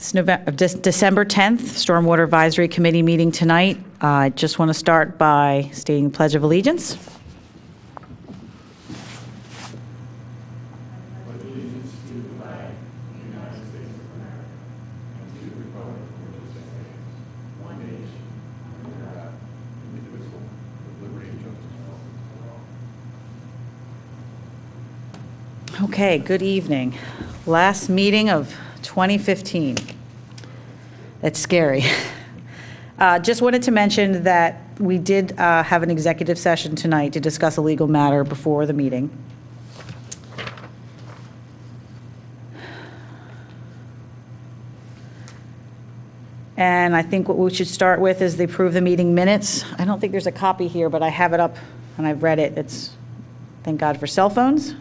It's December 10th, Stormwater Advisory Committee meeting tonight. I just want to start by stating the Pledge of Allegiance. Okay, good evening. Last meeting of 2015. That's scary. Just wanted to mention that we did have an executive session tonight to discuss a legal matter before the meeting. And I think what we should start with is the approve the meeting minutes. I don't think there's a copy here, but I have it up and I've read it. It's, thank God for cell phones.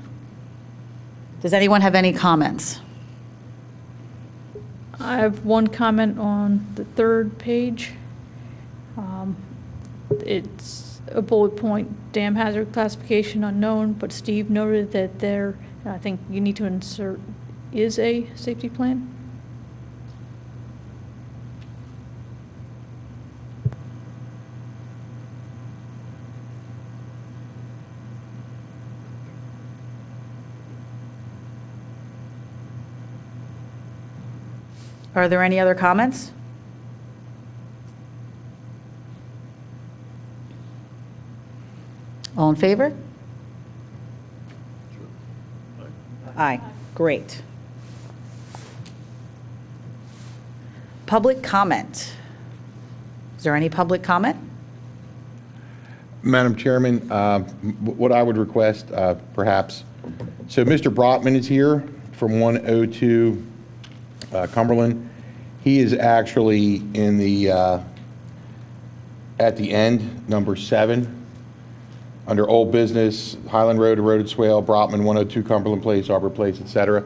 Does anyone have any comments? I have one comment on the third page. It's a bullet point, dam hazard classification unknown, but Steve noted that there, I think you need to insert, is a safety plan. Are there any other comments? All in favor? Aye. Great. Public comment. Is there any public comment? Madam Chairman, what I would request, perhaps, so Mr. Brotman is here from 102 Cumberland. He is actually in the, at the end, number 7, under old business, Highland Road, eroded swale, Brotman, 102 Cumberland Place, Arbor Place, etc.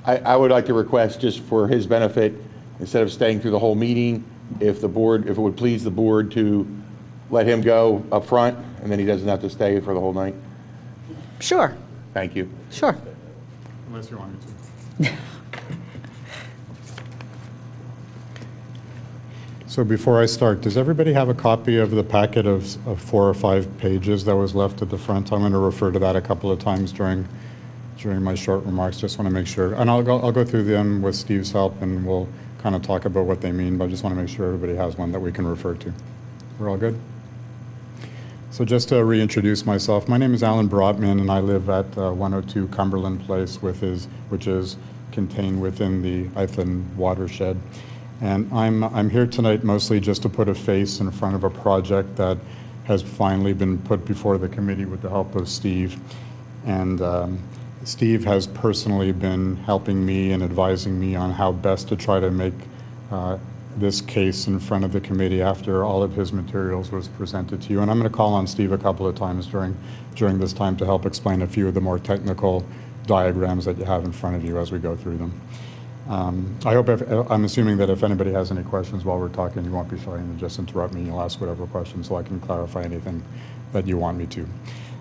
I would like to request, just for his benefit, instead of staying through the whole meeting, if the board, if it would please the board to let him go up front, and then he doesn't have to stay for the whole night. Sure. Thank you. Sure. Unless you want me to. So before I start, does everybody have a copy of the packet of 4 or 5 pages that was left at the front? I'm going to refer to that a couple of times during my short remarks. Just want to make sure, and I'll go through them with Steve's help, and we'll kind of talk about what they mean. But I just want to make sure everybody has one that we can refer to. We're all good? So just to reintroduce myself, my name is Alan Brotman, and I live at 102 Cumberland Place, which is contained within the Ithan watershed. And I'm here tonight mostly just to put a face in front of a project that has finally been put before the committee with the help of Steve. And Steve has personally been helping me and advising me on how best to try to make this case in front of the committee after all of his materials was presented to you. And I'm going to call on Steve a couple of times during this time to help explain a few of the more technical diagrams that you have in front of you as we go through them. I'm assuming that if anybody has any questions while we're talking, you won't be shy and just interrupt me and you'll ask whatever questions so I can clarify anything that you want me to.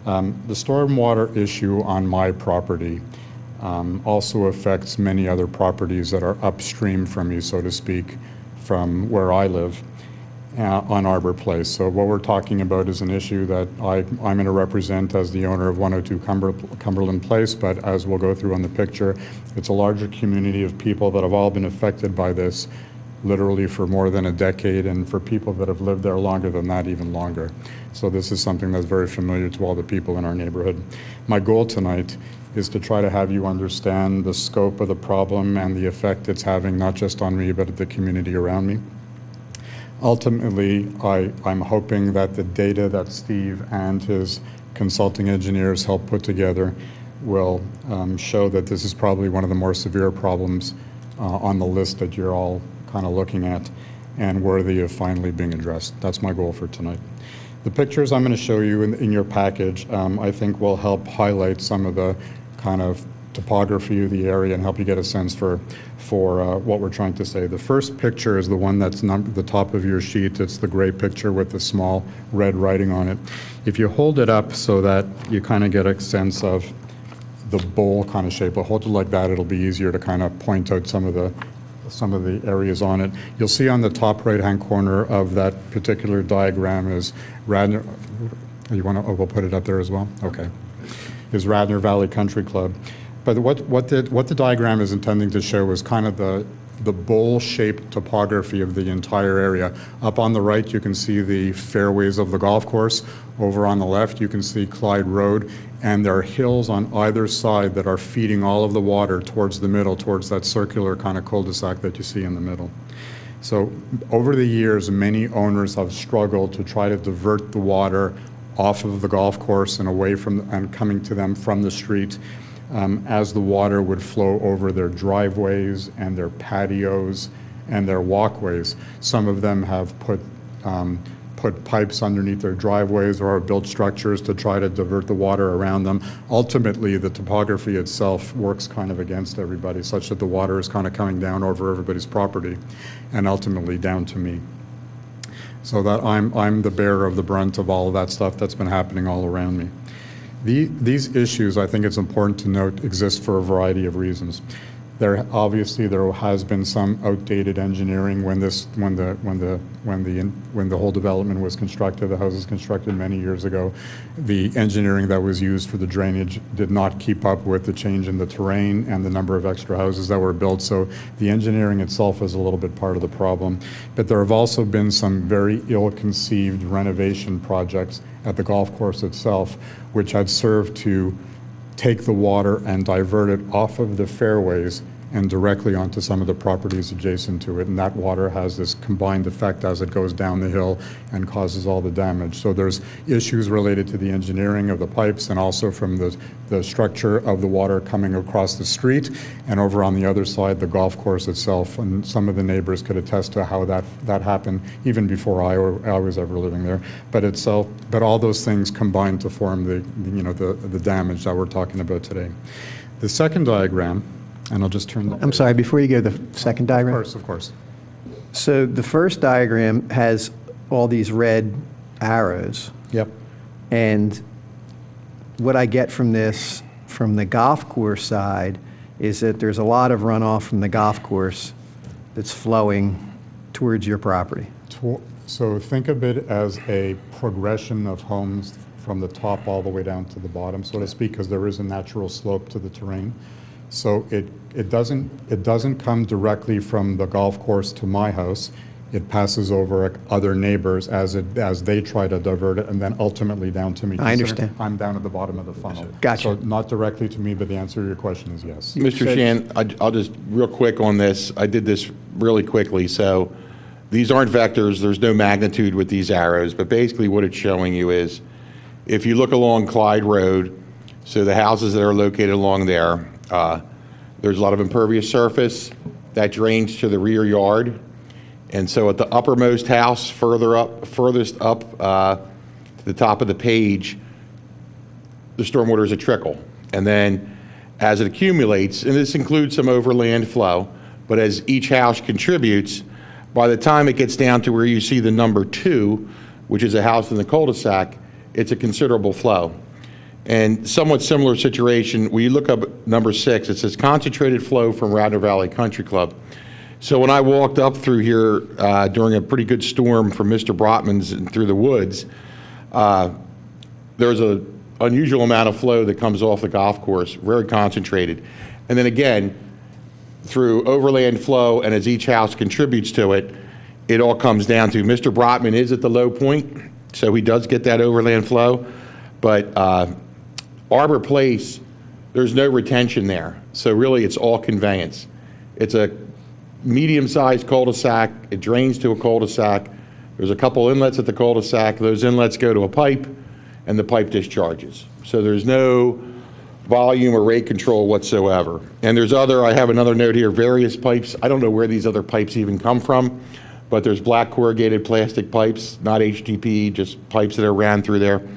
The stormwater issue on my property also affects many other properties that are upstream from me, so to speak, from where I live on Arbor Place. So what we're talking about is an issue that I'm going to represent as the owner of 102 Cumberland Place, but as we'll go through on the picture, it's a larger community of people that have all been affected by this literally for more than a decade, and for people that have lived there longer than that, even longer. So this is something that's very familiar to all the people in our neighborhood. My goal tonight is to try to have you understand the scope of the problem and the effect it's having, not just on me, but the community around me. Ultimately, I'm hoping that the data that Steve and his consulting engineers helped put together will show that this is probably one of the more severe problems on the list that you're all kind of looking at and worthy of finally being addressed. That's my goal for tonight. The pictures I'm going to show you in your package, I think will help highlight some of the kind of topography of the area and help you get a sense for what we're trying to say. The first picture is the one that's the top of your sheet. It's the gray picture with the small red writing on it. If you hold it up so that you kind of get a sense of the bowl kind of shape, but hold it like that, it'll be easier to kind of point out some of the some of the areas on it. You'll see on the top right-hand corner of that particular diagram is Radnor. You want to? Oh, we'll put it up there as well. Okay. Is Radnor Valley Country Club. But what the diagram is intending to show is kind of the bowl-shaped topography of the entire area. Up on the right, you can see the fairways of the golf course. Over on the left, you can see Clyde Road, and there are hills on either side that are feeding all of the water towards the middle, towards that circular kind of cul-de-sac that you see in the middle. So over the years, many owners have struggled to try to divert the water off of the golf course and away from, and coming to them from the street. As the water would flow over their driveways and their patios and their walkways. Some of them have put pipes underneath their driveways or built structures to try to divert the water around them. Ultimately, the topography itself works kind of against everybody, such that the water is kind of coming down over everybody's property and ultimately down to me. So that I'm the bearer of the brunt of all of that stuff that's been happening all around me. These issues, I think it's important to note, exist for a variety of reasons. There has been some outdated engineering when the whole development was constructed. The house was constructed many years ago. The engineering that was used for the drainage did not keep up with the change in the terrain and the number of extra houses that were built. So the engineering itself is a little bit part of the problem. But there have also been some very ill-conceived renovation projects at the golf course itself, which had served to take the water and divert it off of the fairways and directly onto some of the properties adjacent to it. And that water has this combined effect as it goes down the hill and causes all the damage. So there's issues related to the engineering of the pipes and also from the structure of the water coming across the street. And over on the other side, the golf course itself. And some of the neighbors could attest to how that happened even before I was ever living there. But all those things combined to form the damage that we're talking about today. The second diagram, and I'll just turn. I'm sorry, before you go to the second diagram. Of course. So the first diagram has all these red arrows. Yep. And what I get from this, from the golf course side, is that there's a lot of runoff from the golf course that's flowing towards your property. So think of it as a progression of homes from the top all the way down to the bottom, so to speak, because there is a natural slope to the terrain. So it doesn't come directly from the golf course to my house. It passes over other neighbors as they try to divert it, and then ultimately down to me. I understand. I'm down at the bottom of the funnel. Gotcha. So not directly to me, but the answer to your question is yes. Mr. Shan, I'll just real quick on this. I did this really quickly. So these aren't vectors. There's no magnitude with these arrows. But basically what it's showing you is if you look along Clyde Road, so the houses that are located along there, there's a lot of impervious surface that drains to the rear yard. And so at the uppermost house, furthest up to the top of the page, the stormwater is a trickle. And then as it accumulates, and this includes some overland flow, but as each house contributes, by the time it gets down to where you see the number 2, which is a house in the cul-de-sac, it's a considerable flow. And somewhat similar situation, when you look up number 6, it says concentrated flow from Radnor Valley Country Club. So when I walked up through here during a pretty good storm from Mr. Brotman's and through the woods, there's an unusual amount of flow that comes off the golf course, very concentrated. And then again, through overland flow, and as each house contributes to it, it all comes down to Mr. Brotman is at the low point, so he does get that overland flow. But Arbor Place, there's no retention there. So really it's all conveyance. It's a medium-sized cul-de-sac. It drains to a cul-de-sac. There's a couple inlets at the cul-de-sac. Those inlets go to a pipe, and the pipe discharges. So there's no volume or rate control whatsoever. And I have another note here, various pipes. I don't know where these other pipes even come from, but there's black corrugated plastic pipes, not HDPE, just pipes that are ran through there.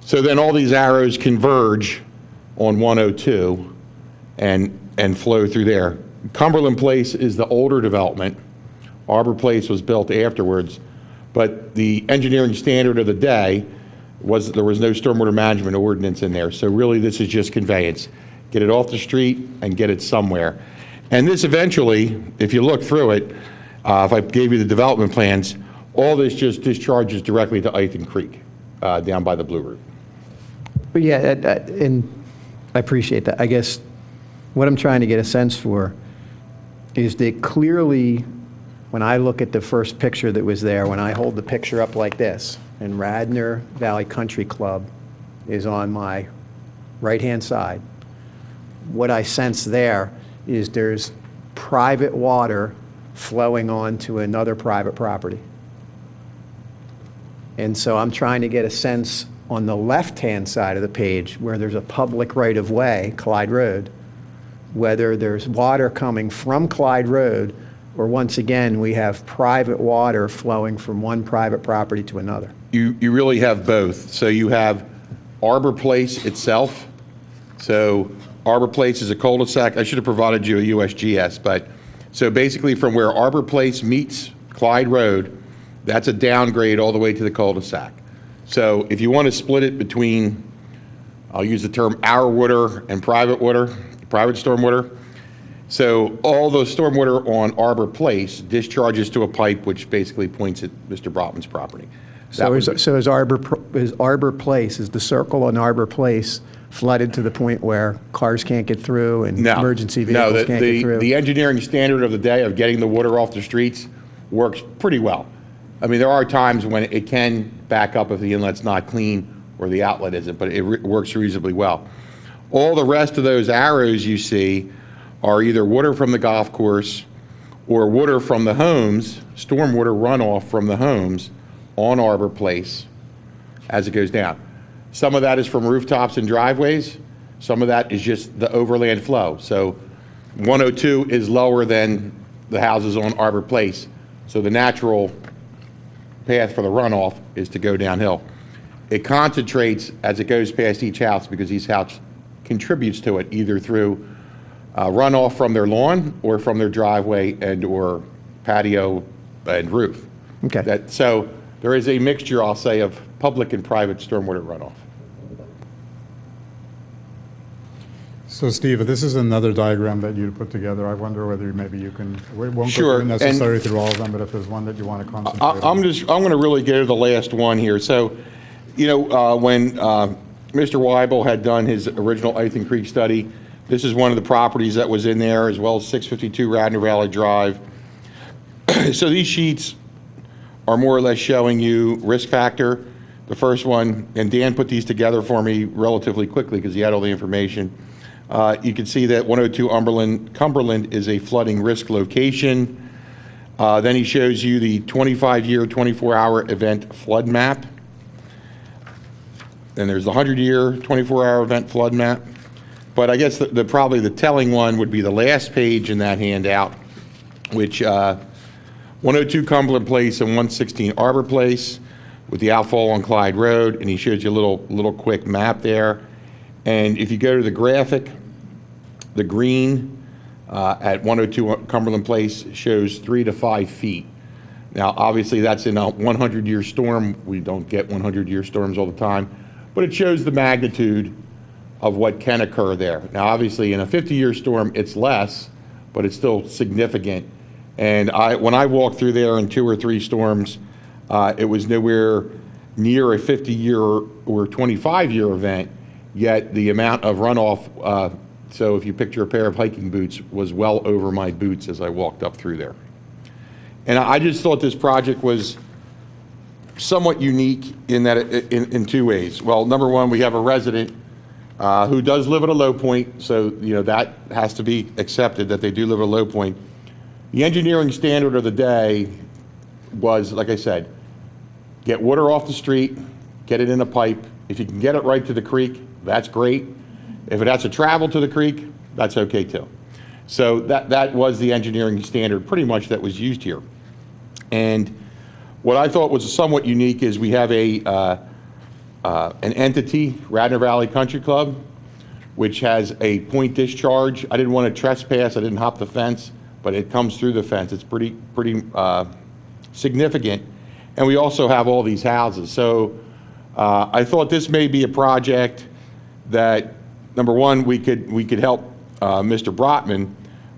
So then all these arrows converge on 102 and flow through there. Cumberland Place is the older development. Arbor Place was built afterwards, but the engineering standard of the day was there was no stormwater management ordinance in there. So really this is just conveyance. Get it off the street and get it somewhere. And this eventually, if you look through it, if I gave you the development plans, all this just discharges directly to Ithan Creek, down by the Blue Route. But yeah, and I appreciate that. I guess what I'm trying to get a sense for is that clearly, when I look at the first picture that was there, when I hold the picture up like this, and Radnor Valley Country Club is on my right-hand side, what I sense there is there's private water flowing onto another private property. And so I'm trying to get a sense on the left-hand side of the page where there's a public right-of-way, Clyde Road, whether there's water coming from Clyde Road or once again, we have private water flowing from one private property to another. You really have both. So you have Arbor Place itself. So Arbor Place is a cul-de-sac. I should have provided you a USGS, but so basically from where Arbor Place meets Clyde Road, that's a downgrade all the way to the cul-de-sac. So if you want to split it between, I'll use the term our water and private stormwater. So all the stormwater on Arbor Place discharges to a pipe which basically points at Mr. Brotman's property. So is Arbor Place, is the circle on Arbor Place flooded to the point where cars can't get through and emergency vehicles can't get through? The engineering standard of the day of getting the water off the streets works pretty well. I mean, there are times when it can back up if the inlet's not clean or the outlet isn't, but it works reasonably well. All the rest of those arrows you see are either water from the golf course or water from the homes, stormwater runoff from the homes on Arbor Place as it goes down. Some of that is from rooftops and driveways. Some of that is just the overland flow. So 102 is lower than the houses on Arbor Place. So the natural path for the runoff is to go downhill. It concentrates as it goes past each house because each house contributes to it either through runoff from their lawn or from their driveway and or patio and roof. Okay. So there is a mixture, I'll say, of public and private stormwater runoff. So Steve, this is another diagram that you put together. I wonder whether maybe you can, we won't Sure, go necessarily through all of them, but if there's one that you want to concentrate on. I'm going to really go to the last one here. So, you know, when Mr. Weibel had done his original Ithan Creek study, this is one of the properties that was in there, as well as 652 Radnor Valley Drive. So these sheets are more or less showing you risk factor. The first one, and Dan put these together for me relatively quickly because he had all the information. You can see that 102 Cumberland is a flooding risk location. Then he shows you the 25-year, 24-hour event flood map. Then there's the 100-year, 24-hour event flood map. But I guess probably the telling one would be the last page in that handout, which 102 Cumberland Place and 116 Arbor Place with the outfall on Clyde Road, and he shows you a little quick map there. And if you go to the graphic, the green at 102 Cumberland Place shows 3 to 5 feet. Now, obviously, that's in a 100-year storm. We don't get 100-year storms all the time, but it shows the magnitude of what can occur there. Now, obviously, in a 50-year storm, it's less, but it's still significant. And when I walked through there in 2 or 3 storms, it was nowhere near a 50-year or 25-year event, yet the amount of runoff, so if you picture a pair of hiking boots, was well over my boots as I walked up through there. And I just thought this project was somewhat unique in that in 2 ways. Well, number one, we have a resident who does live at a low point, so you know that has to be accepted that they do live at a low point. The engineering standard of the day was, like I said, get water off the street, get it in a pipe. If you can get it right to the creek, that's great. If it has to travel to the creek, that's okay too. So that was the engineering standard pretty much that was used here. And what I thought was somewhat unique is we have an entity, Radnor Valley Country Club, which has a point discharge. I didn't want to trespass, I didn't hop the fence, but it comes through the fence. It's pretty significant. And we also have all these houses. So I thought this may be a project that, number one, we could help Mr. Brotman,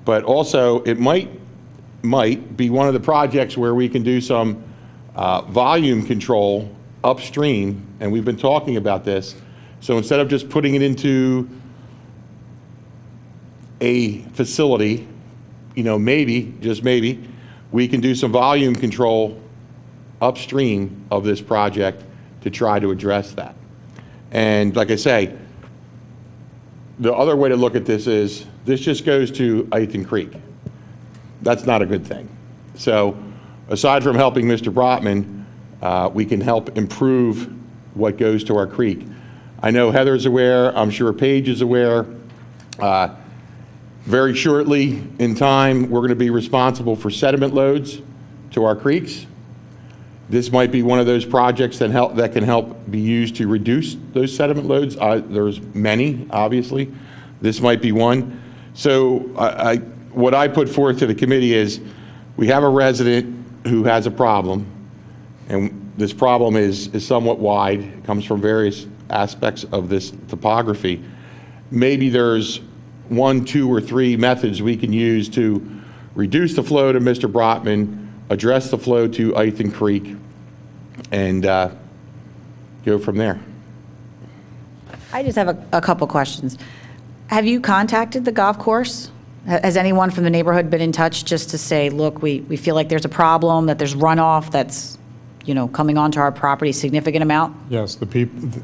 But also, it might be one of the projects where we can do some volume control upstream, and we've been talking about this. So instead of just putting it into a facility, maybe, just maybe, we can do some volume control upstream of this project to try to address that. And like I say, the other way to look at this is, this just goes to Ithan Creek. That's not a good thing. So aside from helping Mr. Brotman, we can help improve what goes to our creek. I know Heather's aware, I'm sure Paige is aware. Very shortly in time, we're going to be responsible for sediment loads to our creeks. This might be one of those projects that can help be used to reduce those sediment loads. There's many, obviously. This might be one. So what I put forth to the committee is, we have a resident who has a problem, and this problem is somewhat wide. It comes from various aspects of this topography. Maybe there's 1, 2, or 3 methods we can use to reduce the flow to Mr. Brotman, address the flow to Ithan Creek, and go from there. I just have a couple questions. Have you contacted the golf course? Has anyone from the neighborhood been in touch just to say, look, we feel like there's a problem, that there's runoff that's, coming onto our property, significant amount? Yes,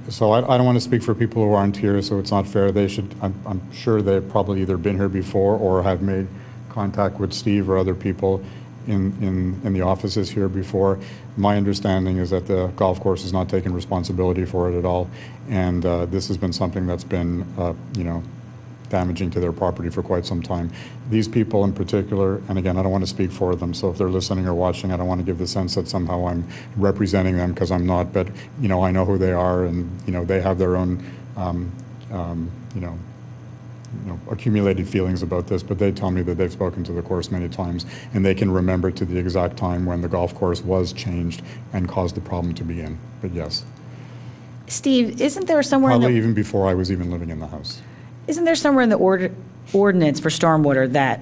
so I don't want to speak for people who aren't here, so it's not fair. They should, I'm sure they've probably either been here before or have made contact with Steve or other people in the offices here before. My understanding is that the golf course has not taken responsibility for it at all, and this has been something that's been, damaging to their property for quite some time. These people in particular, and again, I don't want to speak for them, so if they're listening or watching, I don't want to give the sense that somehow I'm representing them, because I'm not, but, I know who they are, and, they have their own, accumulated feelings about this, but they tell me that they've spoken to the course many times, and they can remember to the exact time when the golf course was changed and caused the problem to begin, but yes. Steve, isn't there somewhere in Probably the... even before I was even living in the house. Isn't there somewhere in the ordinance for stormwater that,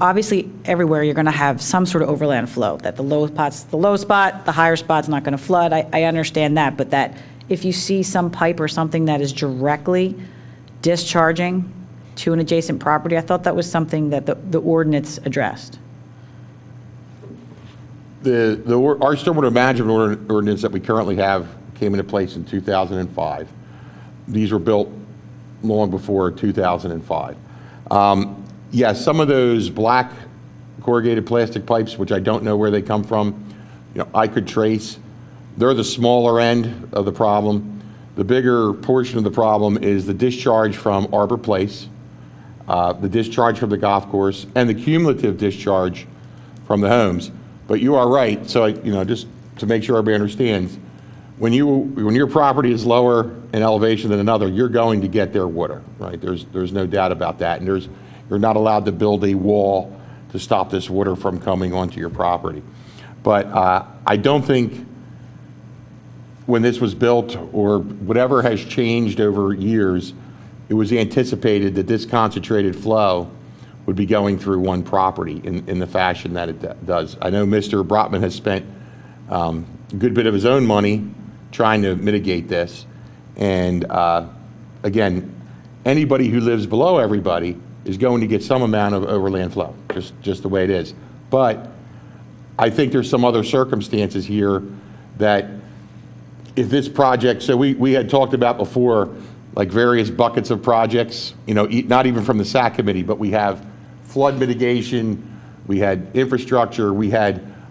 obviously everywhere you're going to have some sort of overland flow, that the low spot's the low spot, the higher spot's not going to flood. I understand that, but that if you see some pipe or something that is directly discharging to an adjacent property, I thought that was something that the ordinance addressed. Our stormwater management ordinance that we currently have came into place in 2005. These were built long before 2005. Yes, some of those black corrugated plastic pipes, which I don't know where they come from, I could trace. They're the smaller end of the problem. The bigger portion of the problem is the discharge from Arbor Place, the discharge from the golf course, and the cumulative discharge from the homes. But you are right. So, just to make sure everybody understands, when your property is lower in elevation than another, you're going to get their water, right? There's no doubt about that. And you're not allowed to build a wall to stop this water from coming onto your property. But I don't think when this was built or whatever has changed over years, it was anticipated that this concentrated flow would be going through one property in the fashion that it does. I know Mr. Brotman has spent a good bit of his own money trying to mitigate this. And again, anybody who lives below everybody is going to get some amount of overland flow, just the way it is. But I think there's some other circumstances here that if this project, so we had talked about before, like various buckets of projects, not even from the SAC committee, but we have flood mitigation, we had infrastructure, unfortunately,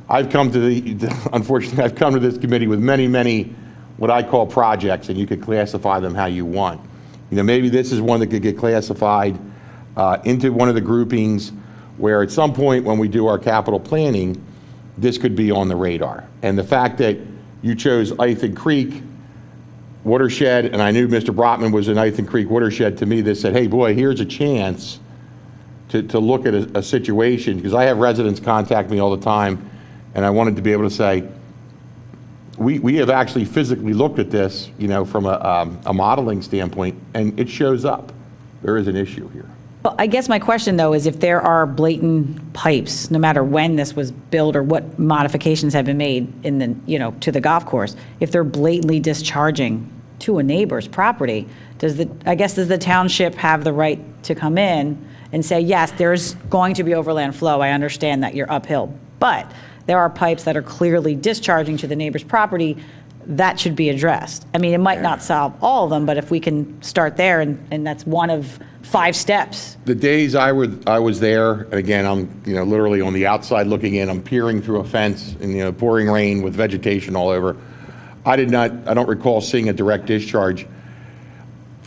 I've come to this committee with many, what I call projects, and you could classify them how you want. Maybe this is one that could get classified into one of the groupings where at some point when we do our capital planning, this could be on the radar. And the fact that you chose Ithan Creek watershed, and I knew Mr. Brotman was in Ithan Creek watershed, to me this said, hey boy, here's a chance to look at a situation, because I have residents contact me all the time, and I wanted to be able to say, we have actually physically looked at this, from a modeling standpoint, and it shows up. There is an issue here. Well, I guess my question, though, is if there are blatant pipes, no matter when this was built or what modifications have been made in the, to the golf course, if they're blatantly discharging to a neighbor's property, does the township have the right to come in and say, yes, there's going to be overland flow, I understand that you're uphill, but there are pipes that are clearly discharging to the neighbor's property, that should be addressed. I mean, it might not solve all of them, but if we can start there, and that's one of 5 steps. The days I was there, and again, I'm, literally on the outside looking in, I'm peering through a fence in, pouring rain with vegetation all over. I don't recall seeing a direct discharge.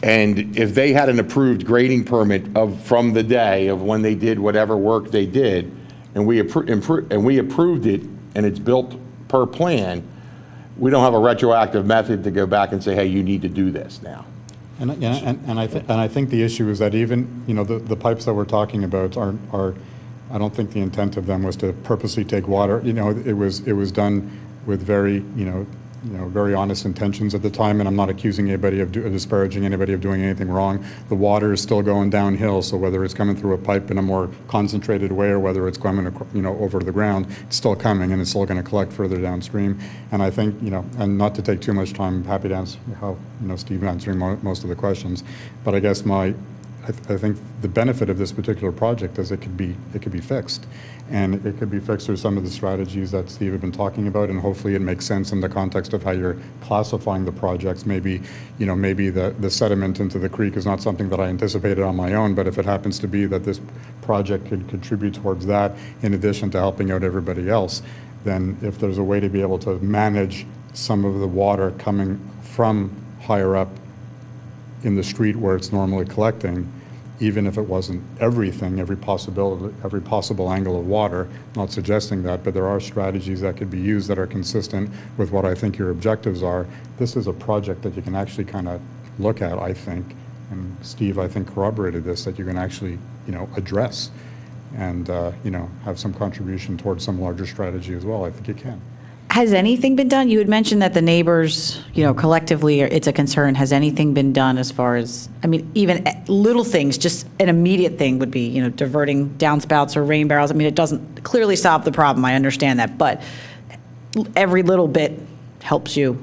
And if they had an approved grading permit from the day of when they did whatever work they did, and we approved it, and it's built per plan, we don't have a retroactive method to go back and say, hey, you need to do this now. And I think the issue is that even, the pipes that we're talking about are, I don't think the intent of them was to purposely take water. It was done with very, very honest intentions at the time, and I'm not accusing anybody of disparaging anybody of doing anything wrong. The water is still going downhill, so whether it's coming through a pipe in a more concentrated way or whether it's coming, over to the ground, it's still coming and it's still going to collect further downstream. And I think, and not to take too much time, I'm happy to answer how, Steve answering most of the questions, but I guess I think the benefit of this particular project is it could be fixed, and it could be fixed through some of the strategies that Steve had been talking about, and hopefully it makes sense in the context of how you're classifying the projects. Maybe, maybe the sediment into the creek is not something that I anticipated on my own, but if it happens to be that this project could contribute towards that in addition to helping out everybody else, then if there's a way to be able to manage some of the water coming from higher up in the street where it's normally collecting, even if it wasn't everything, every possible angle of water, not suggesting that, but there are strategies that could be used that are consistent with what I think your objectives are. This is a project that you can actually kind of look at, I think, and Steve, I think, corroborated this, that you can actually, address and, have some contribution towards some larger strategy as well. I think you can. Has anything been done? You had mentioned that the neighbors, collectively, it's a concern. Has anything been done as far as, even little things, just an immediate thing would be, diverting downspouts or rain barrels? It doesn't clearly solve the problem. I understand that, but every little bit helps you,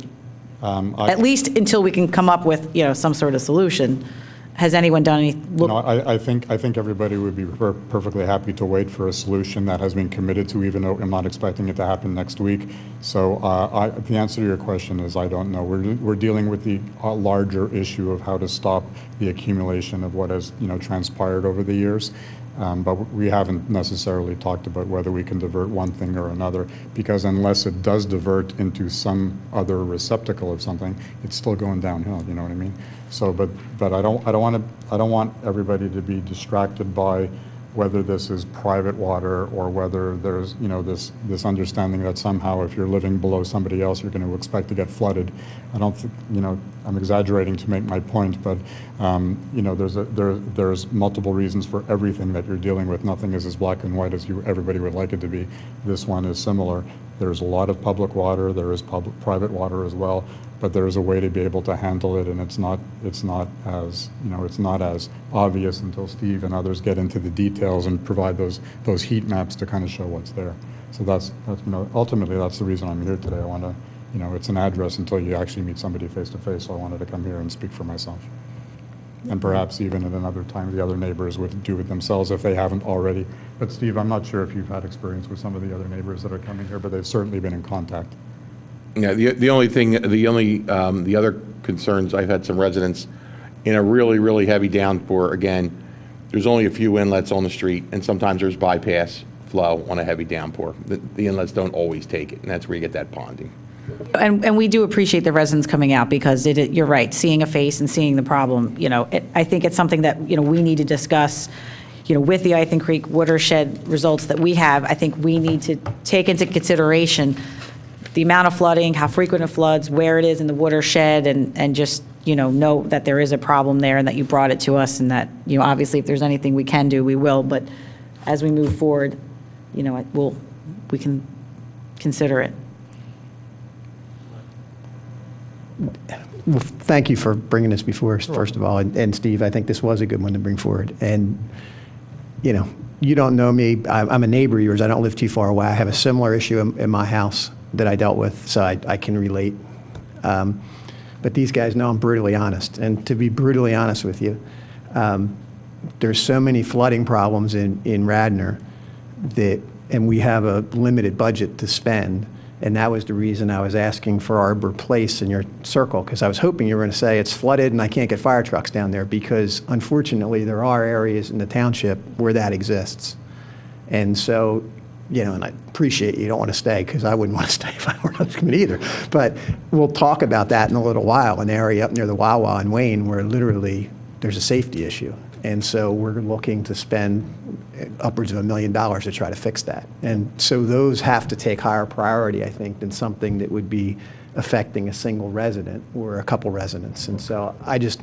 at least until we can come up with, some sort of solution. Has anyone done any? No, I think everybody would be perfectly happy to wait for a solution that has been committed to, even though I'm not expecting it to happen next week. So the answer to your question is I don't know. We're dealing with the larger issue of how to stop the accumulation of what has transpired over the years. But we haven't necessarily talked about whether we can divert one thing or another, because unless it does divert into some other receptacle of something, it's still going downhill. You know what I mean? So, but I don't want everybody to be distracted by whether this is private water or whether there's this understanding that somehow if you're living below somebody else you're going to expect to get flooded. I don't think, I'm exaggerating to make my point, but there's multiple reasons for everything that you're dealing with. Nothing is as black and white as everybody would like it to be. This one is similar. There's a lot of public water, there is private water as well, but there is a way to be able to handle it, and it's not as obvious until Steve and others get into the details and provide those heat maps to kind of show what's there. So that's ultimately that's the reason I'm here today. I want to, it's an address until you actually meet somebody face to face. So I wanted to come here and speak for myself. And perhaps even at another time, the other neighbors would do it themselves if they haven't already. But Steve, I'm not sure if you've had experience with some of the other neighbors that are coming here, but they've certainly been in contact. Yeah, the other concerns, I've had some residents in a really, really heavy downpour. Again, there's only a few inlets on the street, and sometimes there's bypass flow on a heavy downpour. The inlets don't always take it, and that's where you get that ponding. And we do appreciate the residents coming out, because you're right, seeing a face and seeing the problem, I think it's something that, we need to discuss, with the Ithan Creek watershed results that we have. I think we need to take into consideration the amount of flooding, how frequent it floods, where it is in the watershed, and just, know that there is a problem there and that you brought it to us, and that, obviously if there's anything we can do, we will. But as we move forward, we can consider it. Well, thank you for bringing this before us, first of all. And Steve, I think this was a good one to bring forward. And, you know, you don't know me. I'm a neighbor of yours. I don't live too far away. I have a similar issue in my house that I dealt with, so I can relate. But these guys know I'm brutally honest. And to be brutally honest with you, there's so many flooding problems in Radnor and we have a limited budget to spend. And that was the reason I was asking for Arbor Place in your circle, because I was hoping you were going to say it's flooded and I can't get fire trucks down there, because unfortunately there are areas in the township where that exists. And so, you know, and I appreciate you don't want to stay, because I wouldn't want to stay if I were on this committee either. But we'll talk about that in a little while, an area up near the Wawa in Wayne where literally there's a safety issue. And so we're looking to spend upwards of $1 million to try to fix that. And so those have to take higher priority, I think, than something that would be affecting a single resident or a couple residents. And so I just,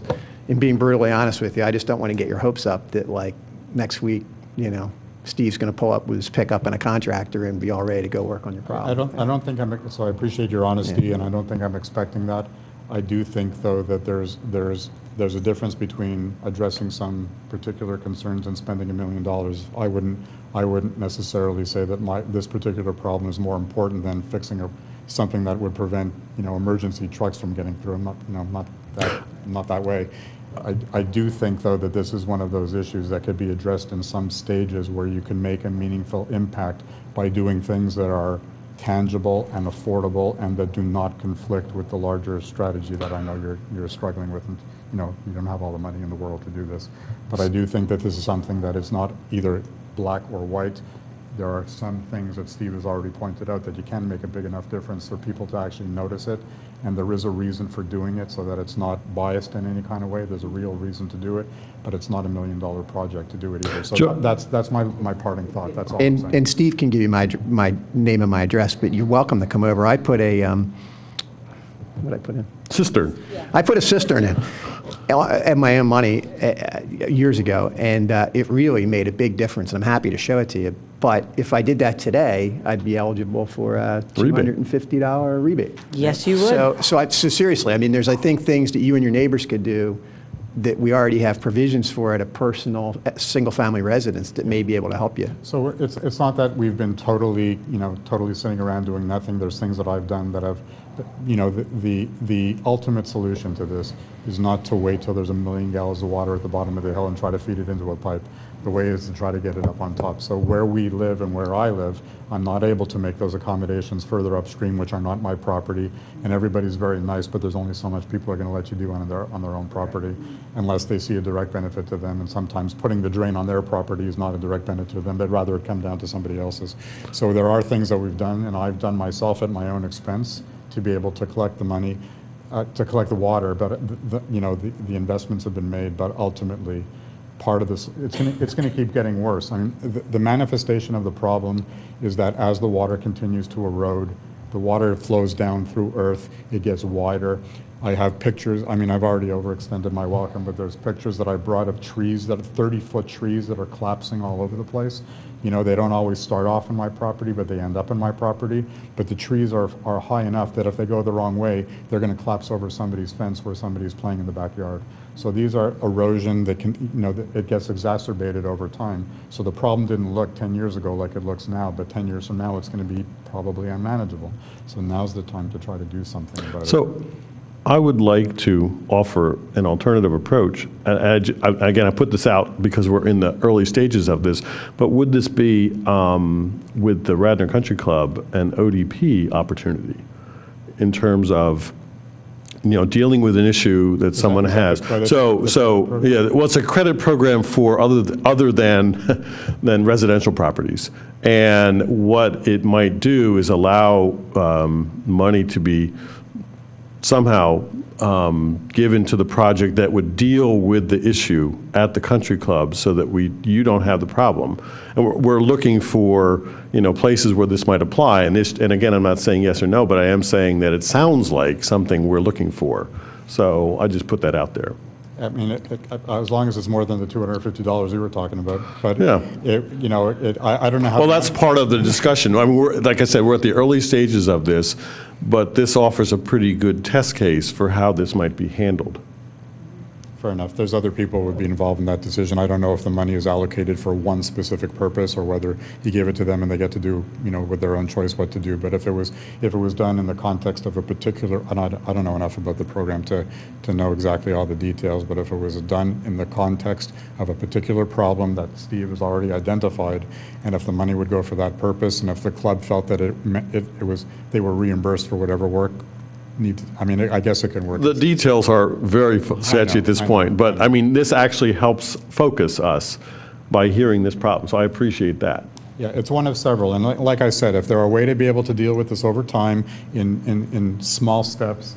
in being brutally honest with you, I just don't want to get your hopes up that like next week, you know, Steve's going to pull up with his pickup and a contractor and be all ready to go work on your problem. I don't think so I appreciate your honesty, and I don't think I'm expecting that. I do think, though, that there's a difference between addressing some particular concerns and spending $1 million. I wouldn't necessarily say that this particular problem is more important than fixing something that would prevent, you know, emergency trucks from getting through. I'm not that way. I do think, though, that this is one of those issues that could be addressed in some stages where you can make a meaningful impact by doing things that are tangible and affordable and that do not conflict with the larger strategy that I know you're struggling with. And, you know, you don't have all the money in the world to do this. But I do think that this is something that is not either black or white. There are some things that Steve has already pointed out that you can make a big enough difference for people to actually notice it, and there is a reason for doing it so that it's not biased in any kind of way. There's a real reason to do it, but it's not $1 million project to do it either. So that's my parting thought. That's all I'm saying. And Steve can give you my name and my address, but you're welcome to come over. I put a, what did I put in? Cistern. I put a cistern in at my own money years ago, and it really made a big difference. And I'm happy to show it to you. But if I did that today, I'd be eligible for a $250 rebate. Yes, you would. So seriously, I mean, there's, I think, things that you and your neighbors could do that we already have provisions for at a personal, single-family residence that may be able to help you. So it's not that we've been totally sitting around doing nothing. There's things that I've done that have, you know, the ultimate solution to this is not to wait till there's 1 million gallons of water at the bottom of the hill and try to feed it into a pipe. The way is to try to get it up on top. So where we live and where I live, I'm not able to make those accommodations further upstream, which are not my property. And everybody's very nice, but there's only so much people are going to let you do on their own property, unless they see a direct benefit to them. And sometimes putting the drain on their property is not a direct benefit to them. They'd rather it come down to somebody else's. So there are things that we've done, and I've done myself at my own expense to be able to collect the money, to collect the water. But the investments have been made, but ultimately, part of this, it's going to keep getting worse. I mean, the manifestation of the problem is that as the water continues to erode, the water flows down through earth, it gets wider. I have pictures, I mean, I've already overextended my welcome, but there's pictures that I brought of trees, that are 30-foot trees that are collapsing all over the place. You know, they don't always start off in my property, but they end up in my property. But the trees are high enough that if they go the wrong way, they're going to collapse over somebody's fence where somebody's playing in the backyard. So these are erosion that can, you know, it gets exacerbated over time. So the problem didn't look 10 years ago like it looks now, but 10 years from now, it's going to be probably unmanageable. So now's the time to try to do something about it. So I would like to offer an alternative approach. And again, I put this out because we're in the early stages of this, but would this be with the Radnor Country Club an ODP opportunity in terms of, you know, dealing with an issue that someone has? So yeah, well, it's a credit program for other than residential properties. And what it might do is allow money to be somehow given to the project that would deal with the issue at the country club, so that you don't have the problem. And we're looking for, you know, places where this might apply. And again, I'm not saying yes or no, but I am saying that it sounds like something we're looking for. So I just put that out there. I mean, as long as it's more than the $250 you were talking about. But yeah, I don't know how. Well, that's part of the discussion. I mean, like I said, we're at the early stages of this, but this offers a pretty good test case for how this might be handled. Fair enough. There's other people who would be involved in that decision. I don't know if the money is allocated for one specific purpose or whether you give it to them and they get to do, with their own choice what to do. But if it was done in the context of a particular, and I don't know enough about the program to know exactly all the details, but if it was done in the context of a particular problem that Steve has already identified, and if the money would go for that purpose, and if the club felt that they were reimbursed for whatever work, I guess it can work. The details are very sketchy at this point, but I mean, this actually helps focus us by hearing this problem, so I appreciate that. Yeah, it's one of several, and like I said, if there are a way to be able to deal with this over time in small steps,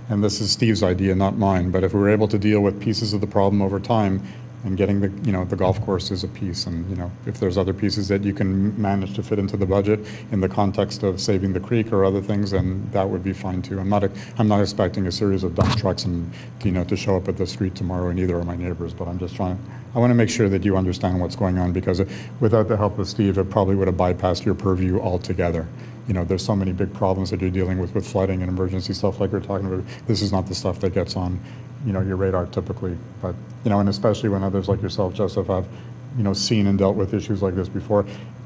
and this is Steve's idea, not mine, but if we were able to deal with pieces of the problem over time, and getting the golf course is a piece, and if there's other pieces that you can manage to fit into the budget in the context of saving the creek or other things, then that would be fine too. I'm not expecting a series of dump trucks and to show up at the street tomorrow, and neither are my neighbors, but I'm just I want to make sure that you understand what's going on, because without the help of Steve, it probably would have bypassed your purview altogether. There's so many big problems that you're dealing with flooding and emergency stuff like we're talking about. This is not the stuff that gets on your radar typically, but and especially when others like yourself, Joseph, have seen and dealt with issues like this before.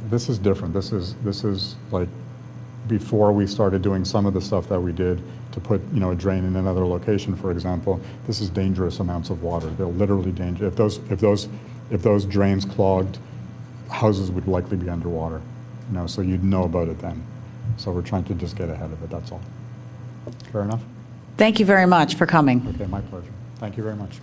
This is different. This is like before we started doing some of the stuff that we did to put a drain in another location, for example. This is dangerous amounts of water. They're literally dangerous. If those drains clogged, houses would likely be underwater. So you'd know about it then. So we're trying to just get ahead of it. That's all. Fair enough. Thank you very much for coming. Okay, my pleasure. Thank you very much.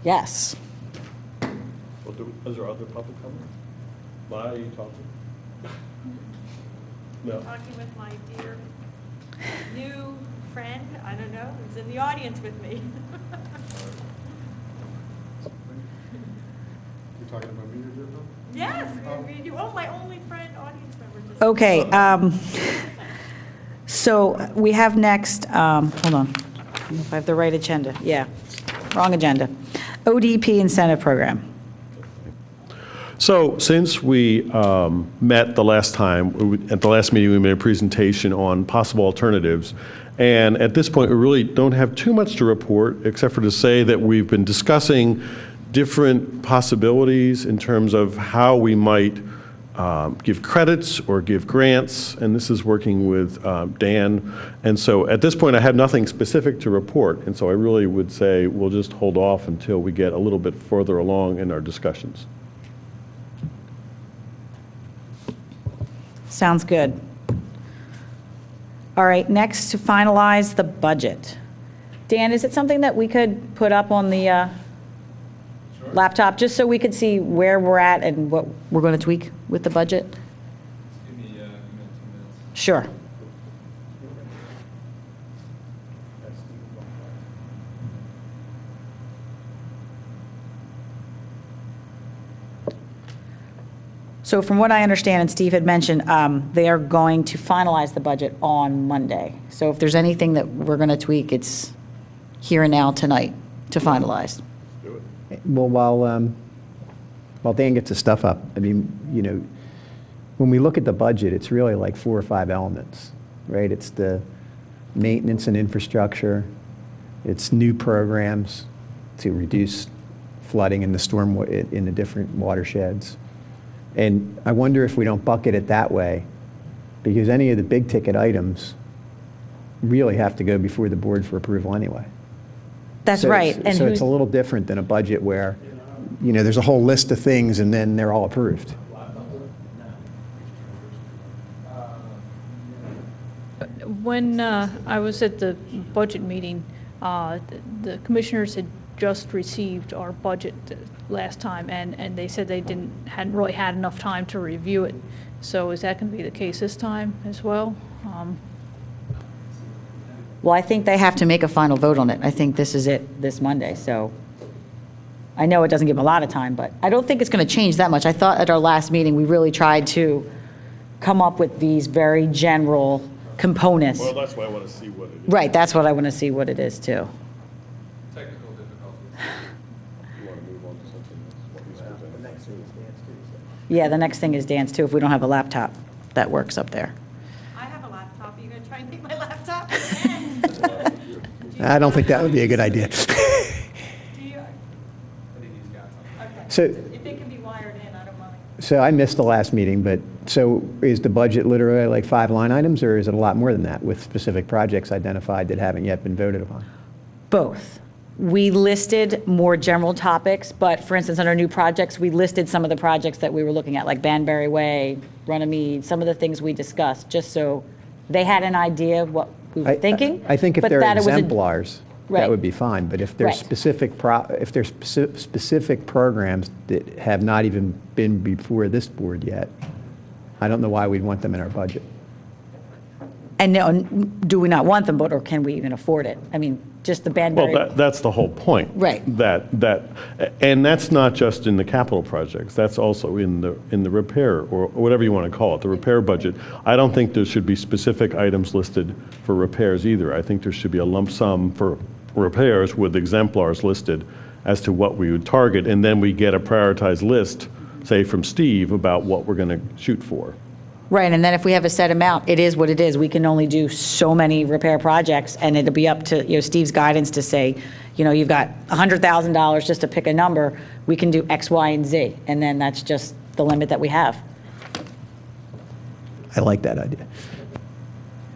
Yes. Is there other public comment? Why are you talking? No. Talking with my dear new friend, I don't know, who's in the audience with me. You're talking about me or Joe? Yes, you are my only friend, audience member. Okay, so we have next, hold on, I don't know if I have the right agenda. Yeah, wrong agenda. ODP incentive program. So since we met the last time, at the last meeting, we made a presentation on possible alternatives. And at this point, we really don't have too much to report, except for to say that we've been discussing different possibilities in terms of how we might give credits or give grants, and this is working with Dan. And so at this point, I have nothing specific to report, and so I really would say we'll just hold off until we get a little bit further along in our discussions. Sounds good. All right, next to finalize the budget. Dan, is it something that we could put up on the laptop, just so we could see where we're at and what we're going to tweak with the budget? Give me 2 minutes. Sure. So from what I understand, and Steve had mentioned, they are going to finalize the budget on Monday. So if there's anything that we're going to tweak, it's here and now tonight to finalize. Well, while Dan gets his stuff up, I mean, when we look at the budget, it's really like 4 or 5 elements, right? It's the maintenance and infrastructure. It's new programs to reduce flooding in the different watersheds. And I wonder if we don't bucket it that way, because any of the big ticket items really have to go before the board for approval anyway. That's So right. it's- And So who's- it's a little different than a budget where, there's a whole list of things and then they're all approved. When I was at the budget meeting, the commissioners had just received our budget last time, and they said they hadn't really had enough time to review it. So is that going to be the case this time as well? Well, I think they have to make a final vote on it. I think this is it this Monday, so I know it doesn't give them a lot of time, but I don't think it's going to change that much. I thought at our last meeting, we really tried to come up with these very general components. Well, that's why I want to see what it is. Right, that's what I want to see what it is, too. Technical difficulties. You want to move Yeah, the next thing is dance too, if we don't have a laptop that works up there. I have a laptop. Are you going to try and take my laptop? I don't think that would be a good idea. Do you? Okay. So, If they can be wired in, I don't mind. so I missed the last meeting, but so is the budget literally like 5 line items, or is it a lot more than that with specific projects identified that haven't yet been voted upon? Both. We listed more general topics, but for instance, under new projects, we listed some of the projects that we were looking at, like Banbury Way, Runnymede, some of the things we discussed, just so they had an idea of what we were thinking. I think if but they're that it was a- exemplars, Right. that would be fine. But if there's Right. specific programs that have not even been before this board yet, I don't know why we'd want them in our budget. And no, do we not want them, but, or can we even afford it? I mean, just the Banbury. Well, that's the whole point. Right. And that's not just in the capital projects, that's also in the repair, or whatever you want to call it, the repair budget. I don't think there should be specific items listed for repairs either. I think there should be a lump sum for repairs with exemplars listed as to what we would target, and then we get a prioritized list, say from Steve, about what we're going to shoot for. Right, and then if we have a set amount, it is what it is. We can only do so many repair projects, and it'll be up to, Steve's guidance to say, you've got $100,000, just to pick a number, we can do X, Y, and Z, and then that's just the limit that we have. I like that idea.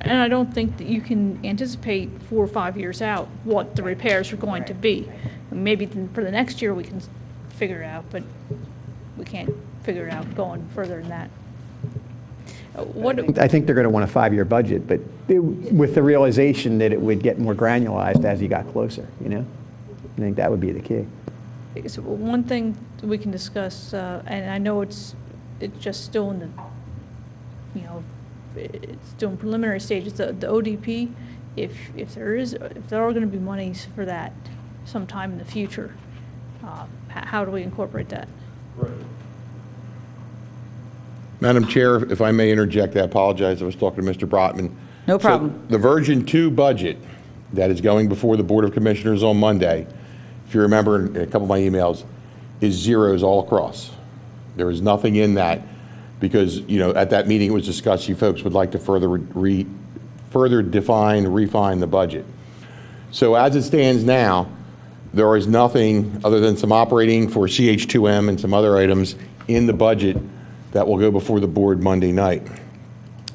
And I don't think that you can anticipate 4 or 5 years out what the repairs are going to be. Maybe for the next year we can figure it out, but we can't figure it out going further than that. I think they're going to want a 5-year budget, but with the realization that it would get more granularized as you got closer, I think that would be the key. So one thing we can discuss, and I know it's just still in the, it's still in preliminary stages, the ODP, if there are going to be monies for that sometime in the future, how do we incorporate that? Madam Chair, if I may interject, I apologize, I was talking to Mr. Brotman. No problem. So the version 2 budget that is going before the Board of Commissioners on Monday, if you remember in a couple of my emails, is zeros all across. There is nothing in that because, at that meeting it was discussed, you folks would like to further define, refine the budget. So as it stands now, there is nothing other than some operating for CH2M and some other items in the budget that will go before the board Monday night.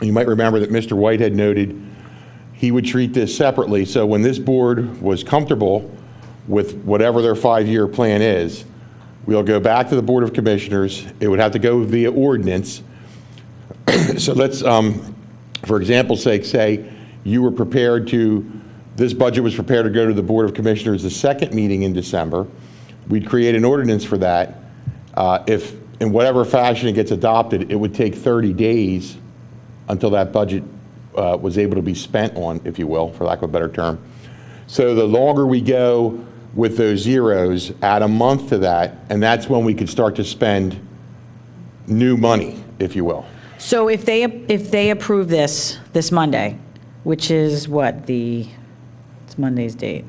You might remember that Mr. White had noted he would treat this separately, so when this board was comfortable with whatever their 5-year plan is, we'll go back to the Board of Commissioners. It would have to go via ordinance. So let's, for example's sake, say you were prepared to, this budget was prepared to go to the Board of Commissioners the second meeting in December. We'd create an ordinance for that. If in whatever fashion it gets adopted, it would take 30 days until that budget was able to be spent on, if you will, for lack of a better term. So the longer we go with those zeros, add a month to that, and that's when we could start to spend new money, if you will. So if they approve this Monday, which is what, it's Monday's date?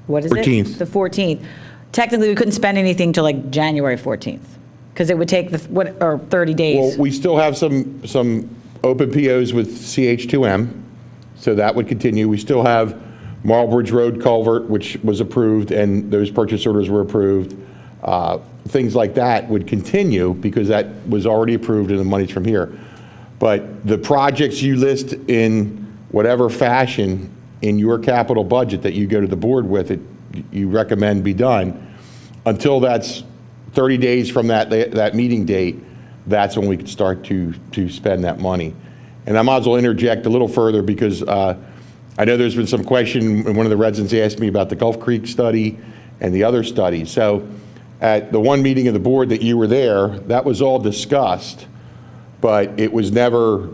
What is it? 14th. The 14th. Technically, we couldn't spend anything till like January 14th, because it would take, 30 days. Well, we still have some open POs with CH2M, so that would continue. We still have Marlbridge Road culvert, which was approved, and those purchase orders were approved. Things like that would continue because that was already approved and the money's from here. But the projects you list in whatever fashion in your capital budget that you go to the board with, you recommend be done, until that's 30 days from that meeting date, that's when we could start to spend that money. And I might as well interject a little further because I know there's been some question, and one of the residents asked me about the Gulf Creek study and the other studies. So at the one meeting of the board that you were there, that was all discussed, but it was never,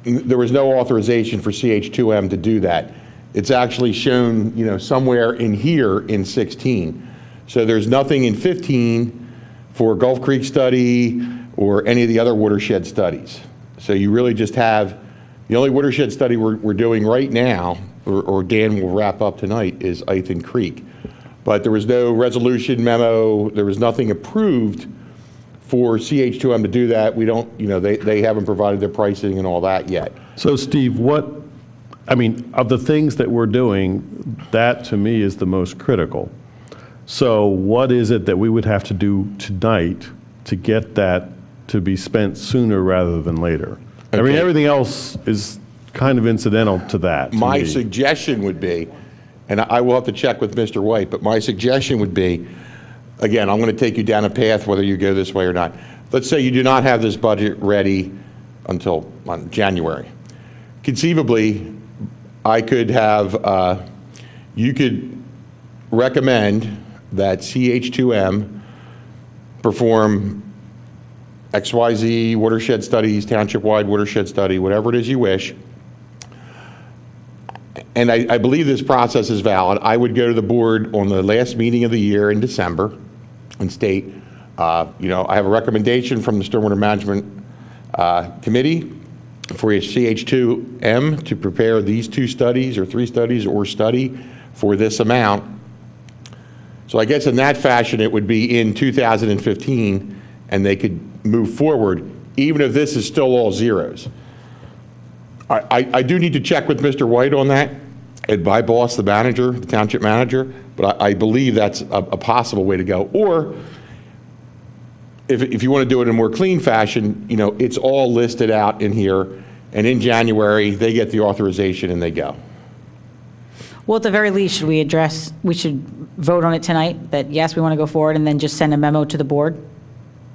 there was no authorization for CH2M to do that. It's actually shown, somewhere in here in 16. So there's nothing in 15 for Gulf Creek study or any of the other watershed studies. So you really just have, the only watershed study we're doing right now, or Dan will wrap up tonight, is Ithan Creek. but there was no resolution memo, there was nothing approved for CH2M to do that. We don't, they haven't provided their pricing and all that yet. So Steve, of the things that we're doing, that to me is the most critical. So what is it that we would have to do tonight to get that to be spent sooner rather than later? I mean, Okay. everything else is kind of incidental to that, to My me. suggestion would be, and I will have to check with Mr. White, but my suggestion would be, again, I'm going to take you down a path whether you go this way or not. Let's say you do not have this budget ready until January. Conceivably, I could have, you could recommend that CH2M perform XYZ watershed studies, township-wide watershed study, whatever it is you wish. And I believe this process is valid. I would go to the board on the last meeting of the year in December and state, I have a recommendation from the Stormwater Management Committee for a CH2M to prepare these 2 studies or 3 studies or study for this amount. So I guess in that fashion, it would be in 2015, and they could move forward, even if this is still all zeros. I do need to check with Mr. White on that, and my boss, the manager, the township manager, but I believe that's a possible way to go. Or if you want to do it in a more clean fashion, it's all listed out in here, and in January, they get the authorization and they go. Well, at the very least, we should vote on it tonight, that yes, we want to go forward, and then just send a memo to the board?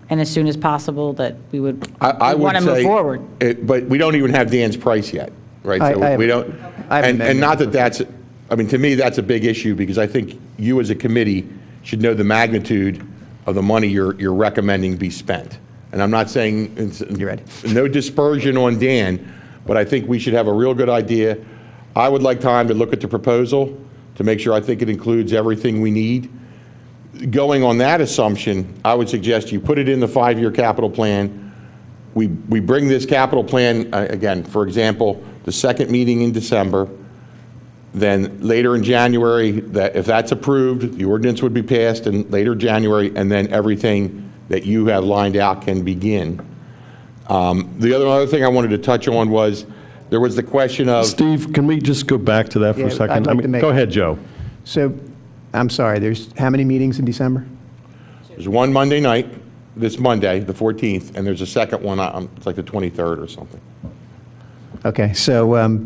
And as soon as possible, that we would I would want to move say- forward? But we don't even have Dan's price yet, right? I So have- we don't, I have and amendments. not that that's, to me, that's a big issue, because I think you as a committee should know the magnitude of the money you're recommending be spent. And I'm not saying, You ready? no dispersion on Dan, but I think we should have a real good idea. I would like time to look at the proposal to make sure I think it includes everything we need. Going on that assumption, I would suggest you put it in the 5-year capital plan. We bring this capital plan, again, for example, the second meeting in December, then later in January, that if that's approved, the ordinance would be passed in later January, and then everything that you have lined out can begin. The other thing I wanted to touch on was, there was the question of, Steve, can we just go back to that for Yeah, a second? I'd like to make- Go ahead, Joe. So, I'm sorry, there's how many meetings in December? there's one Monday night, this Monday, the 14th, and there's a second one, it's like the 23rd or something. Okay, so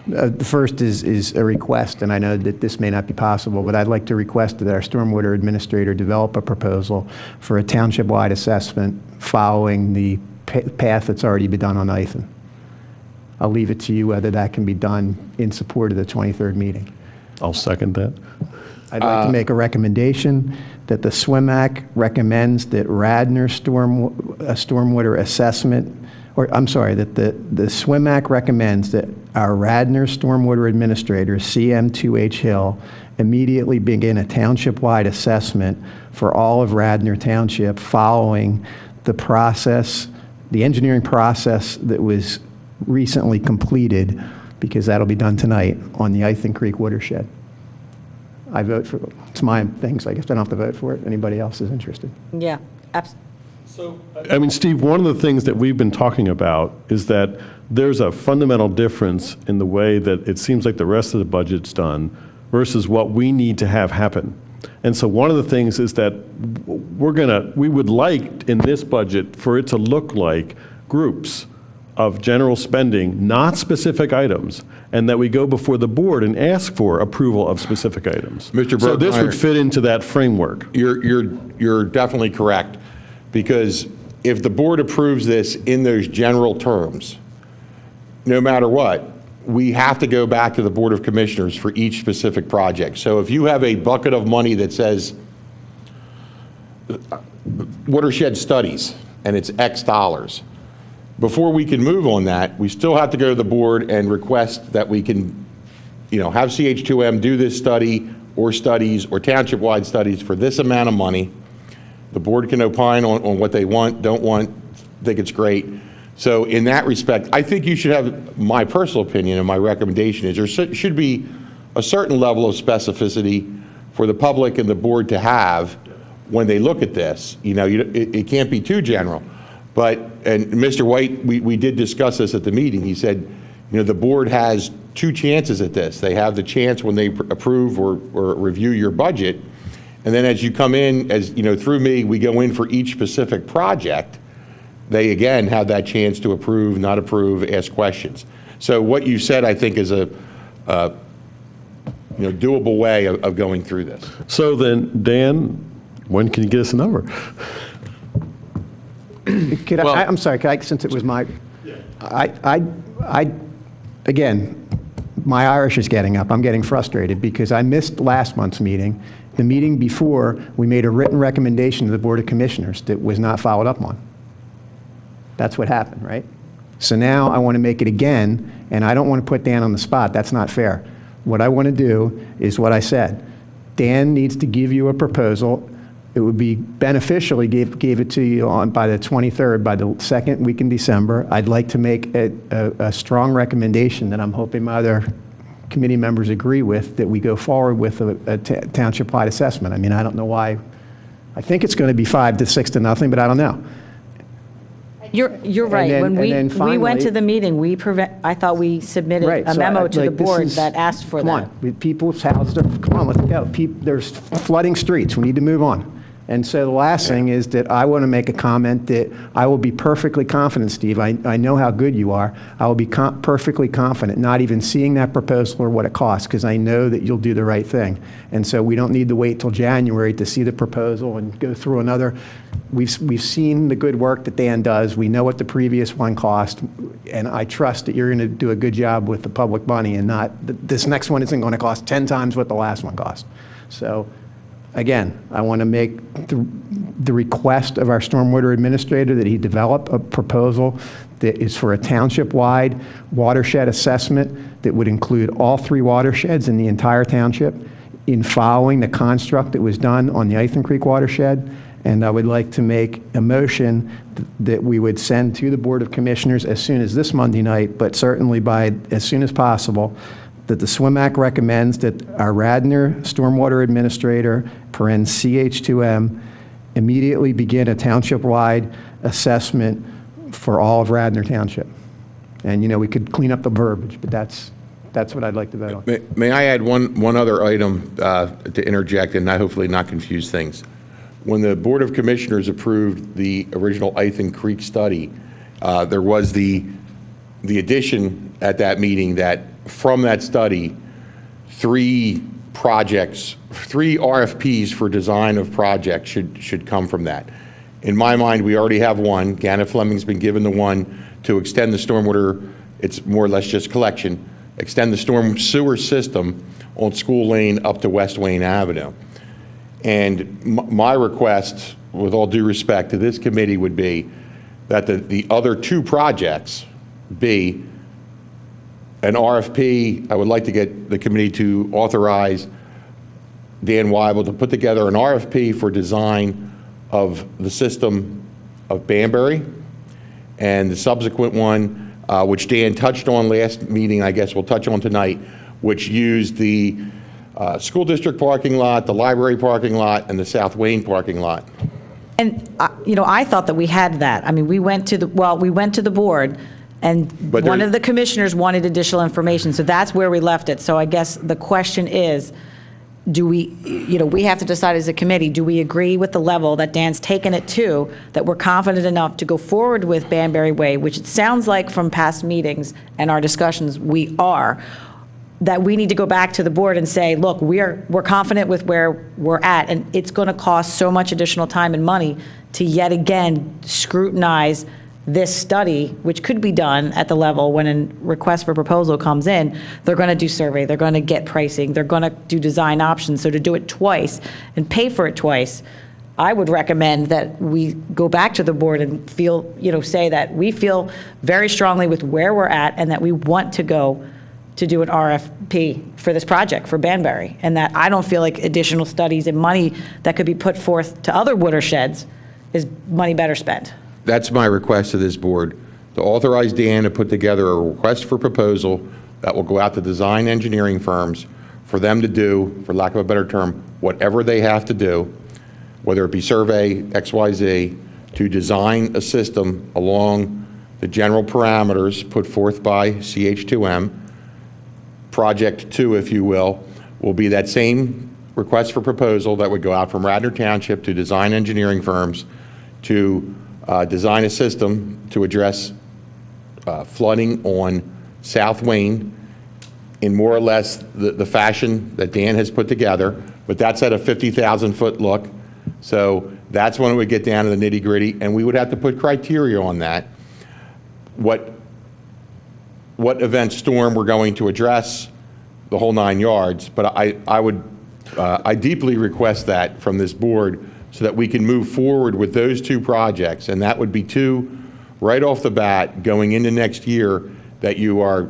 the first is a request, and I know that this may not be possible, but I'd like to request that our stormwater administrator develop a proposal for a township-wide assessment following the path that's already been done on Ithan. I'll leave it to you whether that can be done in support of the 23rd meeting. I'll second that. I'd like to make a recommendation that the SWIMAC recommends that Radnor stormwater assessment, or I'm sorry, that the SWIMAC recommends that our Radnor stormwater administrator, CM2H Hill, immediately begin a township-wide assessment for all of Radnor Township following the process, the engineering process that was recently completed, because that'll be done tonight, on the Ithan Creek watershed. I vote for, it's my thing, so I guess I don't have to vote for it. Anybody else is interested? Yeah, I mean, Steve, one of the things that we've been talking about is that there's a fundamental difference in the way that it seems like the rest of the budget's done versus what we need to have happen. And so one of the things is that we would like in this budget for it to look like groups of general spending, not specific items, and that we go before the board and ask for approval of specific items. Mr. So this Bergmeyer. would fit into that framework. You're definitely correct, because if the board approves this in those general terms, no matter what, we have to go back to the Board of Commissioners for each specific project. So if you have a bucket of money that says watershed studies, and it's X dollars, before we can move on that, we still have to go to the board and request that we can, have CH2M do this study or studies or township-wide studies for this amount of money. The board can opine on what they want, don't want, think it's great. So in that respect, I think you should have, my personal opinion and my recommendation is there should be a certain level of specificity for the public and the board to have when they look at this. You know, it can't be too general. But, and Mr. White, we did discuss this at the meeting. He said, you know, the board has two chances at this. They have the chance when they approve or review your budget, and then as you come in, as you know, through me, we go in for each specific project. They again have that chance to approve, not approve, ask questions. So what you said, I think, is a you know, doable way of going through this. So then, Dan, when can you get us a number? I'm sorry, could I, since it was my, again, my Irish is getting up. I'm getting frustrated because I missed last month's meeting. The meeting before, we made a written recommendation to the Board of Commissioners that was not followed up on. That's what happened, right? So now I want to make it again, and I don't want to put Dan on the spot. That's not fair. What I want to do is what I said. Dan needs to give you a proposal. It would be beneficial, he gave it to you by the 23rd, by the second week in December. I'd like to make a strong recommendation that I'm hoping my other committee members agree with, that we go forward with a township-wide assessment. I mean, I don't know why. I think it's going to be 5 to 6 to nothing, but I don't know. You're right. then- When and then we went finally- to the meeting, I thought we submitted Right, a so memo to the like, this board is- that asked for that. Come on, people's houses are, come on, let's go. There's flooding streets, we need to move on. And so the last thing is that I want to make a comment that I will be perfectly confident, Steve, I know how good you are, I will be perfectly confident, not even seeing that proposal or what it costs, because I know that you'll do the right thing. And so we don't need to wait till January to see the proposal and go through another. We've seen the good work that Dan does, we know what the previous one cost, and I trust that you're going to do a good job with the public money and not, this next one isn't going to cost 10 times what the last one cost. So, again, I want to make the request of our stormwater administrator that he develop a proposal that is for a township-wide watershed assessment that would include all 3 watersheds in the entire township in following the construct that was done on the Ithan Creek watershed. And I would like to make a motion that we would send to the Board of Commissioners as soon as this Monday night, but certainly by as soon as possible, that the SWIMAC recommends that our Radnor Stormwater Administrator, CH2M, immediately begin a township-wide assessment for all of Radnor Township. And, you know, we could clean up the verbiage, but that's what I'd like to vote on. May I add one other item to interject and hopefully not confuse things? When the Board of Commissioners approved the original Ithan Creek study, there was the addition at that meeting that from that study, 3 RFPs for design of projects should come from that. In my mind, we already have one. Gannett Fleming's been given the one to extend the stormwater, it's more or less just collection, extend the storm sewer system on School Lane up to West Wayne Avenue. And my request, with all due respect to this committee, would be that the other 2 projects be an RFP. I would like to get the committee to authorize Dan Weibel to put together an RFP for design of the system of Banbury, and the subsequent one, which Dan touched on last meeting, I guess we'll touch on tonight, which used the school district parking lot, the library parking lot, and the South Wayne parking lot. And, you know, I thought that we had that. I mean, we went to the board, and But one there- of the commissioners wanted additional information, so that's where we left it. So I guess the question is, do we, you know, we have to decide as a committee, do we agree with the level that Dan's taken it to, that we're confident enough to go forward with Banbury Way, which it sounds like from past meetings and our discussions, we are, that we need to go back to the board and say, look, we're confident with where we're at, and it's going to cost so much additional time and money to yet again scrutinize this study, which could be done at the level when a request for proposal comes in. They're going to do survey, they're going to get pricing, they're going to do design options. So to do it twice and pay for it twice, I would recommend that we go back to the board and feel, you know, say that we feel very strongly with where we're at and that we want to go to do an RFP for this project for Banbury, and that I don't feel like additional studies and money that could be put forth to other watersheds is money better spent. That's my request to this board, to authorize Dan to put together a request for proposal that will go out to design engineering firms for them to do, for lack of a better term, whatever they have to do, whether it be survey, XYZ, to design a system along the general parameters put forth by CH2M. Project 2, if you will be that same request for proposal that would go out from Radnor Township to design engineering firms to design a system to address flooding on South Wayne in more or less the fashion that Dan has put together, but that's at a 50,000-foot look. So that's when it would get down to the nitty-gritty, and we would have to put criteria on that. What event storm we're going to address, the whole 9 yards, but I deeply request that from this board so that we can move forward with those 2 projects, and that would be 2 right off the bat going into next year that you're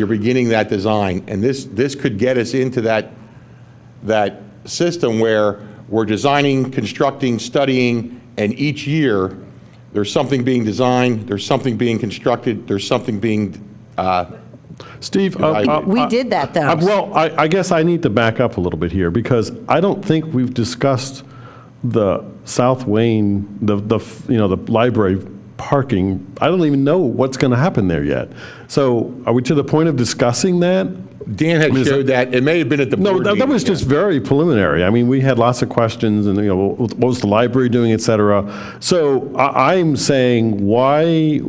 beginning that design, and this could get us into that system where we're designing, constructing, studying, and each year there's something being designed, there's something being constructed, there's something being Steve, We did that, though. well, I guess I need to back up a little bit here because I don't think we've discussed the South Wayne, the library parking. I don't even know what's going to happen there yet. So are we to the point of discussing that? Dan had showed that. It may have been at the board No, that was meeting, just very preliminary. I mean, we had lots of questions and, what was the library doing, et cetera. So I'm saying, why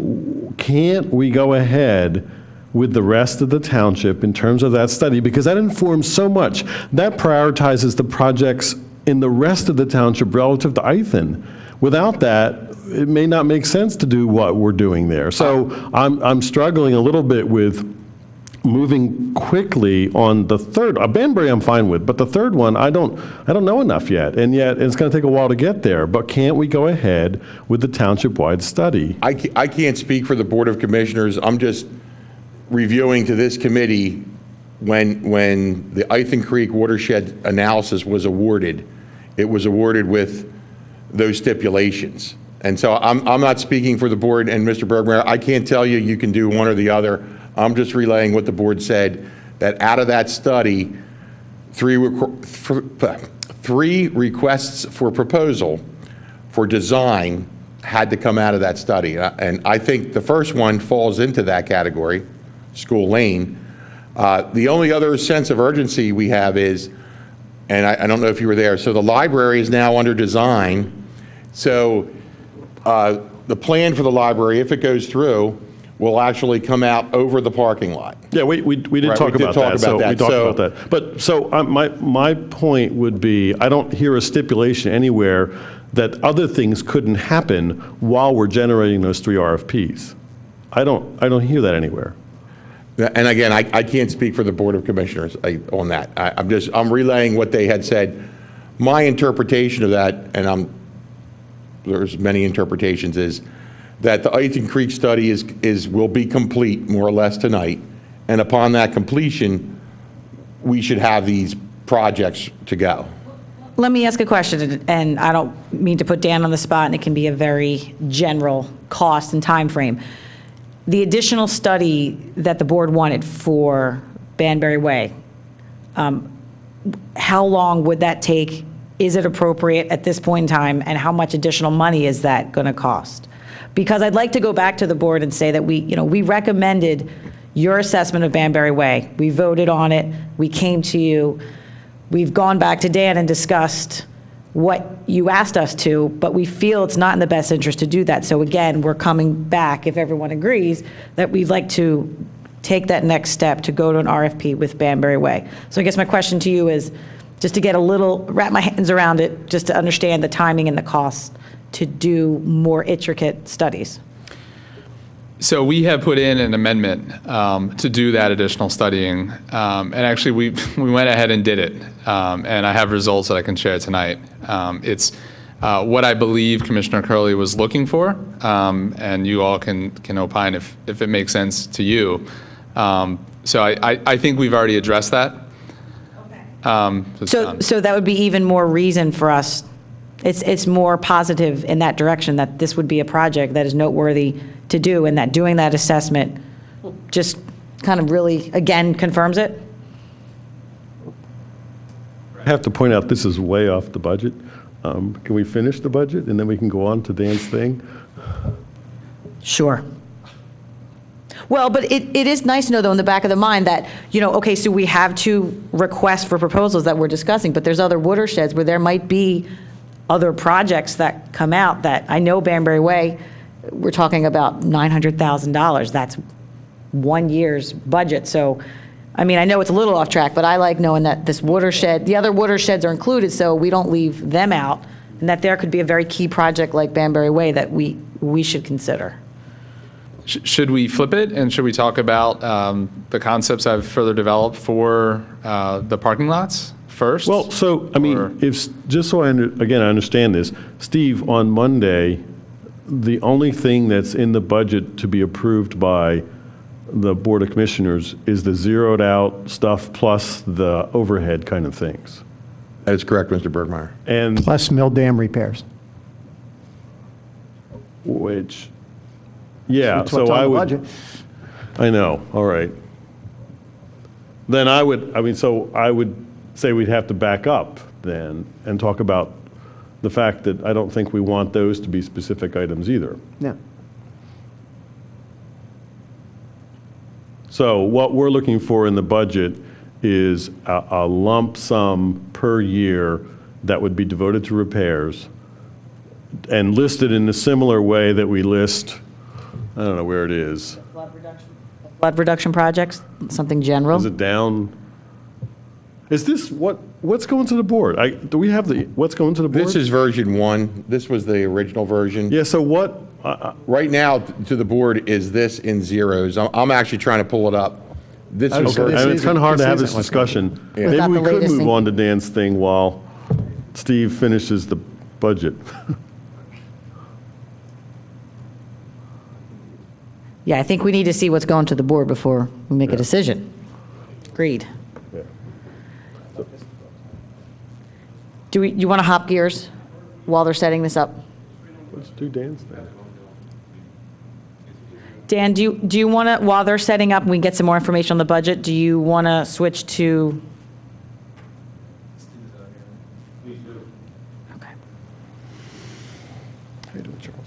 can't we go ahead with the rest of the township in terms of that study? Because that informs so much. That prioritizes the projects in the rest of the township relative to Ithan. Without that, it may not make sense to do what we're doing there. So I'm struggling a little bit with moving quickly on the third. Banbury I'm fine with, but the third one, I don't know enough yet, and yet it's going to take a while to get there. But can't we go ahead with the township-wide study? I can't speak for the Board of Commissioners. I'm just reviewing to this committee when the Ithan Creek watershed analysis was awarded. It was awarded with those stipulations. And so I'm not speaking for the board and Mr. Bergmeyer. I can't tell you can do one or the other. I'm just relaying what the board said, that out of that study, 3 requests for proposal for design had to come out of that study. And I think the first one falls into that category, School Lane. The only other sense of urgency we have is, and I don't know if you were there, so the library is now under design. So the plan for the library, if it goes through, will actually come out over the parking lot. Yeah, we did Right, talk we did about talk that. about that. We talked So- about that. But so my point would be, I don't hear a stipulation anywhere that other things couldn't happen while we're generating those 3 RFPs. I don't hear that anywhere. And again, I can't speak for the Board of Commissioners on that. I'm relaying what they had said. My interpretation of that, and there's many interpretations, is that the Ithan Creek study will be complete more or less tonight, and upon that completion, we should have these projects to go. Let me ask a question, and I don't mean to put Dan on the spot, and it can be a very general cost and time frame. The additional study that the board wanted for Banbury Way, how long would that take? Is it appropriate at this point in time, and how much additional money is that going to cost? Because I'd like to go back to the board and say that we recommended your assessment of Banbury Way. We voted on it. We came to you. We've gone back to Dan and discussed what you asked us to, but we feel it's not in the best interest to do that. So again, we're coming back, if everyone agrees, that we'd like to take that next step to go to an RFP with Banbury Way. So I guess my question to you is, just to wrap my hands around it, just to understand the timing and the cost to do more intricate studies. So we have put in an amendment to do that additional studying, and actually we went ahead and did it, and I have results that I can share tonight. It's what I believe Commissioner Curley was looking for, and you all can opine if it makes sense to you. So I think we've already addressed that. So that would be even more reason for us. It's more positive in that direction, that this would be a project that is noteworthy to do, and that doing that assessment just kind of really, again, confirms it? I have to point out, this is way off the budget. Can we finish the budget, and then we can go on to Dan's thing? Sure. Well, but it is nice to know, though, in the back of the mind that, okay, so we have 2 requests for proposals that we're discussing, but there's other watersheds where there might be other projects that come out that, I know Banbury Way, we're talking about $900,000. That's 1 year's budget. So, I mean, I know it's a little off track, but I like knowing that this watershed, the other watersheds are included, so we don't leave them out, and that there could be a very key project like Banbury Way that we should consider. Should we flip it, and should we talk about the concepts I've further developed for the parking lots first? Well, so, I mean, Or- just so I understand this, Steve, on Monday, the only thing that's in the budget to be approved by the Board of Commissioners is the zeroed out stuff plus the overhead kind of things. That is correct, Mr. Bergmeyer. And Plus mill dam repairs. which, yeah, That's what's so on I the would. budget. I know, all right. Then I would say we'd have to back up then and talk about the fact that I don't think we want those to be specific items either. Yeah. So what we're looking for in the budget is a lump sum per year that would be devoted to repairs and listed in a similar way that we list, I don't know where it is. Flood reduction projects, something general? Is it down? Is this, what's going to the board? Do we have what's going to the board? This is version 1. This was the original version. Yeah, so what, Right now, to the board, is this in zeros? I'm actually trying to pull it up. This was so I version, mean, it's kind of hard to have this isn't what's going discussion. Yeah. Maybe Without we the could latest move thing. on to Dan's thing while Steve finishes the budget. Yeah, I think we need to see what's going to the board before we make a decision. Agreed. You want to hop gears while they're setting this up? Let's do Dan's thing. Dan, do you want to, while they're setting up and we get some more information on the budget, do you want to switch to? Okay. How you doing, Charles?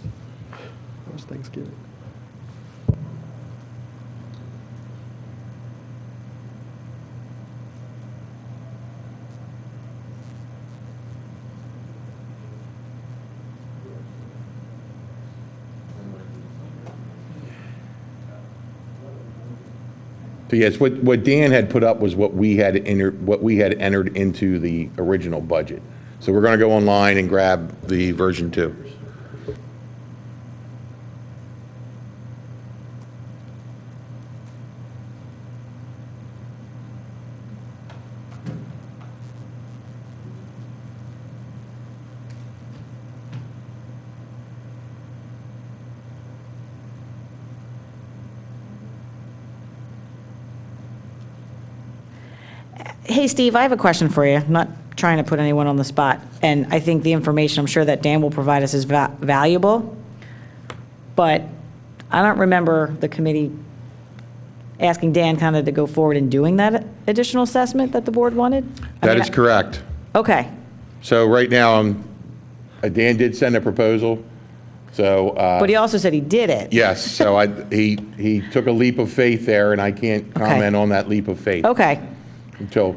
How was Thanksgiving? so yes, what Dan had put up was what we had entered into the original budget. So we're going to go online and grab the version 2. Hey, Steve, I have a question for you. I'm not trying to put anyone on the spot, and I think the information I'm sure that Dan will provide us is valuable, but I don't remember the committee asking Dan kind of to go forward and doing that additional assessment that the board wanted? That is correct. Okay, So right now, Dan did send a proposal, so. but he also said he did it. Yes, so he took a leap of faith there, and I can't comment on that leap of faith. Okay, Until,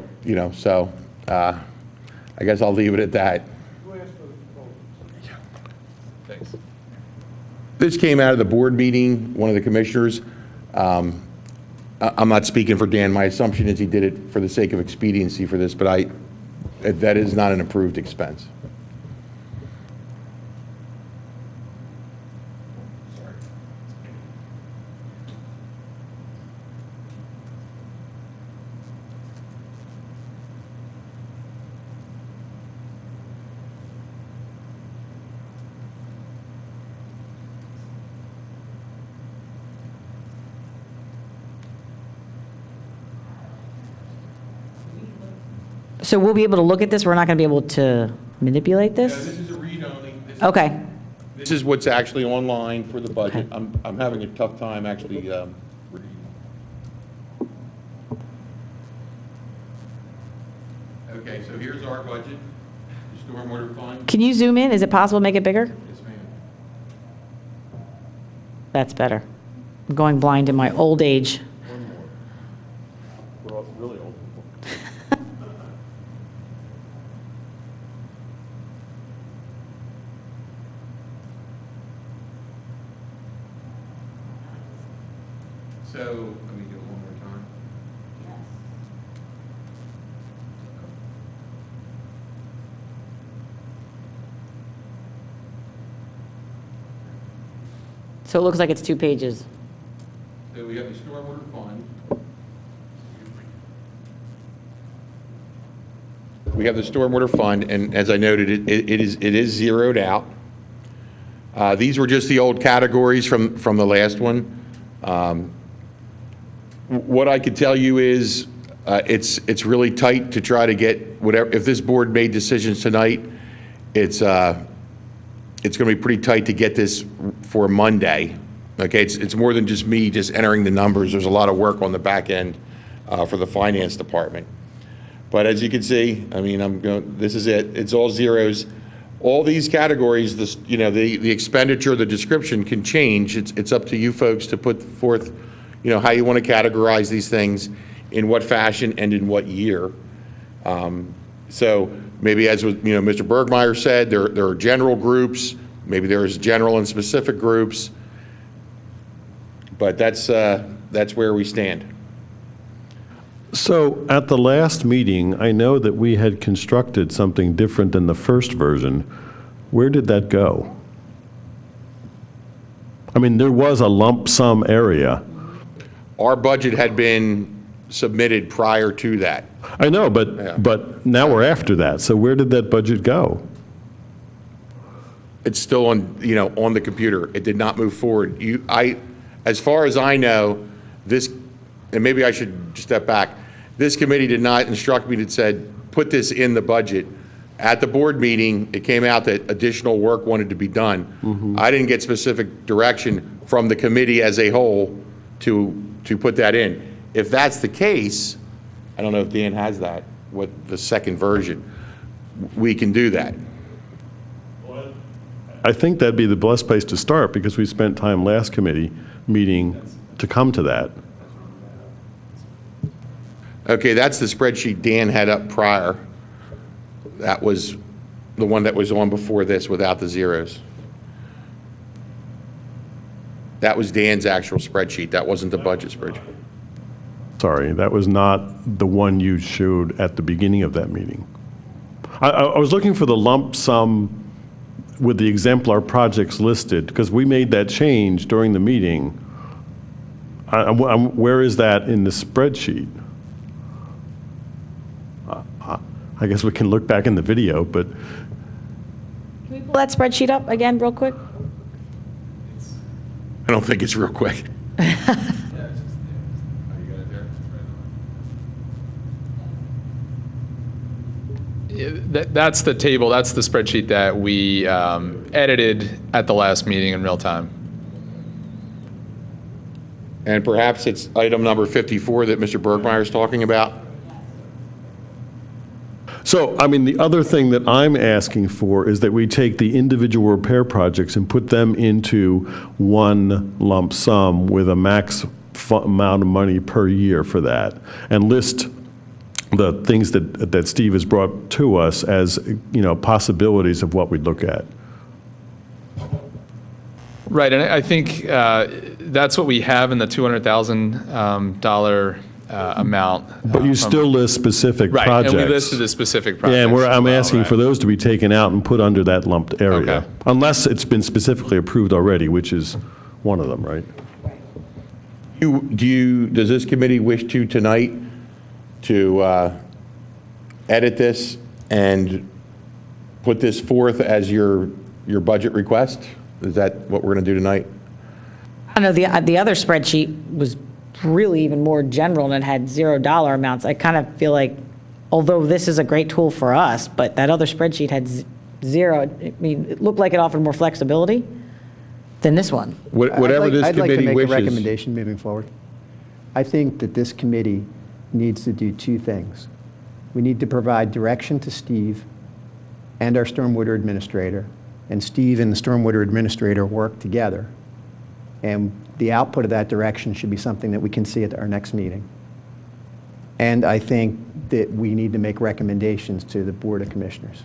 so I guess I'll leave it at that. Thanks. This came out of the board meeting, one of the commissioners. I'm not speaking for Dan. My assumption is he did it for the sake of expediency for this, but that is not an approved expense. so we'll be able to look at this, we're not going to be able to manipulate this? is a read-only. Okay, This is what's actually online for the budget. I'm having a tough time actually reading. Okay, so here's our budget, the stormwater fund. Can you zoom in? Is it possible to make it bigger? Yes, ma'am. That's better. I'm going blind in my old age. We're all really old. So, let me do it one more time. So it looks like it's 2 pages. So we have the stormwater fund. We have the stormwater fund, and as I noted, it is zeroed out. These were just the old categories from the last one. What I could tell you is, it's really tight to try to get whatever, if this board made decisions tonight, it's going to be pretty tight to get this for Monday. Okay, it's more than just me just entering the numbers. There's a lot of work on the back end for the finance department. But as you can see, I mean, this is it. It's all zeros. All these categories, the expenditure, the description can change. It's up to you folks to put forth, how you want to categorize these things, in what fashion and in what year. So maybe as Mr. Bergmeyer said, there are general groups. Maybe there's general and specific groups. But that's where we stand. So at the last meeting, I know that we had constructed something different than the first version. Where did that go? I mean, there was a lump sum area. Our budget had been submitted prior to that. I know, but now we're after that. So where did that budget go? It's still on the computer. It did not move forward. As far as I know, this, and maybe I should step back, this committee did not instruct me that said, put this in the budget. At the board meeting, it came out that additional work wanted to be done. I didn't get specific direction from the committee as a whole to put that in. If that's the case, I don't know if Dan has that, what the second version, we can do that. I think that'd be the best place to start because we spent time last committee meeting to come to that. Okay, that's the spreadsheet Dan had up prior. That was the one that was on before this without the zeros. That was Dan's actual spreadsheet. That wasn't the budget spreadsheet. Sorry, that was not the one you showed at the beginning of that meeting. I was looking for the lump sum with the exemplar projects listed, because we made that change during the meeting. Where is that in the spreadsheet? I guess we can look back in the video, but Can we pull that spreadsheet up again real quick? I don't think it's real quick. That's the table, that's the spreadsheet that we edited at the last meeting in real time. And perhaps it's item number 54 that Mr. Bergmeyer is talking about. so, I mean, the other thing that I'm asking for is that we take the individual repair projects and put them into one lump sum with a max amount of money per year for that, and list the things that Steve has brought to us as, possibilities of what we'd look at. Right, and I think that's what we have in the $200,000 amount. But you still list specific Right, projects. and we listed the specific projects. Yeah, and I'm as well, asking for right. those to be taken out and put under that lumped area. Okay. Unless it's been specifically approved already, which is one of them, right? Does this committee wish to tonight to edit this and put this forth as your budget request? Is that what we're going to do tonight? I know the other spreadsheet was really even more general and it had $0 amounts. I kind of feel like, although this is a great tool for us, but that other spreadsheet had zero. I mean, it looked like it offered more flexibility than this one. Whatever this I'd like to committee make a wishes. recommendation moving forward. I think that this committee needs to do two things. We need to provide direction to Steve and our stormwater administrator, and Steve and the stormwater administrator work together. And the output of that direction should be something that we can see at our next meeting. And I think that we need to make recommendations to the Board of Commissioners.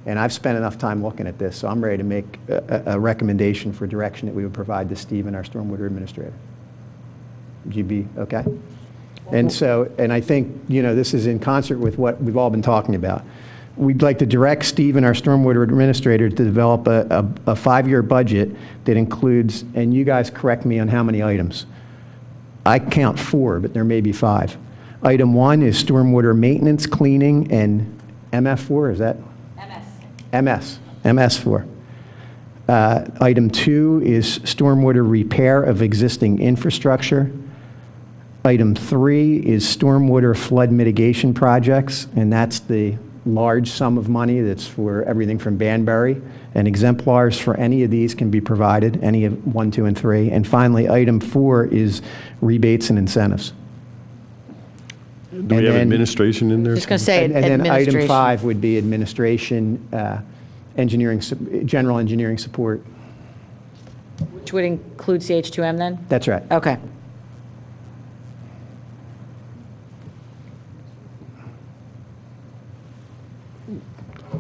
And I've spent enough time looking at this, so I'm ready to make a recommendation for direction that we would provide to Steve and our stormwater administrator. Would you be okay? And so, and I think, you know, this is in concert with what we've all been talking about. We'd like to direct Steve and our stormwater administrator to develop a 5-year budget that includes, and you guys correct me on how many items. I count 4, but there may be 5. Item 1 is stormwater maintenance, cleaning, and MF4, is that? MS4. Item 2 is stormwater repair of existing infrastructure. Item 3 is stormwater flood mitigation projects, and that's the large sum of money that's for everything from Banbury, and exemplars for any of these can be provided, any of 1, 2, and 3. And finally, item 4 is rebates and incentives. Do we have administration in there? Just going to say And then item administration. 5 would be administration, engineering, general engineering support. Which would include CH2M then? That's right. Okay.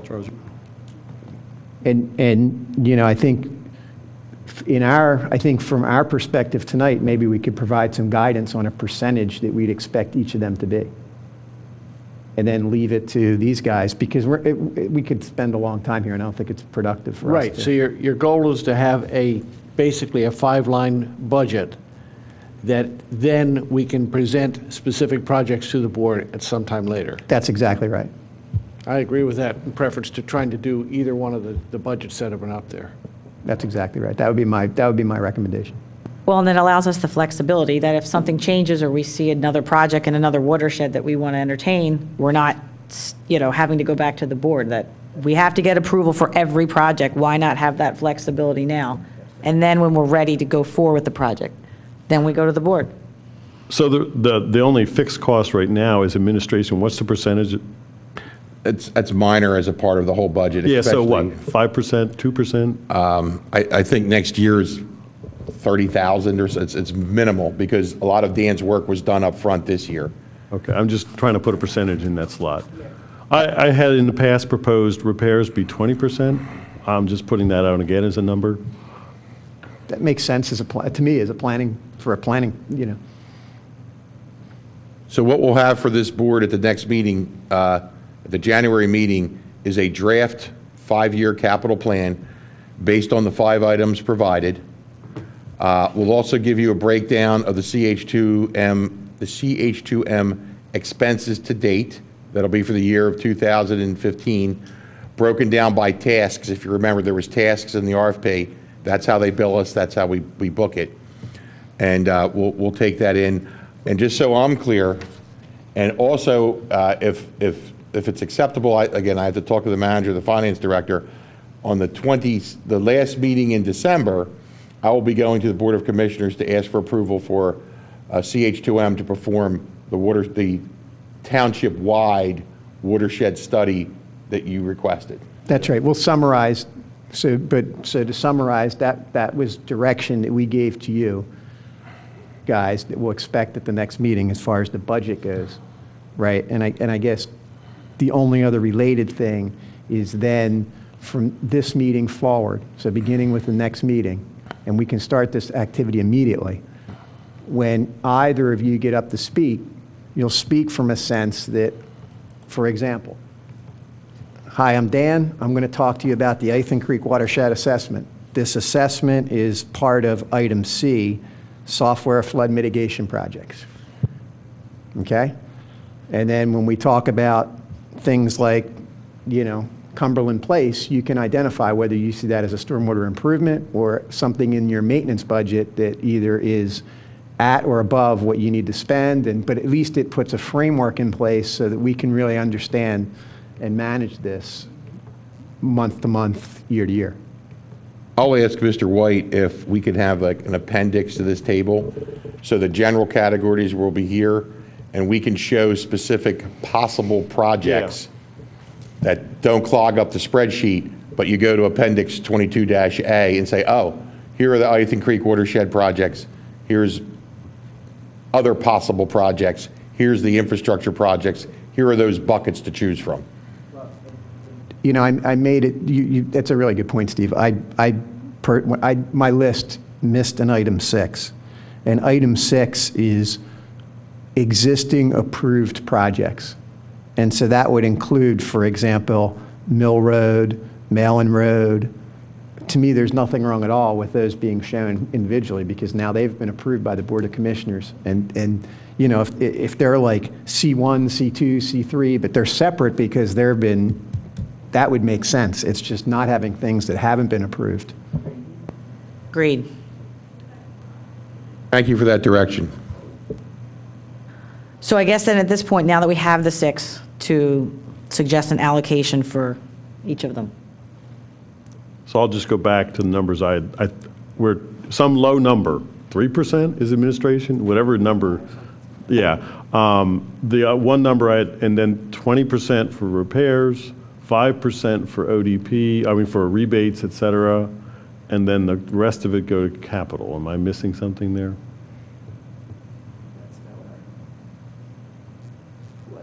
Charles? And, you know, I think from our perspective tonight, maybe we could provide some guidance on a percentage that we'd expect each of them to be. And then leave it to these guys, because we could spend a long time here, and I don't think it's productive for us. Right, so your goal is to have basically a 5-line budget that then we can present specific projects to the board at some time later. That's exactly right. I agree with that, in preference to trying to do either one of the budgets that have been out there. That's exactly right. That would be my recommendation. Well, and it allows us the flexibility that if something changes or we see another project in another watershed that we want to entertain, we're not, you know, having to go back to the board, that we have to get approval for every project. Why not have that flexibility now? And then when we're ready to go forward with the project, then we go to the board. So the only fixed cost right now is administration. What's the percentage? That's minor as a part of the whole budget. Yeah, so what, especially- 5%, 2%? I think next year's 30,000 or so. It's minimal because a lot of Dan's work was done up front this year. Okay, I'm just trying to put a percentage in that slot. I had in the past proposed repairs be 20%. I'm just putting that out again as a number. That makes sense to me as a planning, you know. So what we'll have for this board at the next meeting, at the January meeting, is a draft 5-year capital plan based on the 5 items provided. We'll also give you a breakdown of the CH2M expenses to date. That'll be for the year of 2015, broken down by tasks. If you remember, there was tasks in the RFP. That's how they bill us. That's how we book it. And we'll take that in. And just so I'm clear, and also if it's acceptable, again, I have to talk to the manager, the finance director. On the last meeting in December, I will be going to the Board of Commissioners to ask for approval for CH2M to perform the township-wide watershed study that you requested. That's right. We'll summarize. So to summarize, that was direction that we gave to you guys that we'll expect at the next meeting as far as the budget goes, right? And I guess the only other related thing is then from this meeting forward, so beginning with the next meeting, and we can start this activity immediately. When either of you get up to speak, you'll speak from a sense that, for example, hi, I'm Dan. I'm going to talk to you about the Ithan Creek Watershed Assessment. This assessment is part of item C, software flood mitigation projects. Okay? And then when we talk about things like, you know, Cumberland Place, you can identify whether you see that as a stormwater improvement or something in your maintenance budget that either is at or above what you need to spend, but at least it puts a framework in place so that we can really understand and manage this month to month, year to year. I'll ask Mr. White if we could have like an appendix to this table. So the general categories will be here, and we can show specific possible projects that don't clog up the spreadsheet, but you go to Appendix 22-A and say, oh, here are the Ithan Creek watershed projects, here's other possible projects, here's the infrastructure projects, here are those buckets to choose from. You know, I made it, that's a really good point, Steve. My list missed an item 6. And item 6 is existing approved projects. And so that would include, for example, Mill Road, Malin Road. To me, there's nothing wrong at all with those being shown individually, because now they've been approved by the Board of Commissioners. And you know, if they're like C1, C2, C3, but they're separate because that would make sense. It's just not having things that haven't been approved. Agreed. Thank you for that direction. So I guess then at this point, now that we have the 6, to suggest an allocation for each of them. So I'll just go back to the numbers where some low number, 3% is administration, whatever number, yeah. The one number and then 20% for repairs, 5% for ODP, for rebates, et cetera, and then the rest of it go to capital. Am I missing something there?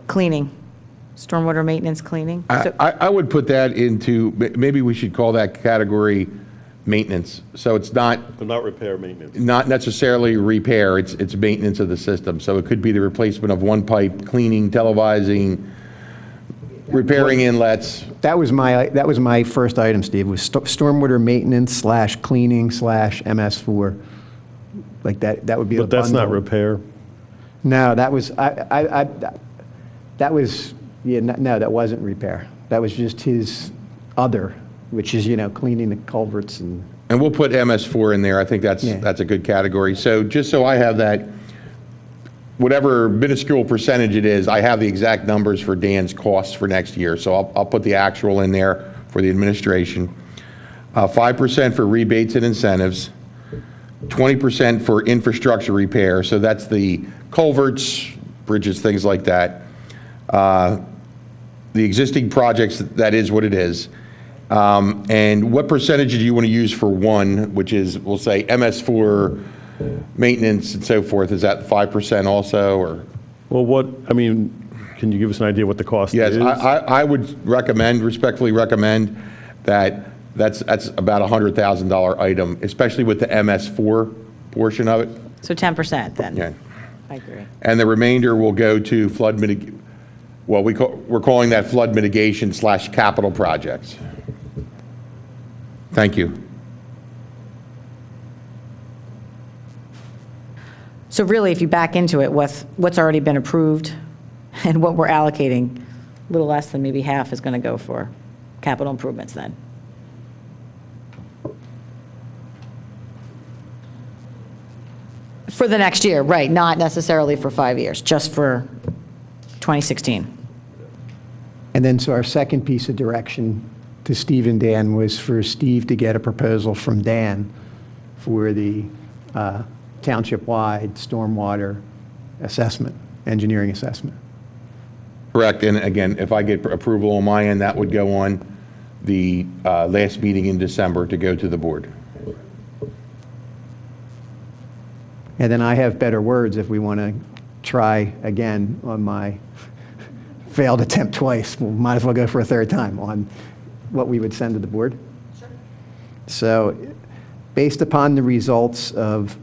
Cleaning, stormwater maintenance cleaning. I would put that into, maybe we should call that category maintenance. So it's not But not repair, maintenance. not necessarily repair, it's maintenance of the system. So it could be the replacement of one pipe, cleaning, televising, repairing inlets. That was my first item, Steve, was stormwater maintenance / cleaning / MS4. Like that would be the But that's not bundle. repair? No, that was, no, that wasn't repair. That was just his other, which is, cleaning the culverts and. And we'll put MS4 in there. I think that's Yeah. a good category. So just so I have that, whatever minuscule percentage it is, I have the exact numbers for Dan's costs for next year. So I'll put the actual in there for the administration. 5% for rebates and incentives, 20% for infrastructure repair. So that's the culverts, bridges, things like that. The existing projects, that is what it is. And what percentage do you want to use for one, which is, we'll say, MS4 maintenance and so forth? Is that 5% also, or? Well, can you give us an idea what the cost Yes, is? I would respectfully recommend that's about a $100,000 item, especially with the MS4 portion of it. So 10% then. Yeah. I agree. And the remainder will go to flood mitigation. Well, we're calling that flood mitigation / capital projects. Thank you. So really, if you back into it, what's already been approved and what we're allocating, a little less than maybe half is going to go for capital improvements then. For the next year, right, not necessarily for 5 years, just for 2016. And then, so our second piece of direction to Steve and Dan was for Steve to get a proposal from Dan for the township-wide stormwater assessment, engineering assessment. Correct. And again, if I get approval on my end, that would go on the last meeting in December to go to the board. And then I have better words if we want to try again on my failed attempt twice. We might as well go for a third time on what we would send to the board. Sure. So based upon the results of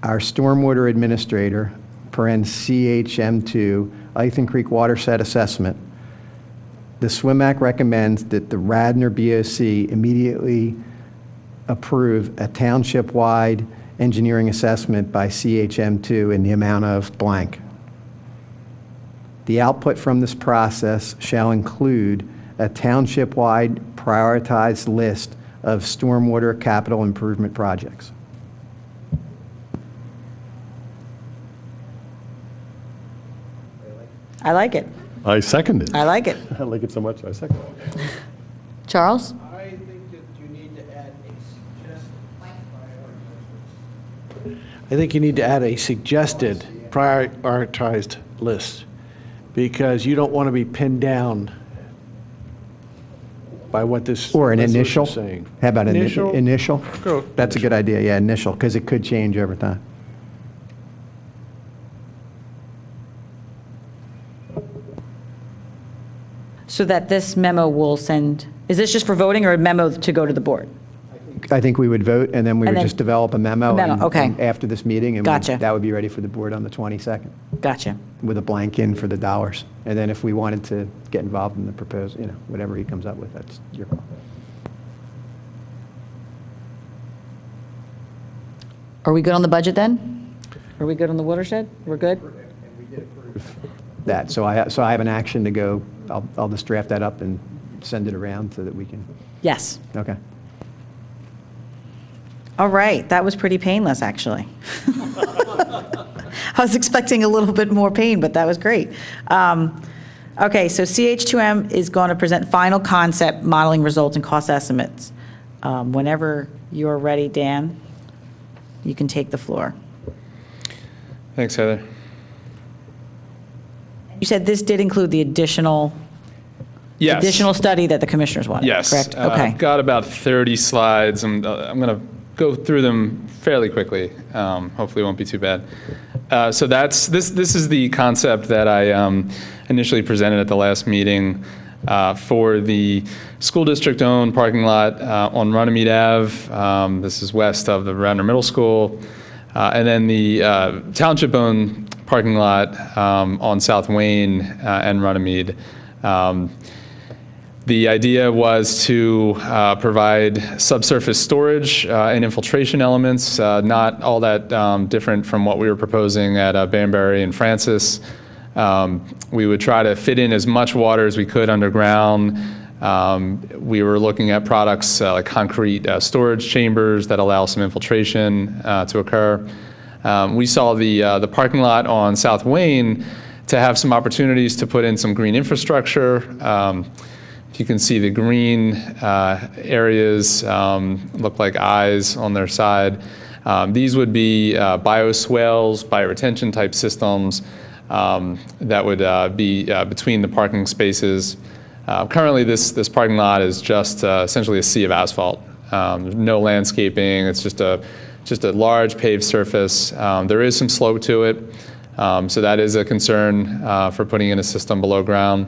our stormwater administrator, CHM2, Ithan Creek watershed assessment, the SWMAC recommends that the Radnor BOC immediately approve a township-wide engineering assessment by CHM2 in the amount of blank. The output from this process shall include a township-wide prioritized list of stormwater capital improvement projects. I like it. I second it. I like it. I like it so much, I second it. Charles? I think that you need to add a suggested prioritized list, because you don't want to be pinned down by what this Or an resolution initial? is saying. How about an Initial? initial? Go. That's a good idea, yeah, initial, because it could change over time. So that this memo will send, is this just for voting or a memo to go to the board? I think we would vote, and then we And would then- just develop a memo. A memo, and- okay. and after this meeting, and Gotcha. that would be ready for the board on the 22nd, Gotcha. with a blank in for the dollars. And then if we wanted to get involved in the proposal, whatever he comes up with, that's your call. Are we good on the budget then? Are we good on the watershed? We're good? That, so I have an action to go, I'll just draft that up and send it around so that we can, Yes. okay. All right, that was pretty painless, actually. I was expecting a little bit more pain, but that was great. Okay, so CH2M is going to present final concept modeling results and cost estimates. Whenever you're ready, Dan, you can take the floor. Thanks, Heather. You said this did include the additional study that the commissioners wanted, Yes. correct? Okay. I've got about 30 slides. I'm going to go through them fairly quickly. Hopefully it won't be too bad. So this is the concept that I initially presented at the last meeting for the school district-owned parking lot on Runnymede Ave. This is west of the Radnor Middle School. And then the township-owned parking lot on South Wayne and Runnymede. The idea was to provide subsurface storage and infiltration elements, not all that different from what we were proposing at Banbury and Francis. We would try to fit in as much water as we could underground. We were looking at products like concrete storage chambers that allow some infiltration to occur. We saw the parking lot on South Wayne to have some opportunities to put in some green infrastructure. You can see the green areas look like eyes on their side. These would be bioswales, bioretention type systems that would be between the parking spaces. Currently, this parking lot is just essentially a sea of asphalt. There's no landscaping. It's just a large paved surface. There is some slope to it, so that is a concern for putting in a system below ground.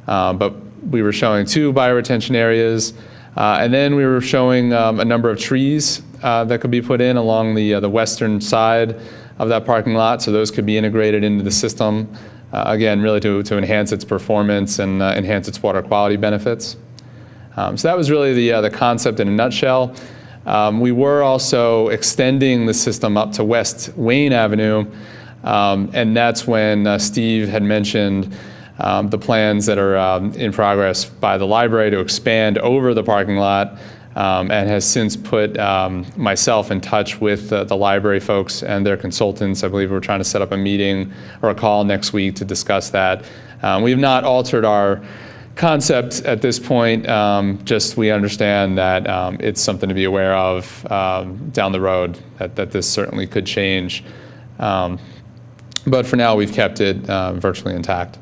But we were showing 2 bioretention areas, and then we were showing a number of trees that could be put in along the western side of that parking lot, so those could be integrated into the system, again, really to enhance its performance and enhance its water quality benefits. So that was really the concept in a nutshell. We were also extending the system up to West Wayne Avenue, and that's when Steve had mentioned the plans that are in progress by the library to expand over the parking lot, and has since put myself in touch with the library folks and their consultants. I believe we're trying to set up a meeting or a call next week to discuss that. We have not altered our concept at this point, just we understand that it's something to be aware of down the road, that this certainly could change. But for now, we've kept it virtually intact.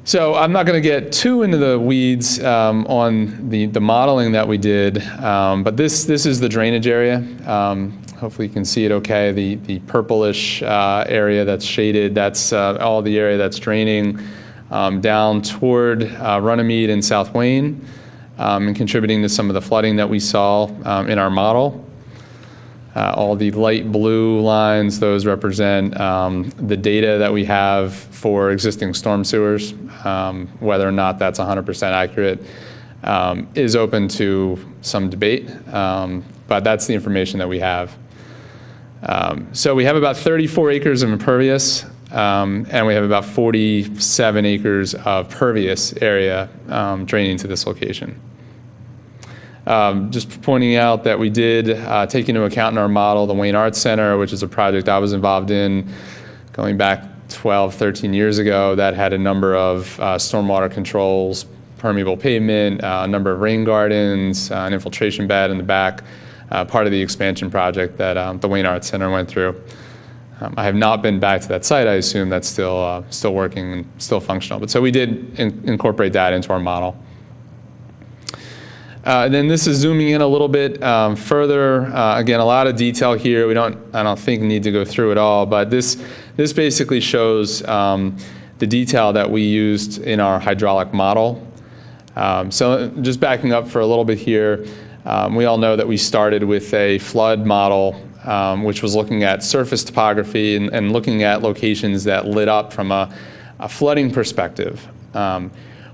So I'm not going to get too into the weeds on the modeling that we did, but this is the drainage area. Hopefully you can see it okay. The purplish area that's shaded, that's all the area that's draining down toward Runnymede and South Wayne, and contributing to some of the flooding that we saw in our model. All the light blue lines, those represent the data that we have for existing storm sewers. Whether or not that's 100% accurate is open to some debate, but that's the information that we have. So we have about 34 acres of impervious, and we have about 47 acres of pervious area draining to this location. Just pointing out that we did take into account in our model the Wayne Arts Center, which is a project I was involved in going back 12, 13 years ago, that had a number of stormwater controls, permeable pavement, a number of rain gardens, an infiltration bed in the back, part of the expansion project that the Wayne Arts Center went through. I have not been back to that site. I assume that's still working and still functional. But so we did incorporate that into our model. Then this is zooming in a little bit further. Again, a lot of detail here. I don't think need to go through it all, but this basically shows the detail that we used in our hydraulic model. So just backing up for a little bit here, we all know that we started with a flood model, which was looking at surface topography and looking at locations that lit up from a flooding perspective.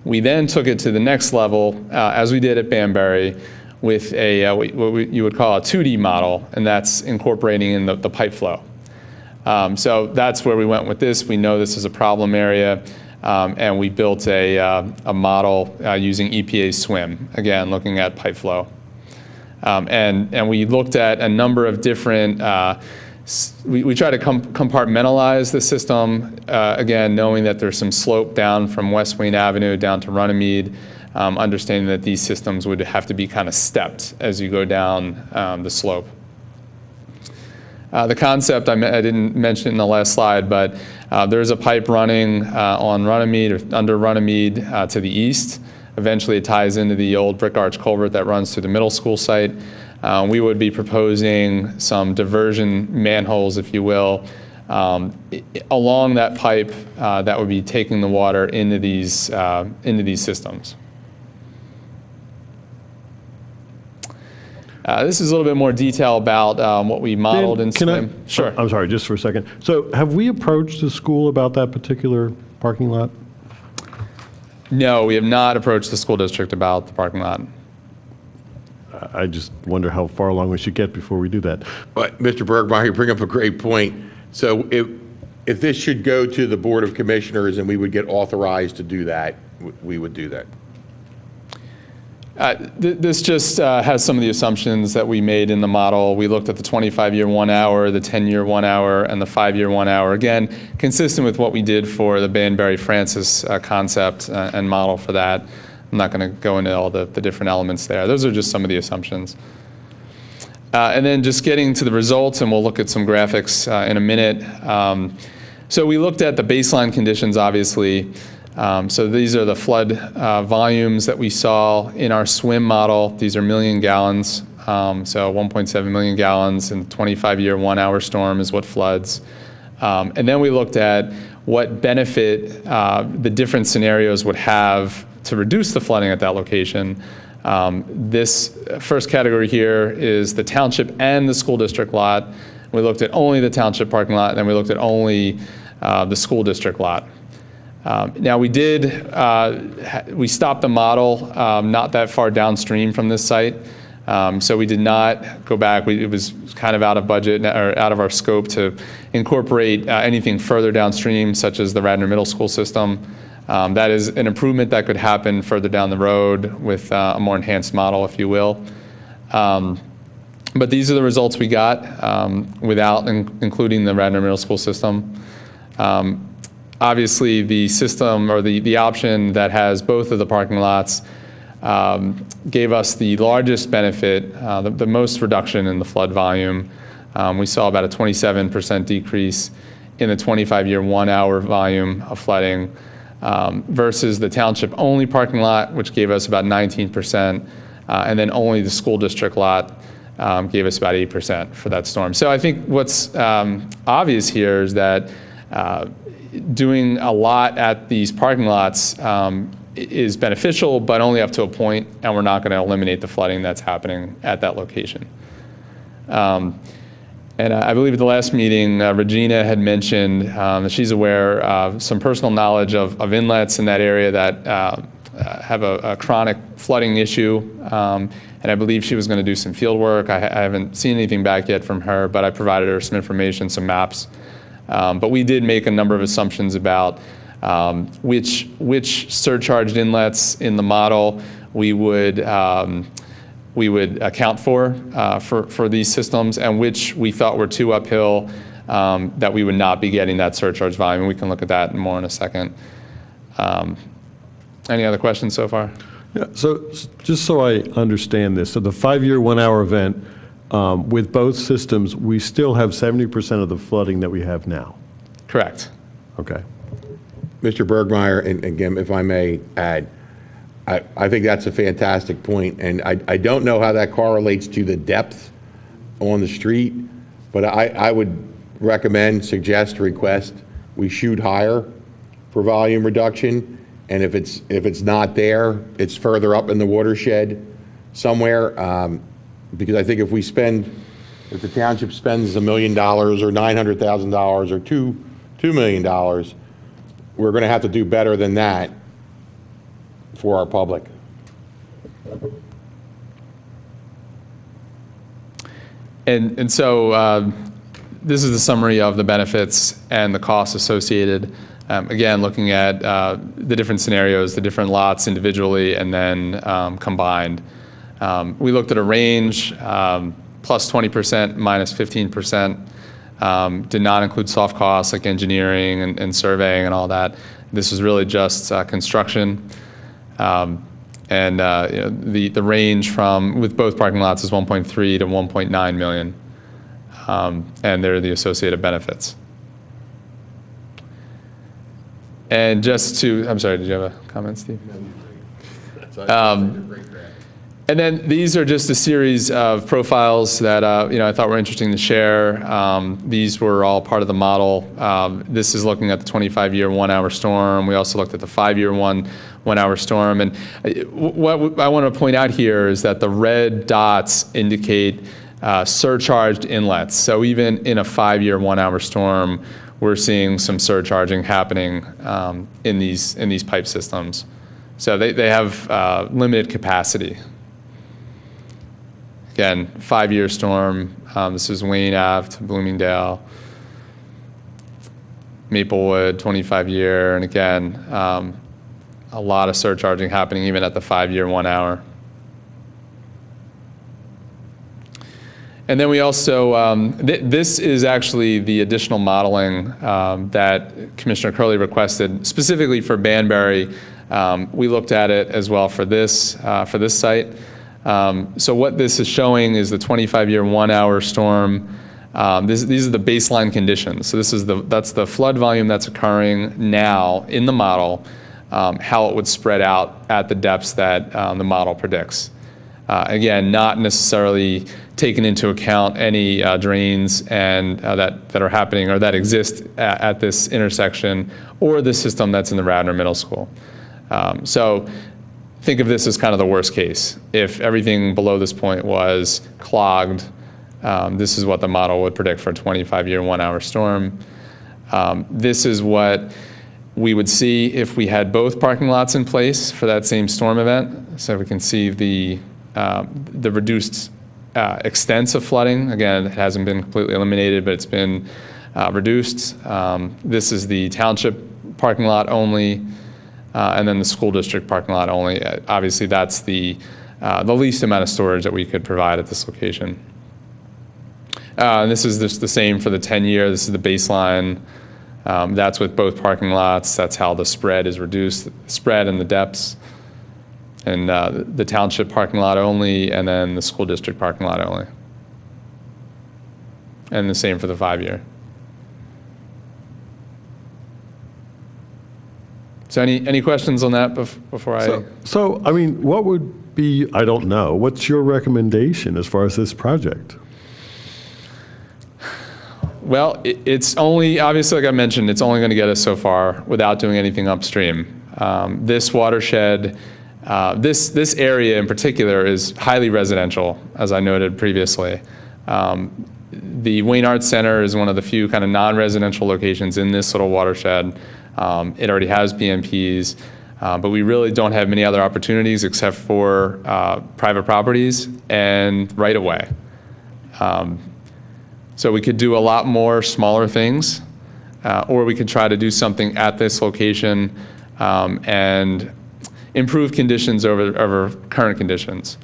We then took it to the next level, as we did at Banbury, with what you would call a 2D model, and that's incorporating in the pipe flow. So that's where we went with this. We know this is a problem area, and we built a model using EPA SWIM, again, looking at pipe flow. And we looked at a number of different, we try to compartmentalize the system, again, knowing that there's some slope down from West Wayne Avenue down to Runnymede, understanding that these systems would have to be kind of stepped as you go down the slope. The concept, I didn't mention it in the last slide, but there's a pipe running on Runnymede or under Runnymede to the east. Eventually it ties into the old brick arch culvert that runs through the middle school site. We would be proposing some diversion manholes, if you will, along that pipe that would be taking the water into these systems. This is a little bit more detail about what we modeled in SWIM. Sure. I'm sorry, just for a second. So have we approached the school about that particular parking lot? No, we have not approached the school district about the parking lot. I just wonder how far along we should get before we do that. But Mr. Bergmeyer, you bring up a great point. So if this should go to the Board of Commissioners and we would get authorized to do that, we would do that. This just has some of the assumptions that we made in the model. We looked at the 25-year 1 hour, the 10-year 1 hour, and the 5-year 1 hour. Again, consistent with what we did for the Banbury-Francis concept and model for that. I'm not going to go into all the different elements there. Those are just some of the assumptions. And then just getting to the results, and we'll look at some graphics in a minute. So we looked at the baseline conditions, obviously. So these are the flood volumes that we saw in our SWIM model. These are million gallons. So 1.7 million gallons in 25-year 1 hour storm is what floods. And then we looked at what benefit the different scenarios would have to reduce the flooding at that location. This first category here is the township and the school district lot. We looked at only the township parking lot, and then we looked at only the school district lot. Now we stopped the model not that far downstream from this site. So we did not go back. It was kind of out of budget or out of our scope to incorporate anything further downstream, such as the Radnor Middle School system. That is an improvement that could happen further down the road with a more enhanced model, if you will. But these are the results we got without including the Radnor Middle School system. Obviously, the system or the option that has both of the parking lots gave us the largest benefit, the most reduction in the flood volume. We saw about a 27% decrease in the 25-year 1 hour volume of flooding versus the township-only parking lot, which gave us about 19%, and then only the school district lot gave us about 8% for that storm. So I think what's obvious here is that doing a lot at these parking lots is beneficial, but only up to a point, and we're not going to eliminate the flooding that's happening at that location. And I believe at the last meeting, Regina had mentioned that she's aware of some personal knowledge of inlets in that area that have a chronic flooding issue. And I believe she was going to do some field work. I haven't seen anything back yet from her, but I provided her some information, some maps. But we did make a number of assumptions about which surcharged inlets in the model we would account for these systems, and which we thought were too uphill that we would not be getting that surcharge volume. We can look at that more in a second. Any other questions so far? Yeah, so just so I understand this, so the 5-year 1 hour event, with both systems, we still have 70% of the flooding that we have now. Correct. Okay. Mr. Bergmeyer, and again, if I may add, I think that's a fantastic point, and I don't know how that correlates to the depth on the street, but I would recommend, suggest, request we shoot higher for volume reduction, and if it's not there, it's further up in the watershed somewhere, because I think if the township spends $1 million or $900,000 or $2 million, we're going to have to do better than that for our public. And so this is the summary of the benefits and the costs associated. Again, looking at the different scenarios, the different lots individually, and then combined. We looked at a range, plus 20%, minus 15%. Did not include soft costs like engineering and surveying and all that. This is really just construction. The range with both parking lots is 1.3 to 1.9 million. And they're the associated benefits. And I'm sorry, did you have a comment, Steve? And then these are just a series of profiles that I thought were interesting to share. These were all part of the model. This is looking at the 25-year 1-hour storm. We also looked at the 5-year 1-hour storm. And what I want to point out here is that the red dots indicate surcharged inlets. So even in a 5-year 1-hour storm, we're seeing some surcharging happening in these pipe systems. So they have limited capacity. Again, 5-year storm. This is Wayne Ave to Bloomingdale, Maplewood, 25-year, and again, a lot of surcharging happening even at the 5-year 1-hour. And then we also, this is actually the additional modeling that Commissioner Curley requested specifically for Banbury. We looked at it as well for this site. So what this is showing is the 25-year 1-hour storm. These are the baseline conditions. So that's the flood volume that's occurring now in the model, how it would spread out at the depths that the model predicts. Again, not necessarily taking into account any drains and that are happening or that exist at this intersection or the system that's in the Radnor Middle School. So think of this as kind of the worst case. If everything below this point was clogged, this is what the model would predict for a 25-year 1-hour storm. This is what we would see if we had both parking lots in place for that same storm event. So we can see the reduced extents of flooding. Again, it hasn't been completely eliminated, but it's been reduced. This is the township parking lot only. And then the school district parking lot only. Obviously, that's the least amount of storage that we could provide at this location. And this is just the same for the 10-year. This is the baseline. That's with both parking lots. That's how the spread is reduced, the spread and the depths. And the township parking lot only, and then the school district parking lot only. And the same for the 5-year. So any questions on that before I? So I mean, what would be, I don't know, what's your recommendation as far as this project? Well, it's only, obviously, like I mentioned, it's only going to get us so far without doing anything upstream. This watershed, this area in particular is highly residential, as I noted previously. The Wayne Arts Center is one of the few kind of non-residential locations in this little watershed. It already has BMPs, but we really don't have many other opportunities except for private properties and right-of-way. So we could do a lot more smaller things, or we could try to do something at this location and improve conditions over current conditions.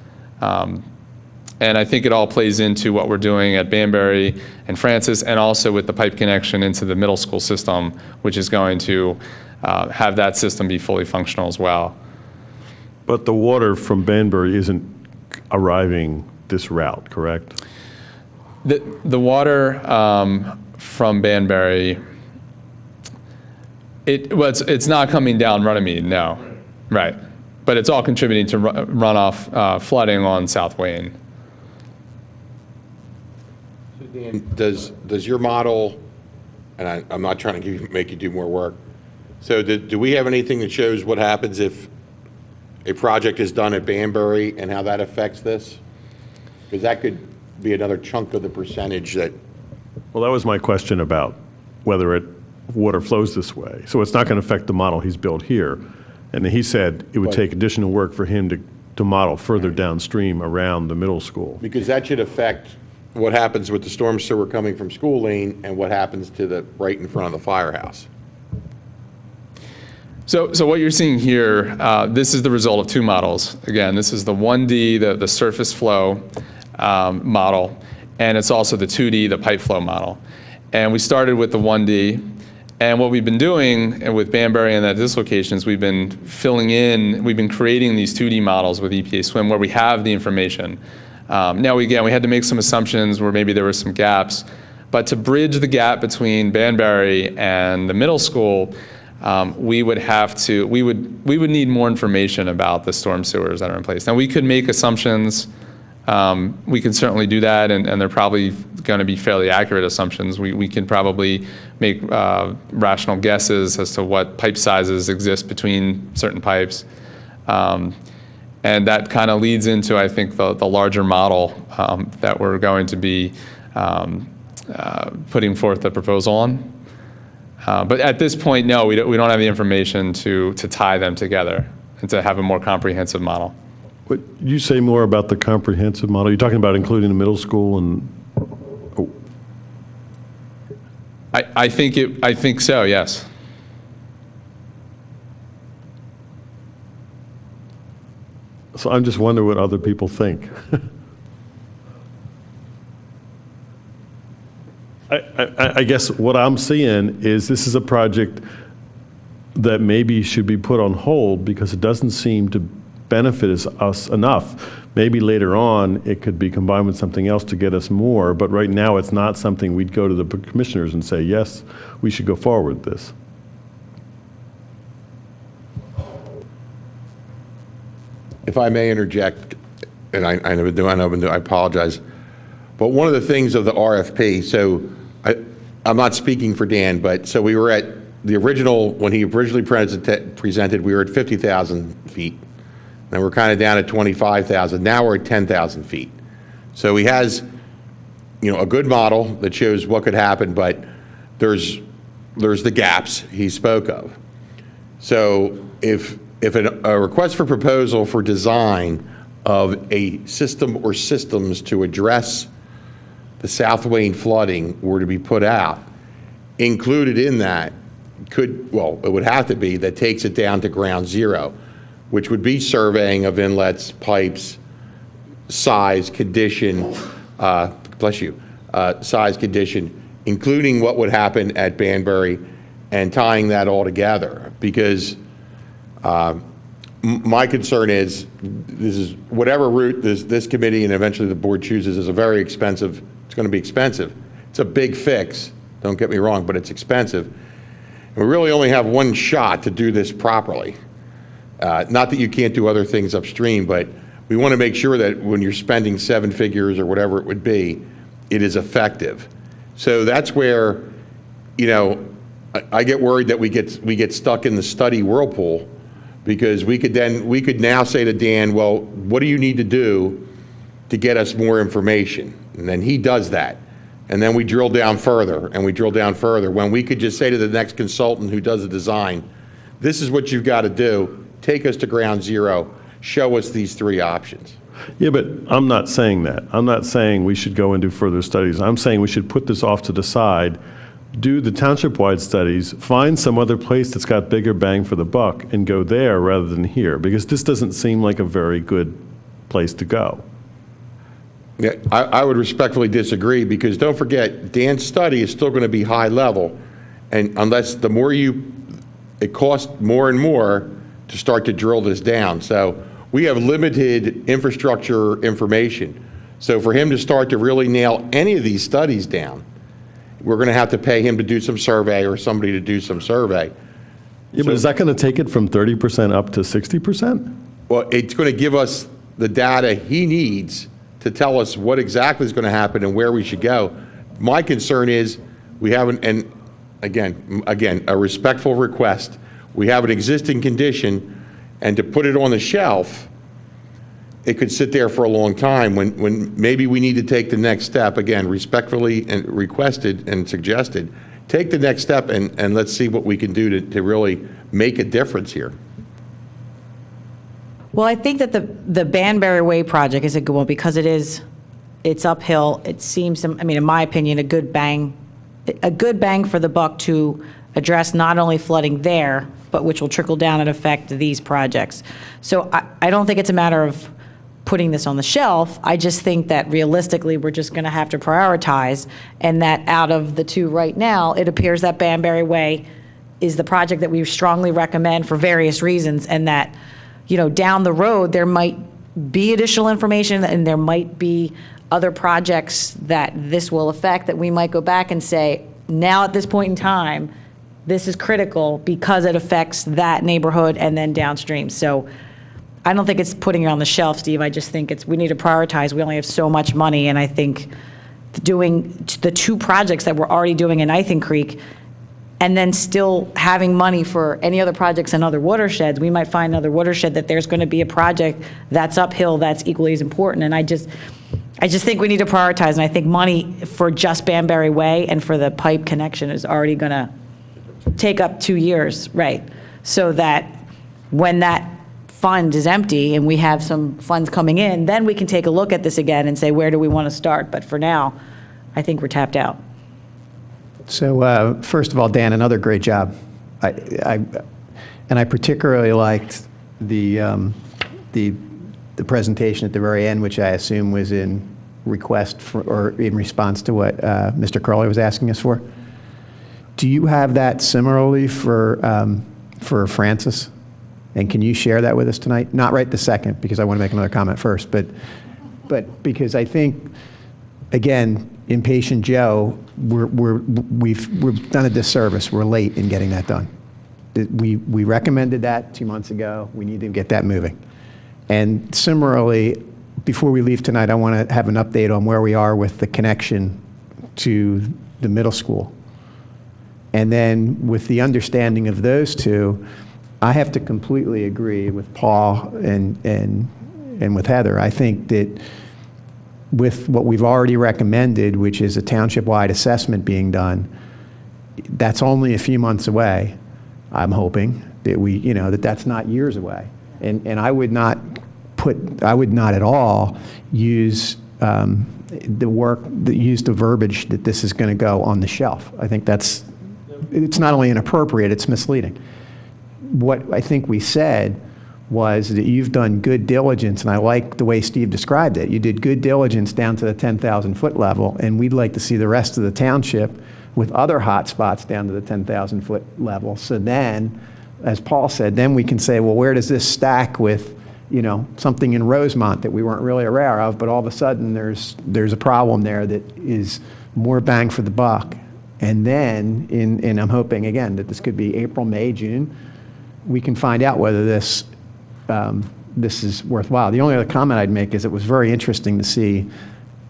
And I think it all plays into what we're doing at Banbury and Francis, and also with the pipe connection into the middle school system, which is going to have that system be fully functional as well. But the water from Banbury isn't arriving this route, correct? The water from Banbury, it's not coming down Runnymede, no. Right. But it's all contributing to runoff flooding on South Wayne. So Dan, does your model, and I'm not trying to make you do more work, so do we have anything that shows what happens if a project is done at Banbury and how that affects this? Because that could be another chunk of the percentage that. Well, that was my question about whether water flows this way. So it's not going to affect the model he's built here. And he said it would take additional work for him to model further downstream around the middle school. Because that should affect what happens with the storm sewer coming from School Lane and what happens to the right in front of the firehouse. So what you're seeing here, this is the result of two models. Again, this is the 1D, the surface flow model, and it's also the 2D, the pipe flow model. And we started with the 1D, and what we've been doing with Banbury and at this location is we've been creating these 2D models with EPA SWIM where we have the information. Now, we had to make some assumptions where maybe there were some gaps, but to bridge the gap between Banbury and the middle school, we would need more information about the storm sewers that are in place. Now, we could make assumptions. We can certainly do that, and they're probably going to be fairly accurate assumptions. We can probably make rational guesses as to what pipe sizes exist between certain pipes. And that kind of leads into, I think, the larger model that we're going to be putting forth a proposal on. But at this point, no, we don't have the information to tie them together and to have a more comprehensive model. But you say more about the comprehensive model. You're talking about including the middle school and. Oh. I think so. Yes. So I'm just wondering what other people think. I guess what I'm seeing is this is a project that maybe should be put on hold because it doesn't seem to benefit us enough. Maybe later on it could be combined with something else to get us more, but right now it's not something we'd go to the commissioners and say, yes, we should go forward with this. If I may interject, and I apologize, but one of the things of the RFP, so I'm not speaking for Dan, but so we were at the original, when he originally presented, we were at 50,000 feet. And we're kind of down at 25,000. Now we're at 10,000 feet. So he has, a good model that shows what could happen, but there's the gaps he spoke of. So if a request for proposal for design of a system or systems to address the South Wayne flooding were to be put out, included in that it would have to be that takes it down to ground zero, which would be surveying of inlets, pipes, size, condition, size, condition, including what would happen at Banbury and tying that all together. Because my concern is this is whatever route this committee and eventually the board chooses is a very expensive, it's going to be expensive. It's a big fix, don't get me wrong, but it's expensive. And we really only have one shot to do this properly. Not that you can't do other things upstream, but we want to make sure that when you're spending 7 figures or whatever it would be, it is effective. So that's where, I get worried that we get stuck in the study whirlpool, because we could now say to Dan, well, what do you need to do to get us more information? And then he does that. And then we drill down further and we drill down further, when we could just say to the next consultant who does the design, this is what you've got to do. Take us to ground zero. Show us these 3 options. Yeah, but I'm not saying that. I'm not saying we should go and do further studies. I'm saying we should put this off to the side, do the township-wide studies, find some other place that's got bigger bang for the buck, and go there rather than here, because this doesn't seem like a very good place to go. Yeah, I would respectfully disagree, because don't forget, Dan's study is still going to be high level, and unless the more it costs more and more to start to drill this down. So we have limited infrastructure information. So for him to start to really nail any of these studies down, we're going to have to pay him to do some survey or somebody to do some survey. Yeah, but is that going to take it from 30% up to 60%? Well, it's going to give us the data he needs to tell us what exactly is going to happen and where we should go. My concern is we haven't, and again, a respectful request. We have an existing condition, and to put it on the shelf, it could sit there for a long time when maybe we need to take the next step, again, respectfully and requested and suggested, take the next step and let's see what we can do to really make a difference here. Well, I think that the Banbury Way project is a good one because it's uphill. It seems, I mean, in my opinion, a good bang for the buck to address not only flooding there, but which will trickle down and affect these projects. So I don't think it's a matter of putting this on the shelf. I just think that realistically, we're just going to have to prioritize, and that out of the two right now, it appears that Banbury Way is the project that we strongly recommend for various reasons, and that, you know, down the road, there might be additional information and there might be other projects that this will affect that we might go back and say, now at this point in time, this is critical because it affects that neighborhood and then downstream. So I don't think it's putting it on the shelf, Steve. I just think we need to prioritize. We only have so much money, and I think doing the two projects that we're already doing in Ithan Creek and then still having money for any other projects in other watersheds, we might find another watershed that there's going to be a project that's uphill that's equally as important. And I just think we need to prioritize, and I think money for just Banbury Way and for the pipe connection is already going to take up 2 years, right? So that when that fund is empty and we have some funds coming in, then we can take a look at this again and say, where do we want to start? But for now, I think we're tapped out. So first of all, Dan, another great job. And I particularly liked the presentation at the very end, which I assume was in request for, or in response to what Mr. Curley was asking us for. Do you have that similarly for Francis? And can you share that with us tonight? Not right this second, because I want to make another comment first, but because I think, again, impatient Joe, we've done a disservice. We're late in getting that done. We recommended that 2 months ago. We need to get that moving. And similarly, before we leave tonight, I want to have an update on where we are with the connection to the middle school. And then with the understanding of those two, I have to completely agree with Paul and with Heather. I think that with what we've already recommended, which is a township-wide assessment being done, that's only a few months away. I'm hoping that that's not years away. And I would not at all use use the verbiage that this is going to go on the shelf. I think it's not only inappropriate, it's misleading. What I think we said was that you've done good diligence, and I like the way Steve described it. You did good diligence down to the 10,000-foot level, and we'd like to see the rest of the township with other hot spots down to the 10,000-foot level. So then, as Paul said, then we can say, well, where does this stack with, something in Rosemont that we weren't really aware of, but all of a sudden there's a problem there that is more bang for the buck. And then, and I'm hoping, again, that this could be April, May, June, we can find out whether this is worthwhile. The only other comment I'd make is it was very interesting to see,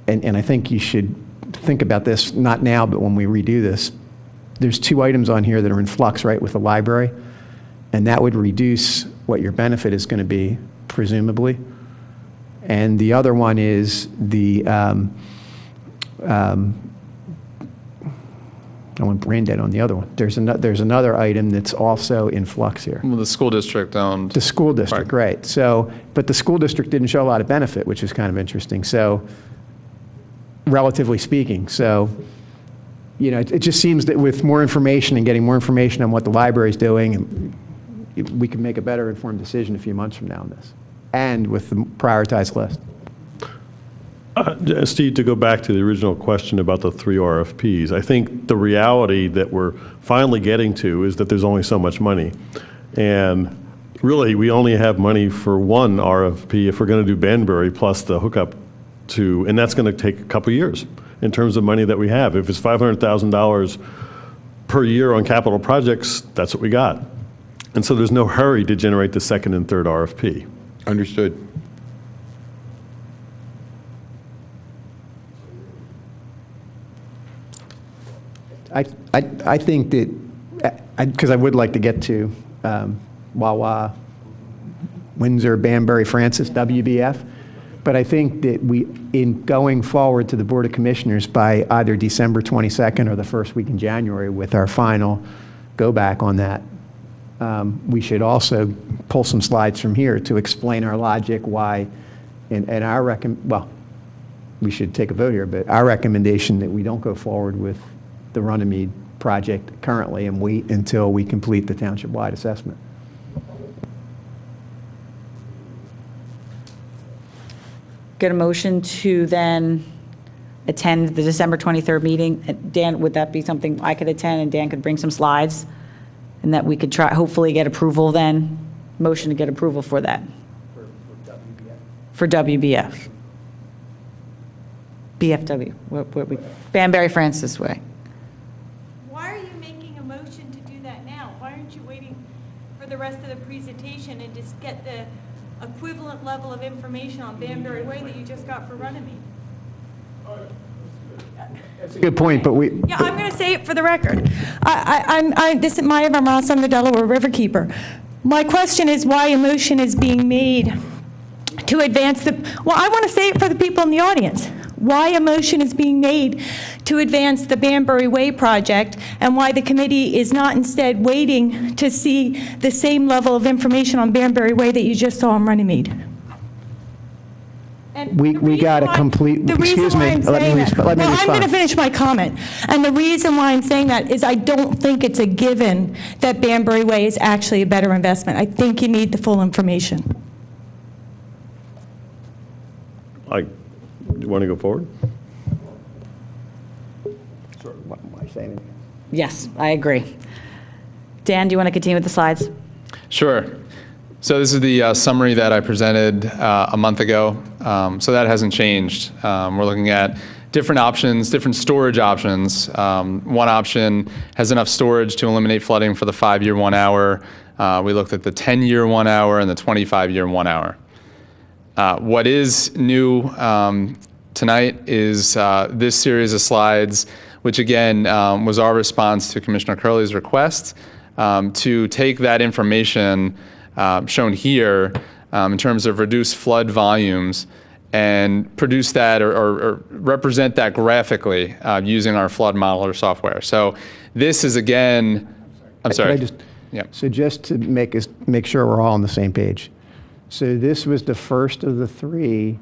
and I think you should think about this, not now, but when we redo this. There's 2 items on here that are in flux, right, with the library, and that would reduce what your benefit is going to be, presumably. And the other one is the, I went brain dead on the other one. There's another item that's also in flux here. Well, the school district owned. The school district, right. So, but the school district didn't show a lot of benefit, which is kind of interesting. So, relatively speaking. So, it just seems that with more information and getting more information on what the library's doing, we can make a better informed decision a few months from now on this, and with the prioritized list. Steve, to go back to the original question about the 3 RFPs, I think the reality that we're finally getting to is that there's only so much money. And really, we only have money for one RFP if we're going to do Banbury plus the hookup and that's going to take a couple years in terms of money that we have. If it's $500,000 per year on capital projects, that's what we got. And so there's no hurry to generate the second and third RFP. Understood. I think that, because I would like to get to Wawa, Windsor, Banbury, Francis, WBF, but I think that in going forward to the Board of Commissioners by either December 22nd or the first week in January with our final go-back on that, we should also pull some slides from here to explain our logic, why, and our well, we should take a vote here, but our recommendation that we don't go forward with the Runnymede project currently and wait until we complete the township-wide assessment. Get a motion to then attend the December 23rd meeting. Dan, would that be something I could attend and Dan could bring some slides? And that we could try, hopefully get approval then? Motion to get approval for that. For WBF. BFW, what we, Banbury Francis Way. Why are you making a motion to do that now? Why aren't you waiting for the rest of the presentation and just get the equivalent level of information on Banbury Way that you just got for Runnymede? That's a good point, but we... Yeah, I'm going to say it for the record. This is Maya Vermas, I'm the Delaware Riverkeeper. My question is why a motion is being made to advance the... Well, I want to say it for the people in the audience. Why a motion is being made to advance the Banbury Way project and why the committee is not instead waiting to see the same level of information on Banbury Way that you just saw on Runnymede. And We got a complete... The reason Excuse why me, I'm let saying me that, let me well, I'm going respond. to finish my comment. And the reason why I'm saying that is I don't think it's a given that Banbury Way is actually a better investment. I think you need the full information. Do you want to go forward? What am I saying? Yes, I agree. Dan, do you want to continue with the slides? Sure. So this is the summary that I presented a month ago. So that hasn't changed. We're looking at different options, different storage options. One option has enough storage to eliminate flooding for the 5-year 1 hour. We looked at the 10-year 1 hour and the 25-year 1 hour. What is new tonight is this series of slides, which again was our response to Commissioner Curley's request to take that information shown here in terms of reduced flood volumes and produce that or represent that graphically using our flood modeler software. So this is again, I'm sorry. So just to make sure we're all on the same page. So this was the first of the 3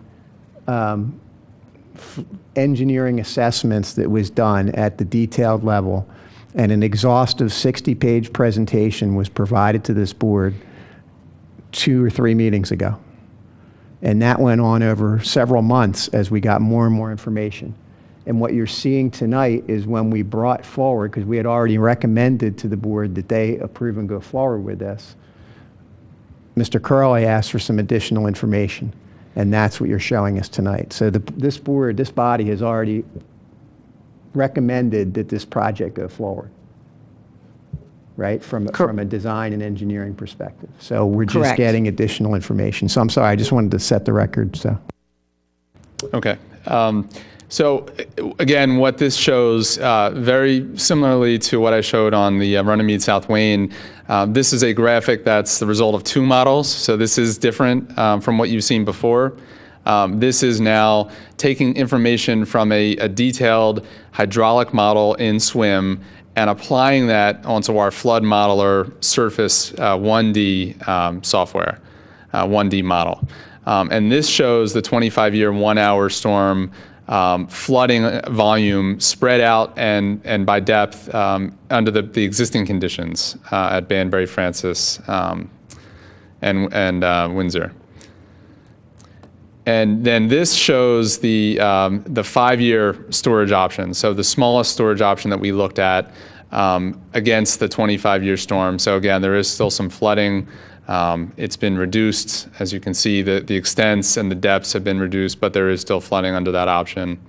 engineering assessments that was done at the detailed level, and an exhaustive 60-page presentation was provided to this board 2 or 3 meetings ago. And that went on over several months as we got more and more information. And what you're seeing tonight is when we brought forward, because we had already recommended to the board that they approve and go forward with this, Mr. Curley asked for some additional information, and that's what you're showing us tonight. So this board, this body has already recommended that this project go forward, right, from a design and engineering perspective. So we're just Correct. getting additional information. So I'm sorry, I just wanted to set the record. So. Okay. So again, what this shows, very similarly to what I showed on the Runnymede South Wayne, this is a graphic that's the result of 2 models. So this is different from what you've seen before. This is now taking information from a detailed hydraulic model in SWIM and applying that onto our flood modeler surface 1D software, 1D model. And this shows the 25-year 1 hour storm flooding volume spread out and by depth under the existing conditions at Banbury, Francis, and Windsor. And then this shows the 5-year storage option. So the smallest storage option that we looked at against the 25-year storm. So again, there is still some flooding It's been reduced. As you can see, the extents and the depths have been reduced, but there is still flooding under that option.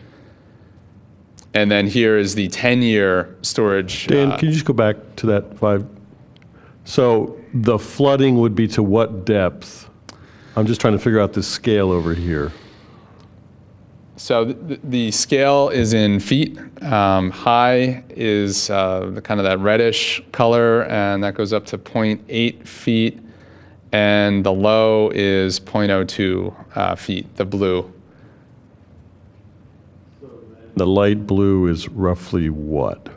And then here is the 10-year storage. Dan, can you just go back to that 5? So the flooding would be to what depth? I'm just trying to figure out this scale over here. So the scale is in feet. High is the kind of that reddish color, and that goes up to 0.8 feet. And the low is 0.02 feet, the blue. The light blue is roughly what?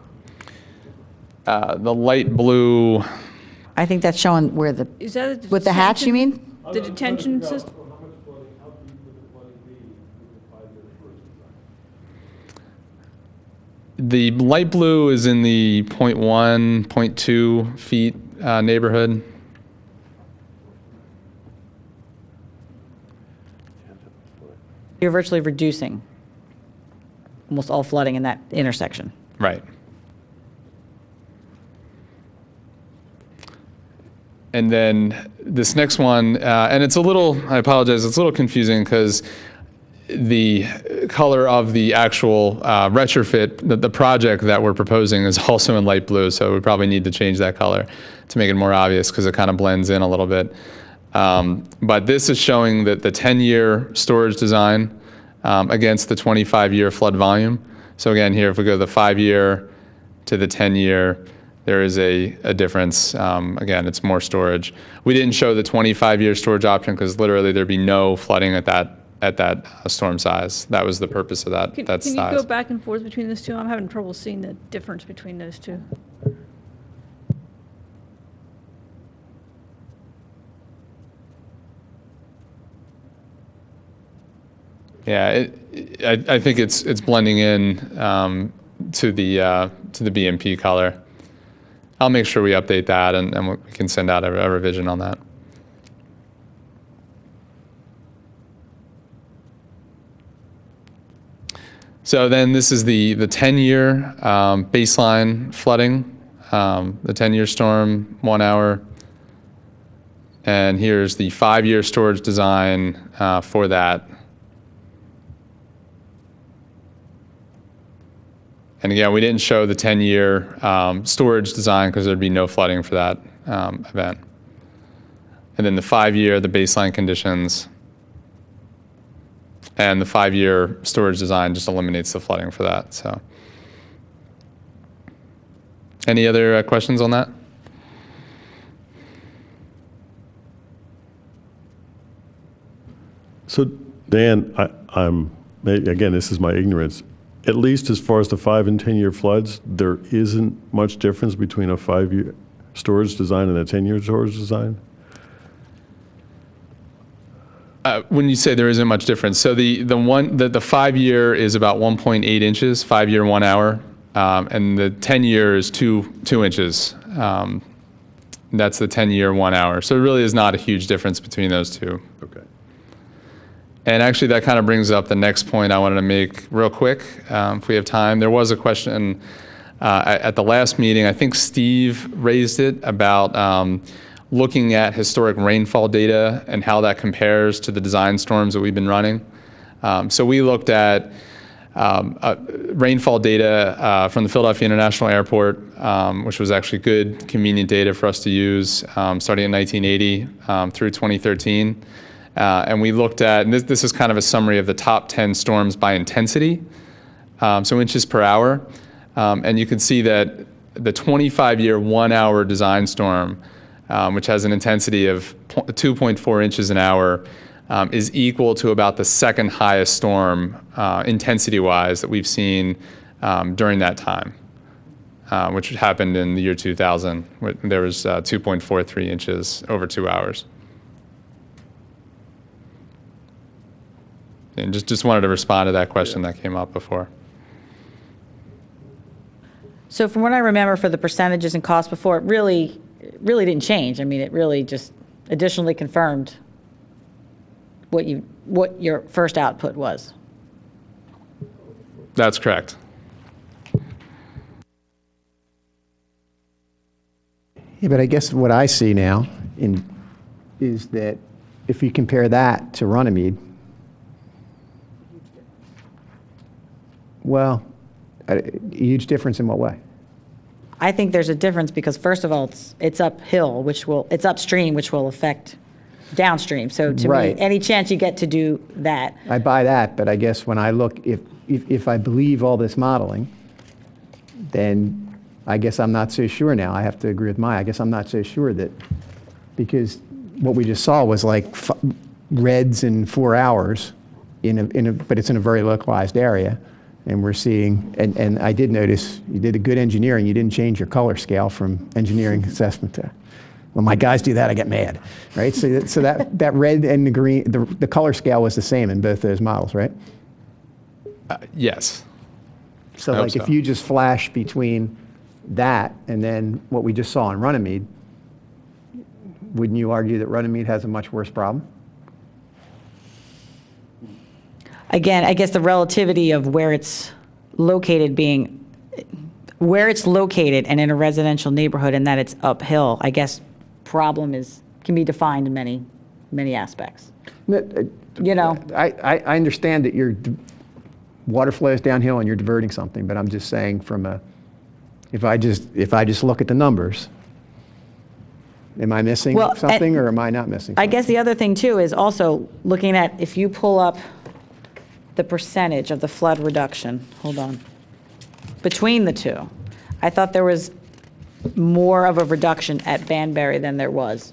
The light blue, I think that's showing where the, Is that a with the hatch, you detention- mean? The detention system? the light blue is in the 0.1, 0.2 feet neighborhood. You're virtually reducing almost all flooding in that intersection. Right. And then this next one, and it's a little, I apologize, it's a little confusing because the color of the actual retrofit, the project that we're proposing is also in light blue, so we probably need to change that color to make it more obvious because it kind of blends in a little bit. But this is showing that the 10-year storage design against the 25-year flood volume. So again, here, if we go the 5-year to the 10-year, there is a difference. Again, it's more storage. We didn't show the 25-year storage option because literally there'd be no flooding at that storm size. That was the purpose of that Can size. you go back and forth between those two? I'm having trouble seeing the difference between those two. Yeah, I think it's blending in to the BMP color. I'll make sure we update that and we can send out a revision on that. So then this is the 10-year baseline flooding, the 10-year storm, 1 hour. And here's the 5-year storage design for that. And again, we didn't show the 10-year storage design because there'd be no flooding for that event. And then the 5-year, the baseline conditions. And the 5-year storage design just eliminates the flooding for that. So, any other questions on that? So, Dan, again, this is my ignorance. At least as far as the 5 and 10-year floods, there isn't much difference between a 5-year storage design and a 10-year storage design? When you say there isn't much difference, so the 5-year is about 1.8 inches, 5-year 1 hour, and the 10-year is 2 inches. That's the 10-year 1 hour. So it really is not a huge difference between those two. Okay. And actually, that kind of brings up the next point I wanted to make real quick, if we have time. There was a question at the last meeting, I think Steve raised it, about looking at historic rainfall data and how that compares to the design storms that we've been running. So we looked at rainfall data from the Philadelphia International Airport, which was actually good, convenient data for us to use, starting in 1980 through 2013. And we looked at, and this is kind of a summary of the top 10 storms by intensity, so inches per hour. And you can see that the 25-year 1 hour design storm, which has an intensity of 2.4 inches an hour, is equal to about the second highest storm, intensity-wise, that we've seen during that time, which happened in the year 2000. There was 2.43 inches over 2 hours. And just wanted to respond to that question that came up before. So from what I remember for the percentages and costs before, it really didn't change. I mean, it really just additionally confirmed what your first output was. That's correct. Yeah, but I guess what I see now is that if you compare that to Runnymede, well, a huge difference in what way? I think there's a difference because first of all, it's uphill, it's upstream, which will affect downstream. So to me, Right. any chance you get to do that, I buy that, but I guess when I look, if I believe all this modeling, then I guess I'm not so sure now. I have to agree with Maya. I guess I'm not so sure that, because what we just saw was like reds in 4 hours, but it's in a very localized area. And we're seeing, and I did notice, you did a good engineering, you didn't change your color scale from engineering assessment to, when my guys do that, I get mad, right? So that red and the green, the color scale was the same in both those models, right? Yes. So I hope like if so. you just flash between that and then what we just saw in Runnymede, wouldn't you argue that Runnymede has a much worse problem? again, I guess the relativity of where it's located and in a residential neighborhood and that it's uphill, I guess problem can be defined in many aspects. You know? I understand that your water flows downhill and you're diverting something, but I'm just saying if I just look at the numbers, am I missing Well, something or am I not missing I something? guess the other thing too is also looking at, if you pull up the percentage of the flood reduction, hold on, between the two, I thought there was more of a reduction at Banbury than there was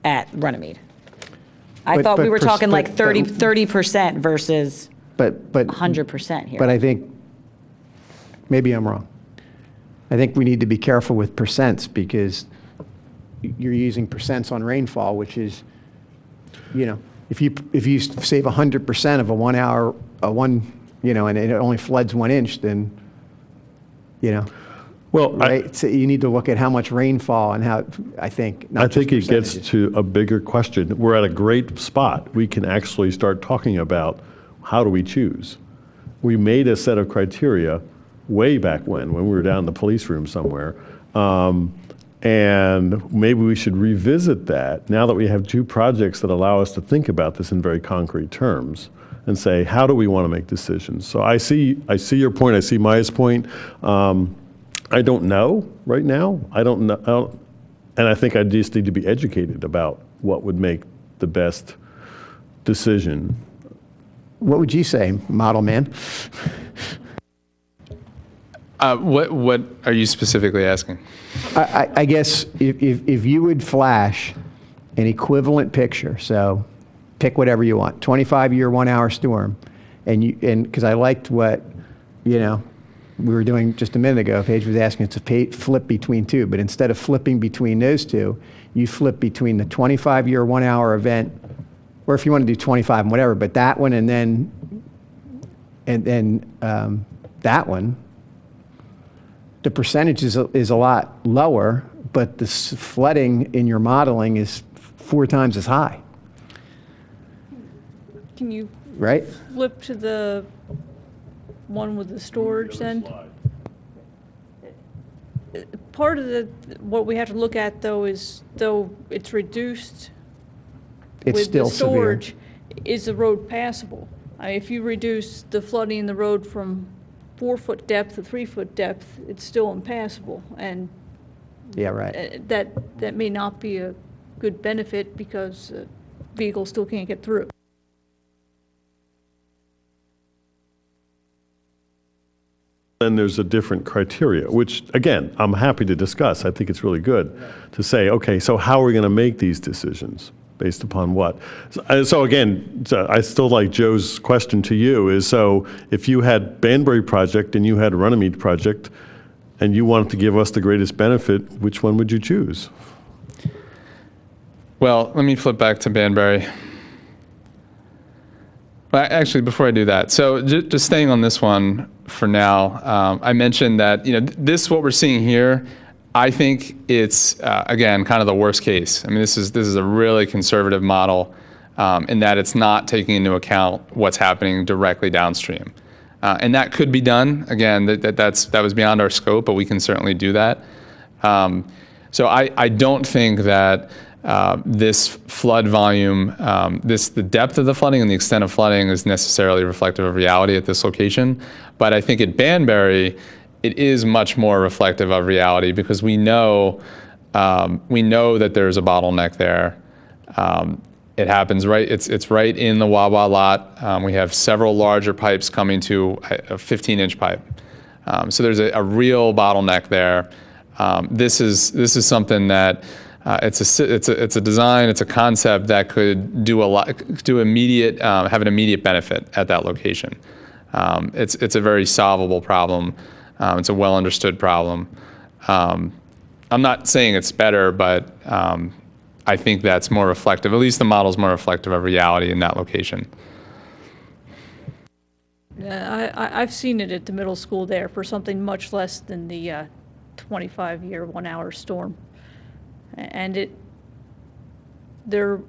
at Runnymede. I But- thought we but were talking like but- 30% versus But 100% here. But I think, maybe I'm wrong. I think we need to be careful with percents because you're using percents on rainfall, which is, if you save 100% of a 1 hour, and it only floods 1 inch, then, Well, right? So you need to look at how much rainfall and how, I think, I not just think it gets percentages. to a bigger question. We're at a great spot. We can actually start talking about how do we choose. We made a set of criteria way back when we were down in the police room somewhere. And maybe we should revisit that now that we have 2 projects that allow us to think about this in very concrete terms and say, how do we want to make decisions? So I see your point. I see Maya's point. I don't know right now. I don't know. And I think I just need to be educated about what would make the best decision. What would you say, model man? What are you specifically asking? I guess if you would flash an equivalent picture, so pick whatever you want, 25-year 1 hour storm, and because I liked what, we were doing just a minute ago, Paige was asking us to flip between 2, but instead of flipping between those 2, you flip between the 25-year 1 hour event, or if you want to do 25 and whatever, but that one and then that one, the percentage is a lot lower, but the flooding in your modeling is 4 times as high, Can you right? flip to the one with the storage then? Part of what we have to look at though is, though it's reduced It's with still the severe. storage, is the road passable? If you reduce the flooding in the road from 4-foot depth to 3-foot depth, it's still impassable. And Yeah, right. that may not be a good benefit because vehicles still can't get through. Then there's a different criteria, which, again, I'm happy to discuss. I think it's really good to say, okay, so how are we going to make these decisions? Based upon what? So again, I still like Joe's question to you is, so if you had Banbury project and you had Runnymede project, and you wanted to give us the greatest benefit, which one would you choose? Well, let me flip back to Banbury. Well, actually, before I do that, so just staying on this one for now, I mentioned that, what we're seeing here, I think it's, again, kind of the worst case. I mean, this is a really conservative model in that it's not taking into account what's happening directly downstream. And that could be done. Again, that was beyond our scope, but we can certainly do that. So I don't think that this flood volume, the depth of the flooding and the extent of flooding is necessarily reflective of reality at this location. But I think at Banbury, it is much more reflective of reality because we know that there's a bottleneck there. It happens right, it's right in the Wawa lot. We have several larger pipes coming to a 15-inch pipe. So there's a real bottleneck there. This is something that it's a design, it's a concept that could do have an immediate benefit at that location. It's a very solvable problem. It's a well understood problem. I'm not saying it's better, but I think that's more reflective. At least the model's more reflective of reality in that location. I've seen it at the middle school there for something much less than the 25-year 1-hour storm. And there's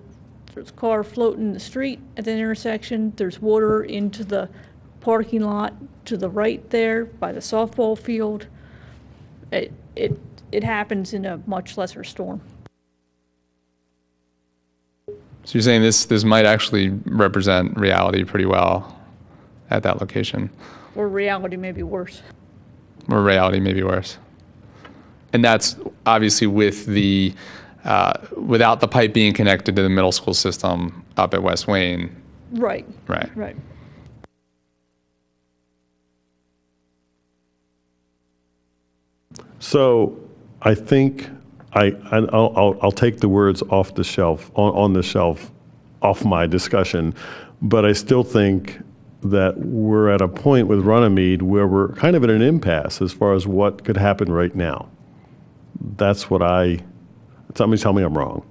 a car floating in the street at the intersection. There's water into the parking lot to the right there by the softball field. It happens in a much lesser storm. So you're saying this might actually represent reality pretty well at that location. Or reality may be worse. Or reality may be worse. And that's obviously with without the pipe being connected to the middle school system up at West Wayne. Right. Right. Right. So I think I'll take the words off the shelf, on the shelf, off my discussion, but I still think that we're at a point with Runnymede where we're kind of at an impasse as far as what could happen right now. That's what somebody tell me I'm wrong.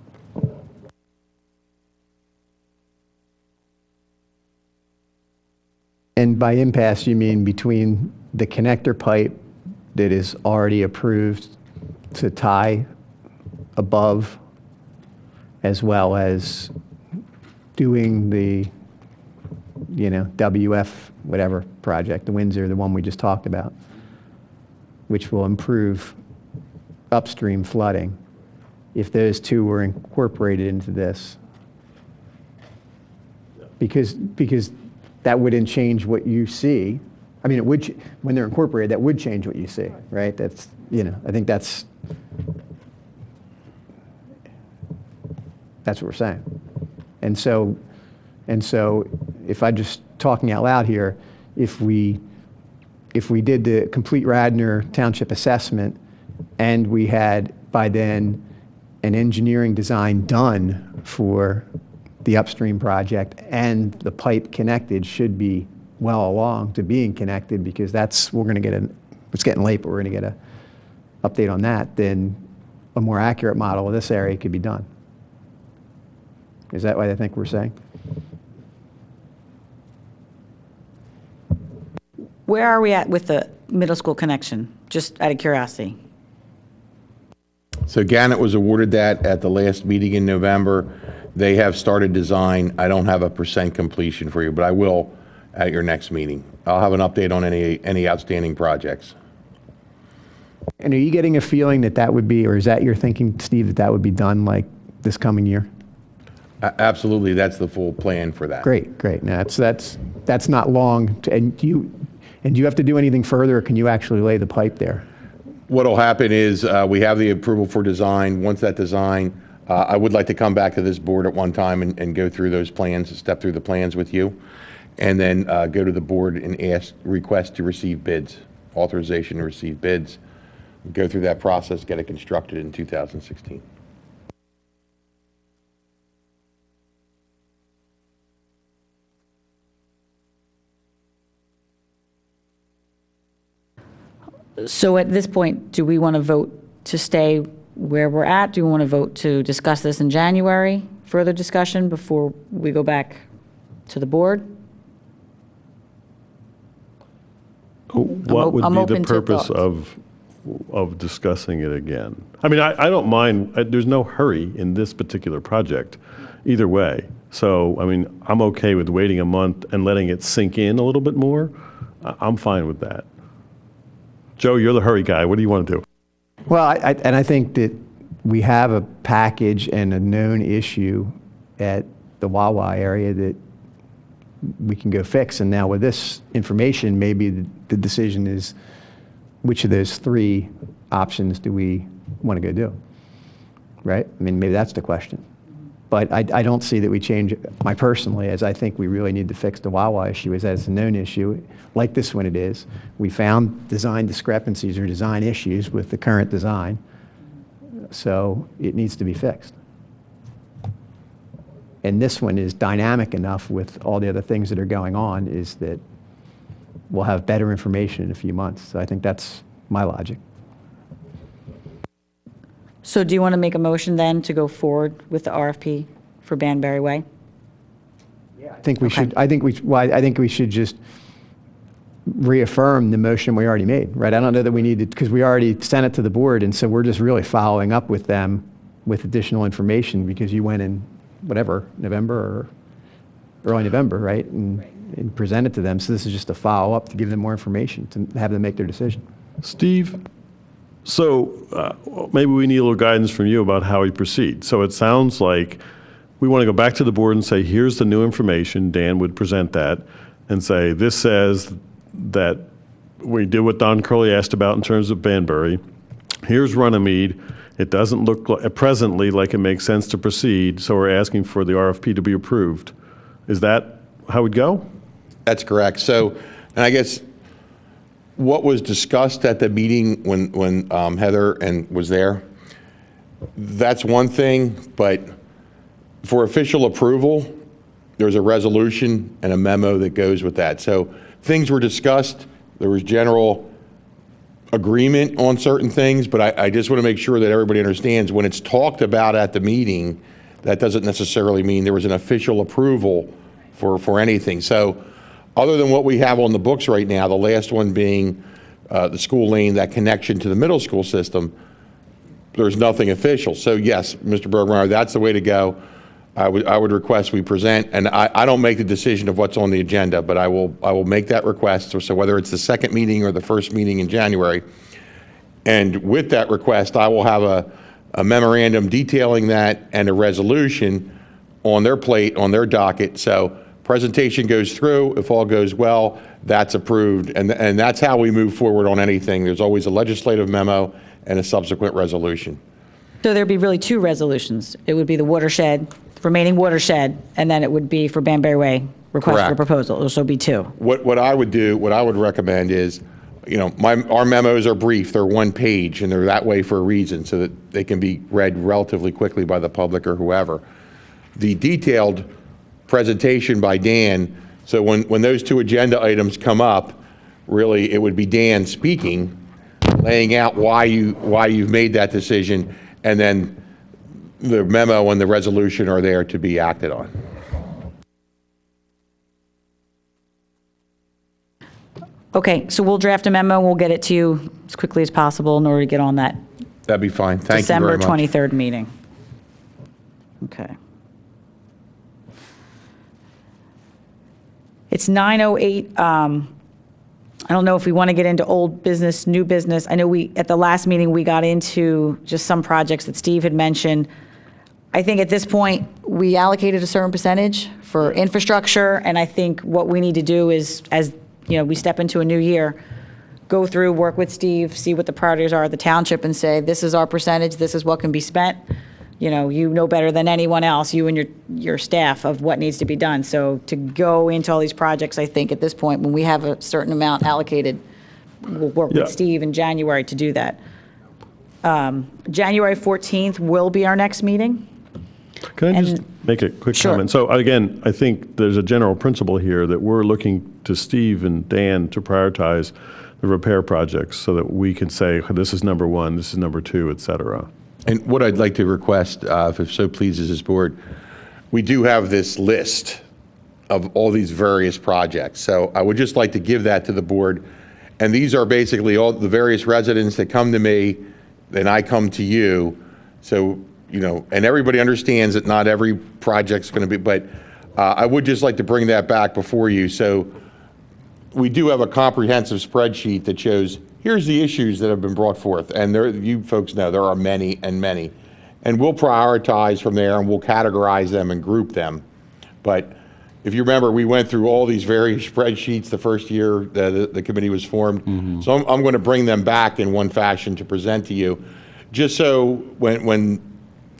And by impasse, you mean between the connector pipe that is already approved to tie above, as well as doing the, WF, whatever project, the Windsor, the one we just talked about, which will improve upstream flooding. If those two were incorporated into this, because that wouldn't change what you see. I mean, it would, when they're incorporated, that would change what you see, right? That's, I think that's what we're saying. And so if I just talking out loud here, if we did the complete Radnor Township assessment and we had by then an engineering design done for the upstream project and the pipe connected should be well along to being connected, because we're going to get it's getting late, but we're going to get a update on that, then a more accurate model of this area could be done. Is that what I think we're saying? Where are we at with the middle school connection? Just out of curiosity. So Gannett was awarded that at the last meeting in November. They have started design. I don't have a % completion for you, but I will at your next meeting. I'll have an update on any outstanding projects. And are you getting a feeling that would be, or is that your thinking, Steve, that would be done like this coming year? Absolutely, that's the full plan for that. Great. Now, that's not long. And do you have to do anything further, or can you actually lay the pipe there? What'll happen is we have the approval for design. Once that design, I would like to come back to this board at one time and go through those plans, step through the plans with you, and then go to the board and request to receive bids, authorization to receive bids, go through that process, get it constructed in 2016. So at this point, do we want to vote to stay where we're at? Do we want to vote to discuss this in January, further discussion before we go back to the board? What would I'm be the open to purpose thoughts. of discussing it again? I mean, I don't mind, there's no hurry in this particular project either way. So, I mean, I'm okay with waiting a month and letting it sink in a little bit more. I'm fine with that. Joe, you're the hurry guy. What do you want to do? Well, I think that we have a package and a known issue at the Wawa area that we can go fix. And now with this information, maybe the decision is, which of those three options do we want to go do? Right? I mean, maybe that's the question. But I don't see that we change, my personally, as I think we really need to fix the Wawa issue as a known issue, like this one it is. We found design discrepancies or design issues with the current design, so it needs to be fixed. And this one is dynamic enough with all the other things that are going on, is that we'll have better information in a few months. So I think that's my logic. So do you want to make a motion then to go forward with the RFP for Banbury Way? I think we should. I think we should just reaffirm the motion we already made, right? I don't know that we need to, because we already sent it to the board, and so we're just really following up with them with additional information, because you went in whatever, November or early November, right? And presented to them. So this is just a follow up to give them more information, to have them make their decision. Steve, so maybe we need a little guidance from you about how we proceed. So it sounds like we want to go back to the board and say, here's the new information. Dan would present that and say, this says that we did what Don Curley asked about in terms of Banbury. Here's Runnymede. It doesn't look presently like it makes sense to proceed, so we're asking for the RFP to be approved. Is that how we'd go? That's correct. So, and I guess what was discussed at the meeting when Heather was there, that's one thing, but for official approval, there's a resolution and a memo that goes with that. So things were discussed. There was general agreement on certain things, but I just want to make sure that everybody understands when it's talked about at the meeting, that doesn't necessarily mean there was an official approval for anything. So other than what we have on the books right now, the last one being the school lane, that connection to the middle school system, there's nothing official. So yes, Mr. Bergmeyer, that's the way to go. I would request we present, and I don't make the decision of what's on the agenda, but I will make that request. So whether it's the second meeting or the first meeting in January, and with that request, I will have a memorandum detailing that and a resolution on their plate, on their docket. So presentation goes through. If all goes well, that's approved, and that's how we move forward on anything. There's always a legislative memo and a subsequent resolution. So there'd be really two resolutions. It would be the watershed, remaining watershed, and then it would be for Banbury Way, request for Correct. proposal. It'll so be two. What I would do, what I would recommend is, you know, our memos are brief. They're one page, and they're that way for a reason, so that they can be read relatively quickly by the public or whoever. The detailed presentation by Dan, so when those two agenda items come up, really it would be Dan speaking, laying out why you've made that decision, and then the memo and the resolution are there to be acted on. Okay, so we'll draft a memo, we'll get it to you as quickly as possible in order to get on that That'd be fine. Thank you very much. December 23rd meeting. Okay. It's 9:08. I don't know if we want to get into old business, new business. I know at the last meeting, we got into just some projects that Steve had mentioned. I think at this point, we allocated a certain percentage for infrastructure, and I think what we need to do is, as you know, we step into a new year, go through, work with Steve, see what the priorities are at the township, and say, this is our percentage, this is what can be spent. You know better than anyone else, you and your staff, of what needs to be done. So to go into all these projects, I think at this point, when we have a certain amount allocated, we'll work Yeah. with Steve in January to do that. January 14th will be our next meeting. Can I just And- make a quick Sure. comment? So again, I think there's a general principle here that we're looking to Steve and Dan to prioritize the repair projects so that we can say, this is number one, this is number two, et cetera. And what I'd like to request, if it so pleases this board, we do have this list of all these various projects. So I would just like to give that to the board. And these are basically all the various residents that come to me, then I come to you. So, you know, and everybody understands that not every project's going to be, but I would just like to bring that back before you. So we do have a comprehensive spreadsheet that shows, here's the issues that have been brought forth. And there, you folks know, there are many and many. And we'll prioritize from there, and we'll categorize them and group them. But if you remember, we went through all these various spreadsheets the first year the committee was formed. So I'm going to bring them back in one fashion to present to you, just so when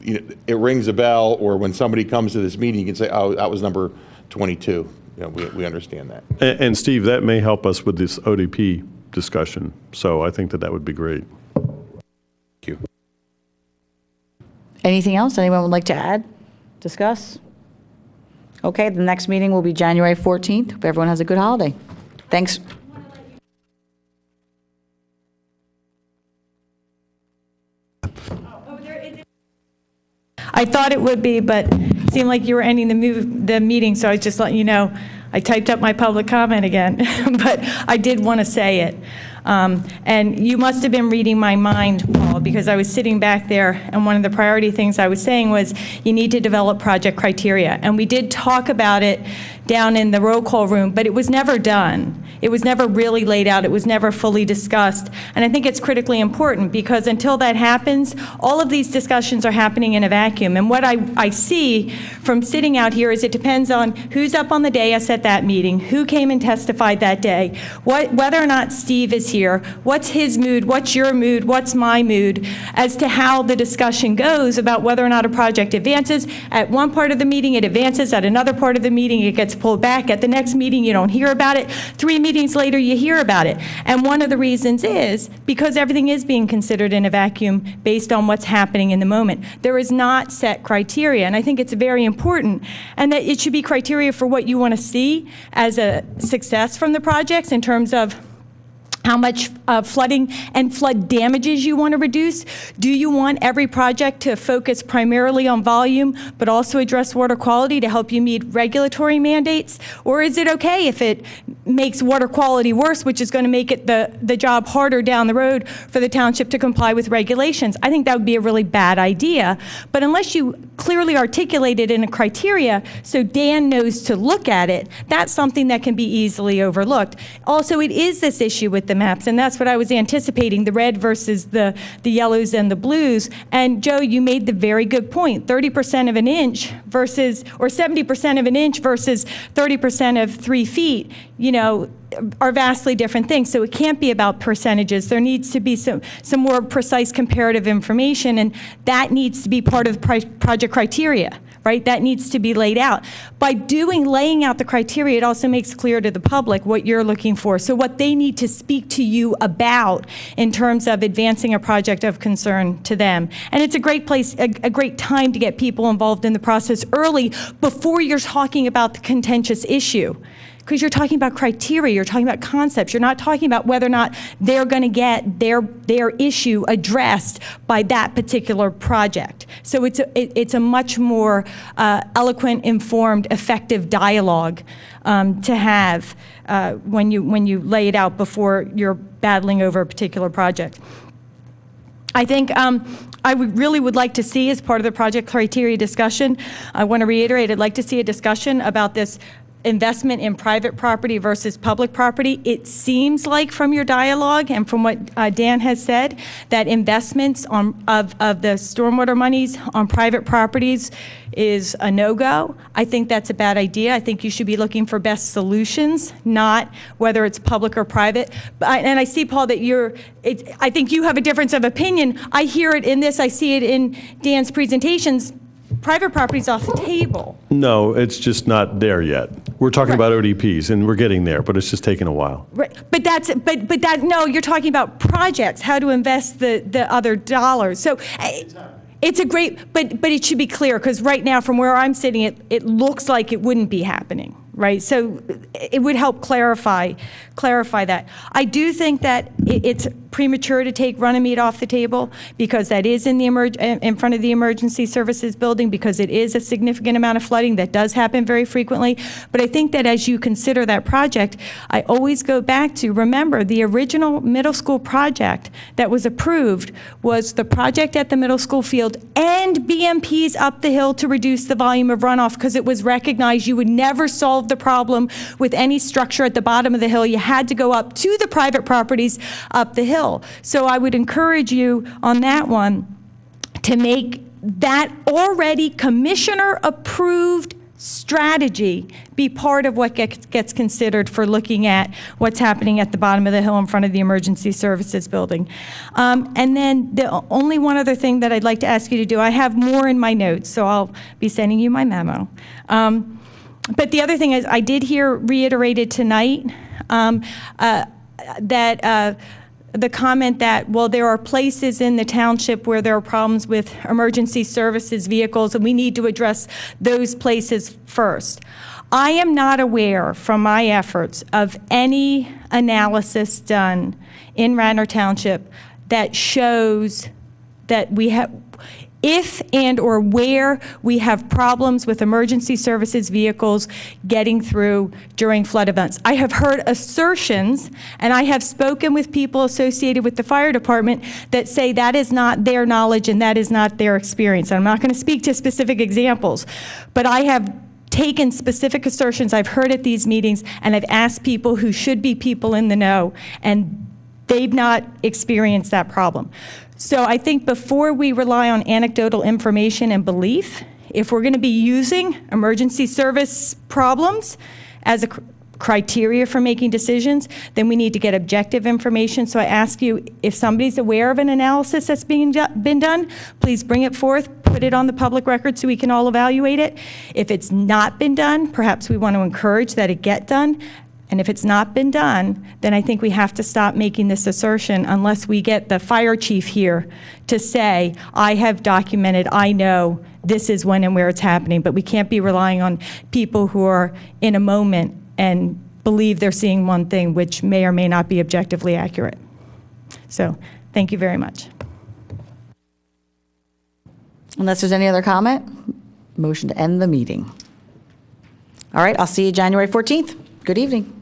you know, it rings a bell, or when somebody comes to this meeting, you can say, oh, that was number 22. You know, we understand that. And Steve, that may help us with this ODP discussion. So I think that would be great. Thank you. Anything else anyone would like to add, discuss? Okay, the next meeting will be January 14th. Hope everyone has a good holiday. Thanks. I thought it would be, but it seemed like you were ending the meeting, so I was just letting you know, I typed up my public comment again, but I did want to say it. And you must have been reading my mind, Paul, because I was sitting back there, and one of the priority things I was saying was, you need to develop project criteria. And we did talk about it down in the roll call room, but it was never done. It was never really laid out. It was never fully discussed. And I think it's critically important, because until that happens, all of these discussions are happening in a vacuum. And what I see from sitting out here is it depends on who's up on the dais at that meeting, who came and testified that day, whether or not Steve is here, what's his mood, what's your mood, what's my mood, as to how the discussion goes about whether or not a project advances. At one part of the meeting, it advances. At another part of the meeting, it gets pulled back. At the next meeting, you don't hear about it. 3 meetings later, you hear about it. And one of the reasons is because everything is being considered in a vacuum based on what's happening in the moment. There is not set criteria, and I think it's very important, and that it should be criteria for what you want to see as a success from the projects in terms of how much flooding and flood damages you want to reduce. Do you want every project to focus primarily on volume, but also address water quality to help you meet regulatory mandates? Or is it okay if it makes water quality worse, which is going to make it the job harder down the road for the township to comply with regulations? I think that would be a really bad idea. But unless you clearly articulate it in a criteria so Dan knows to look at it, that's something that can be easily overlooked. Also, it is this issue with the maps, and that's what I was anticipating, the red versus the yellows and the blues. And Joe, you made the very good point, 30% of an inch versus, or 70% of an inch versus 30% of 3 feet, you know, are vastly different things. So it can't be about percentages. There needs to be some more precise comparative information, and that needs to be part of the project criteria. Right? That needs to be laid out. By laying out the criteria, it also makes clear to the public what you're looking for. So what they need to speak to you about in terms of advancing a project of concern to them. And it's a great place, a great time to get people involved in the process early before you're talking about the contentious issue. Because you're talking about criteria, you're talking about concepts, you're not talking about whether or not they're going to get their issue addressed by that particular project. So it's a much more eloquent, informed, effective dialogue to have when you lay it out before you're battling over a particular project. I think I really would like to see, as part of the project criteria discussion, I want to reiterate, I'd like to see a discussion about this investment in private property versus public property. It seems like from your dialogue and from what Dan has said, that investments of the stormwater monies on private properties is a no-go. I think that's a bad idea. I think you should be looking for best solutions, not whether it's public or private. And I see, Paul, that I think you have a difference of opinion. I hear it in this, I see it in Dan's presentations. Private property's off the table. No, it's just not there yet. We're talking about ODPs, and we're getting there, but it's just taking a while. Right, no, you're talking about projects, how to invest the other dollars. So it's a great, but it should be clear, because right now, from where I'm sitting, it looks like it wouldn't be happening. Right, so it would help clarify that. I do think that it's premature to take Runnymede off the table, because that is in front of the emergency services building, because it is a significant amount of flooding that does happen very frequently. But I think that as you consider that project, I always go back to, remember, the original middle school project that was approved was the project at the middle school field and BMPs up the hill to reduce the volume of runoff, because it was recognized you would never solve the problem with any structure at the bottom of the hill. You had to go up to the private properties up the hill. So I would encourage you on that one to make that already commissioner-approved strategy be part of what gets considered for looking at what's happening at the bottom of the hill in front of the Emergency Services Building. And then the only one other thing that I'd like to ask you to do, I have more in my notes, so I'll be sending you my memo. But the other thing is, I did hear reiterated tonight that the comment that, well, there are places in the township where there are problems with emergency services vehicles, and we need to address those places first. I am not aware from my efforts of any analysis done in Radnor Township that shows that we have, if and or where we have problems with emergency services vehicles getting through during flood events. I have heard assertions, and I have spoken with people associated with the fire department that say that is not their knowledge and that is not their experience. And I'm not going to speak to specific examples, but I have taken specific assertions I've heard at these meetings, and I've asked people who should be people in the know, and they've not experienced that problem. So I think before we rely on anecdotal information and belief, if we're going to be using emergency service problems as a criteria for making decisions, then we need to get objective information. So I ask you, if somebody's aware of an analysis that's been done, please bring it forth, put it on the public record so we can all evaluate it. If it's not been done, perhaps we want to encourage that it get done. And if it's not been done, then I think we have to stop making this assertion unless we get the fire chief here to say, I have documented, I know this is when and where it's happening. But we can't be relying on people who are in a moment and believe they're seeing one thing, which may or may not be objectively accurate. So thank you very much. Unless there's any other comment, motion to end the meeting. All right, I'll see you January 14th. Good evening.